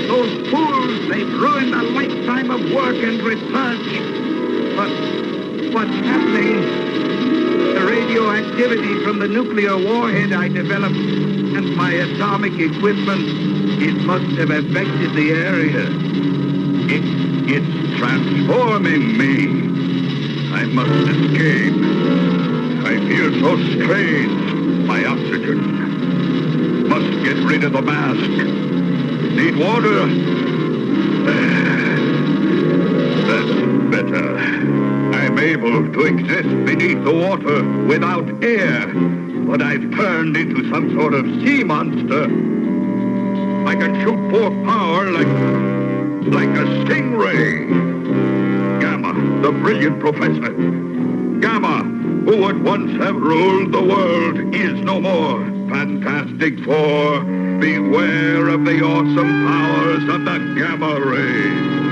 Those fools, they've ruined a lifetime of work and research. But what's happening? The radioactivity from the nuclear warhead I developed and my atomic equipment, it must have affected the area. It's transforming me. I must escape. I feel so strange. My oxygen. Must get rid of the mask. Need water? That's better. I'm able to exist beneath the water without air, but I've turned into some sort of sea monster. I can shoot forth power like a stingray. Gamma, the brilliant professor. Gamma, who would once have ruled the world, is no more. Fantastic Four, beware of the awesome powers of the Gamma Ray.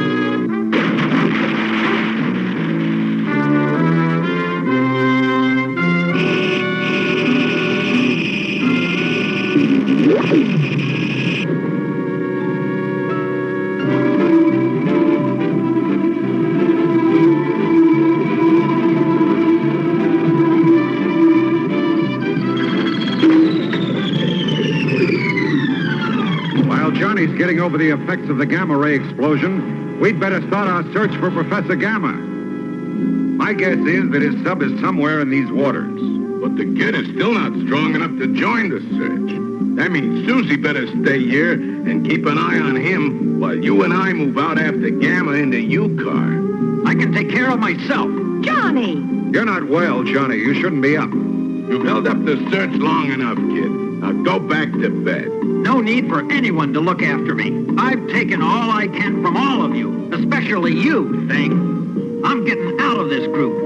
Johnny's getting over the effects of the gamma ray explosion, we'd better start our search for Professor Gamma. My guess is that his sub is somewhere in these waters. But the kid is still not strong enough to join the search. That means Susie better stay here and keep an eye on him while you and I move out after Gamma in the U-car. I can take care of myself. Johnny! You're not well, Johnny. You shouldn't be up. You've held up the search long enough, kid. Now go back to bed. No need for anyone to look after me. I've taken all I can from all of you, especially you, Thing. I'm getting out of this group.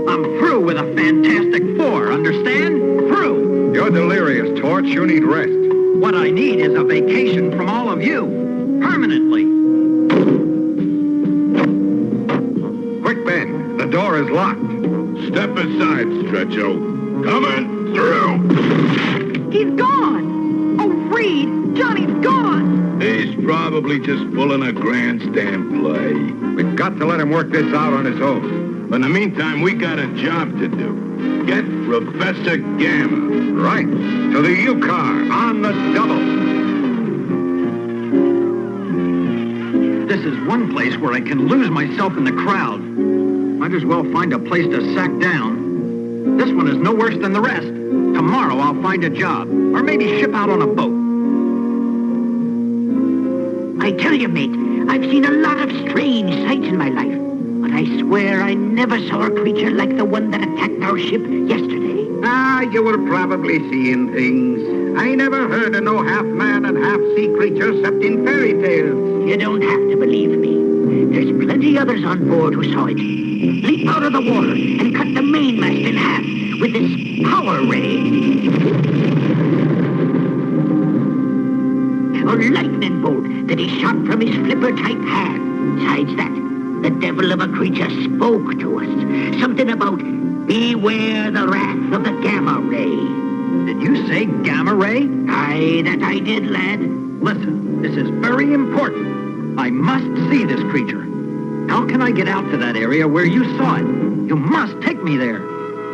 I'm through with a Fantastic Four, understand? Through. You're delirious, Torch. You need rest. What I need is a vacation from all of you. Permanently. Quick, Ben. The door is locked. Step aside, Stretcho. Coming through. He's gone! Oh, Reed! Johnny's gone! He's probably just pulling a grandstand play. We've got to let him work this out on his own. But in the meantime, we got a job to do. Get Professor Gamma. Right. To the U-car, on the double. This is one place where I can lose myself in the crowd. Might as well find a place to sack down. This one is no worse than the rest. Tomorrow I'll find a job, or maybe ship out on a boat. I tell you, mate, I've seen a lot of strange sights in my life, but I swear I never saw a creature like the one that attacked our ship yesterday. Ah, you were probably seeing things. I never heard of no half-man and half-sea creature except in fairy tales. You don't have to believe me. There's plenty others on board who saw it. Leap out of the water and cut the mainmast in half with this power ray. Or lightning bolt that he shot from his flipper-type hand. Besides that, the devil of a creature spoke to us. Something about, beware the wrath of the gamma ray. Did you say gamma ray? Aye, that I did, lad. Listen, this is very important. I must see this creature. How can I get out to that area where you saw it? You must take me there.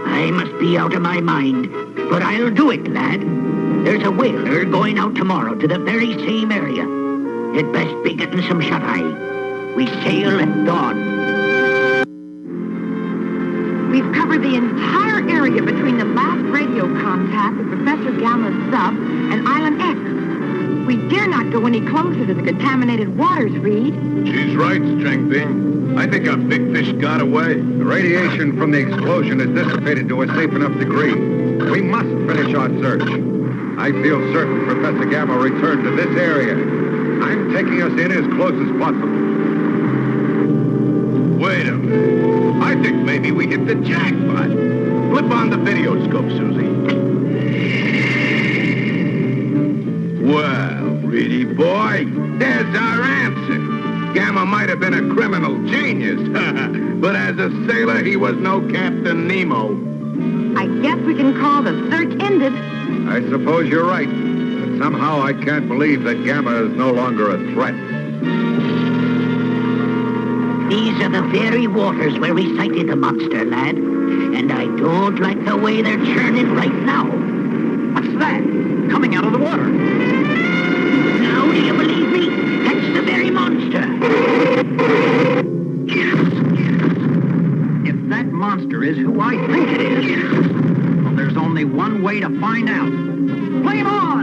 I must be out of my mind, but I'll do it, lad. There's a whaler going out tomorrow to the very same area. You'd best be getting some shut-eye. We sail at dawn. We've covered the entire area between the last radio contact with Professor Gamma's sub and Island X. We dare not go any closer to the contaminated waters, Reed. She's right, Strengthing. I think our big fish got away. The radiation from the explosion has dissipated to a safe enough degree. We must finish our search. I feel certain Professor Gamma returned to this area. I'm taking us in as close as possible. Wait a minute. I think maybe we hit the jackpot. Flip on the video scope, Susie. Well, pretty boy, there's our answer. Gamma might have been a criminal genius, but as a sailor, he was no Captain Nemo. I guess we can call the search ended. I suppose you're right. But somehow I can't believe that Gamma is no longer a threat. These are the very waters where we sighted the monster, lad. And I don't like the way they're churning right now. What's that? Coming out of the water. Now, do you believe me? That's the very monster. If that monster is who I think it is, well, there's only one way to find out. Flame on!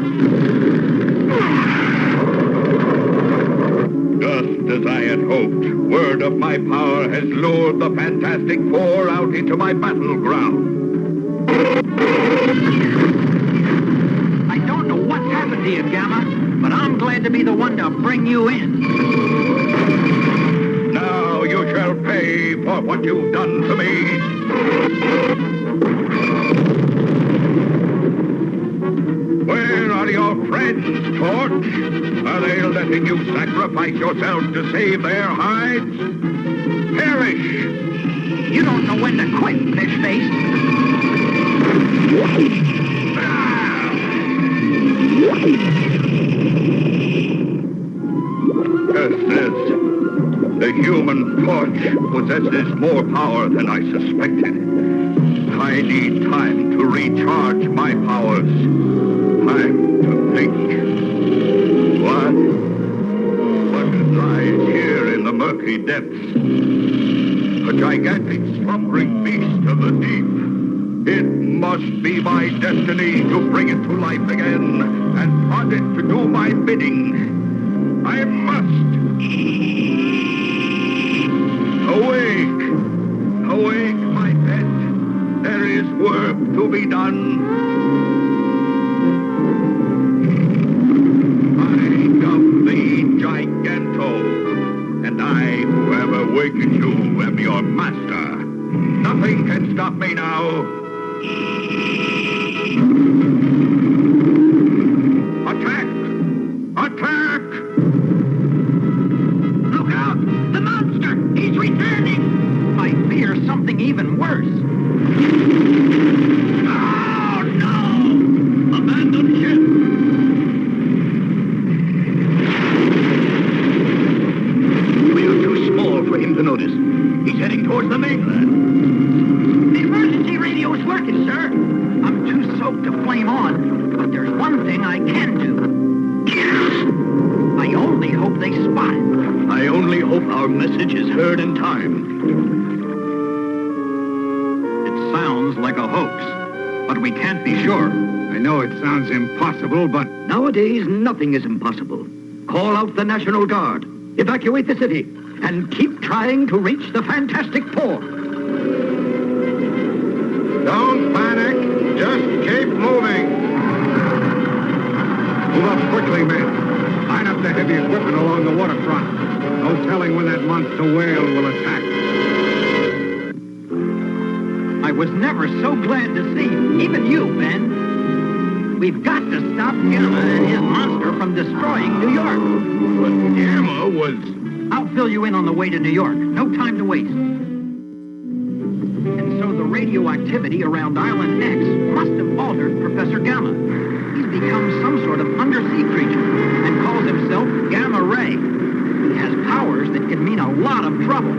of my power has lured the Fantastic Four out into my battleground. I don't know what's happened to you, Gamma, but I'm glad to be the one to bring you in. Now you shall pay for what you've done to me. Where are your friends, Torch? Are they letting you sacrifice yourself to save their hides? Perish! You don't know when to quit, fish face. The human Torch possesses more power than I suspected. I need time to recharge my powers. Time to think. What lies here in the murky depths? A gigantic slumbering beast of the deep. It must be my destiny to bring it to life again and cause it to do my bidding. I must. Awake! Awake, my pet. There is work to be done. I am the Giganto, and I, who have awakened you, am your master. Nothing can stop me now. Attack! Attack! Look out! The monster! He's returning! I fear something even worse. Oh, no! Abandon ship! We're too small for him to notice. He's heading towards the mainland. The emergency radio is working, sir. I'm too soaked to flame on, but there's one thing I can do. I only hope they spot it. I only hope our message is heard in time. It sounds like a hoax, but we can't be sure. I know it sounds impossible, but... Nowadays, nothing is impossible. Call out the National Guard, evacuate the city, and keep trying to reach the Fantastic Four. Don't panic. Just keep moving. Move up quickly, men. Line up the heavy equipment along the waterfront. No telling when that monster whale will attack. I was never so glad to see even you, Ben. We've got to stop Gamma and his monster from destroying New York. But Gamma was... I'll fill you in on the way to New York. No time to waste. And so the radioactivity around Island X must have altered Professor Gamma. He's become some sort of undersea creature and calls himself Gamma Ray. He has powers that can mean a lot of trouble.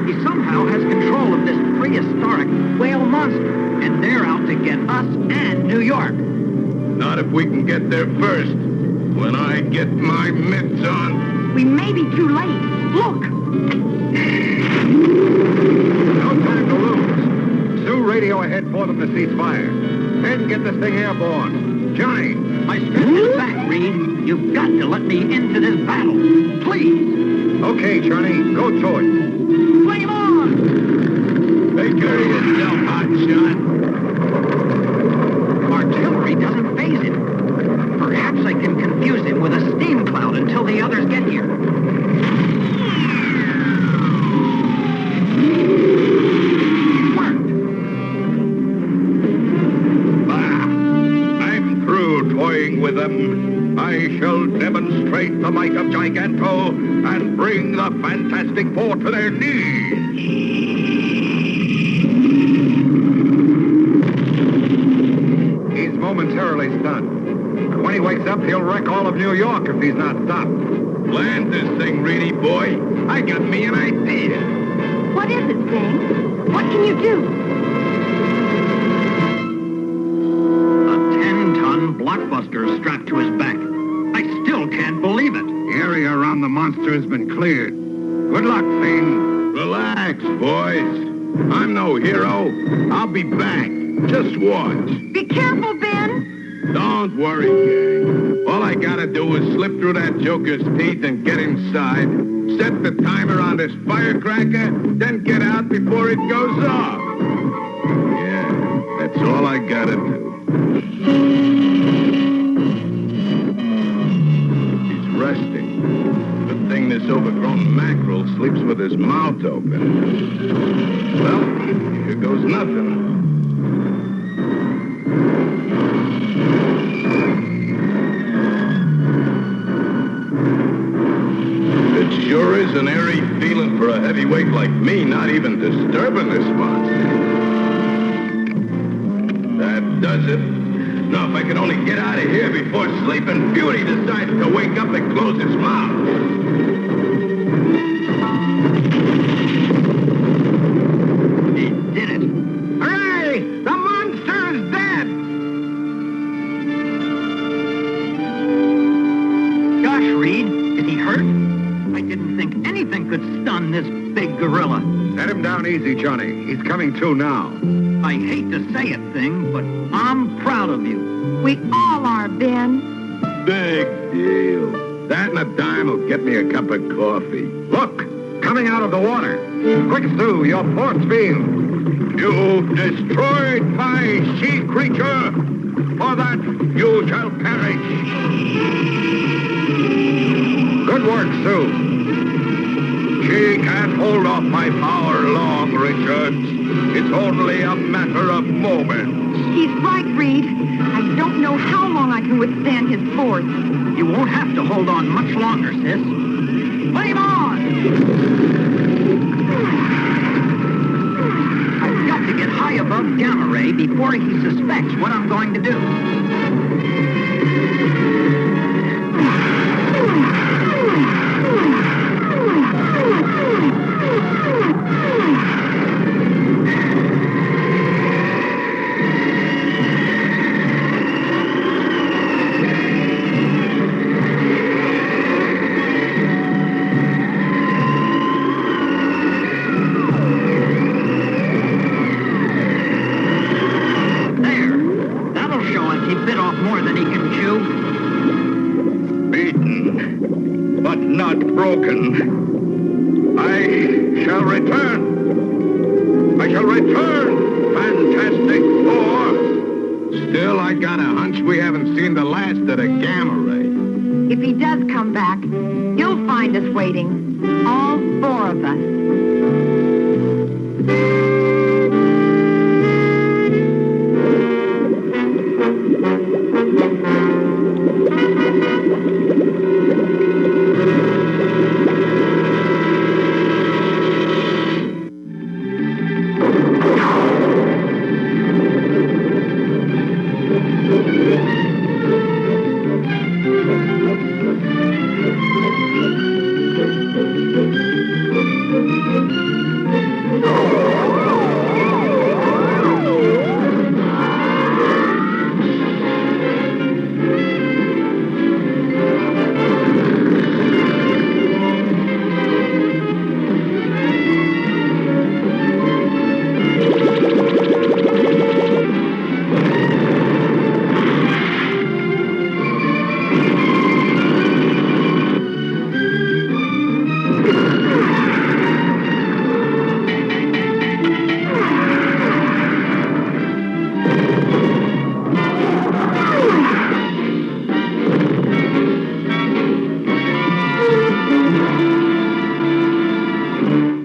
He somehow has control of this prehistoric whale monster, and they're out to get us and New York. Not if we can get there first. When I get my mitts on. We may be too late. Look! No time to lose. Sue radio ahead for them to cease fire. And get this thing airborne. Johnny! My strength is back, Reed. You've got to let me into this battle. Please! Okay, Johnny. Go to it. Flame on! Take care of yourself, hotshot. Artillery doesn't faze him. Perhaps I can confuse him with a steam cloud until the others get here. With them, I shall demonstrate the might of Giganto and bring the Fantastic Four to their knees. He's momentarily stunned. But when he wakes up, he'll wreck all of New York if he's not stopped. Land this thing, Reedy boy. I got me an idea. What is it, Zane? What can you do? Blockbuster strapped to his back. I still can't believe it. The area around the monster has been cleared. Good luck, Zane. Relax, boys. I'm no hero. I'll be back. Just watch. Be careful, Ben. Don't worry, gang. All I I gotta do is slip through that joker's teeth and get inside, set the timer on this firecracker, then get out before it goes off. Yeah, that's all I gotta do. He's resting. Good thing this overgrown mackerel sleeps with his mouth open. Well, here goes nothing. It sure is an airy feeling for a heavyweight like me not even disturbing this monster. That does it. Now, if I could only get out of here before Sleeping Beauty decides to wake up and close his mouth. He did it. Hooray! The monster is dead! Gosh, Reed, is he hurt? I didn't think anything could stun this big gorilla. Set him down easy, Johnny. He's coming to now. I hate to say it, Thing, but I'm proud of you. We all are, Ben. Big deal. That and a dime will get me a cup of coffee. Look, coming out of the water. Quick, Sue, your force field. You've destroyed my sea creature. For that, you shall perish. Good work, Sue. She can't hold off my power long, Richards. It's only a matter of moments. He's right, Reed. I don't know how long I can withstand his force. You won't have to hold on much longer, sis. Flame on! I've got to get high above gamma ray before he suspects what I'm going to do. Broken. I shall return. I shall return, Fantastic Four. Still, I got a hunch we haven't seen the last of the gamma ray. If he does come back, you'll find us waiting. All four of us.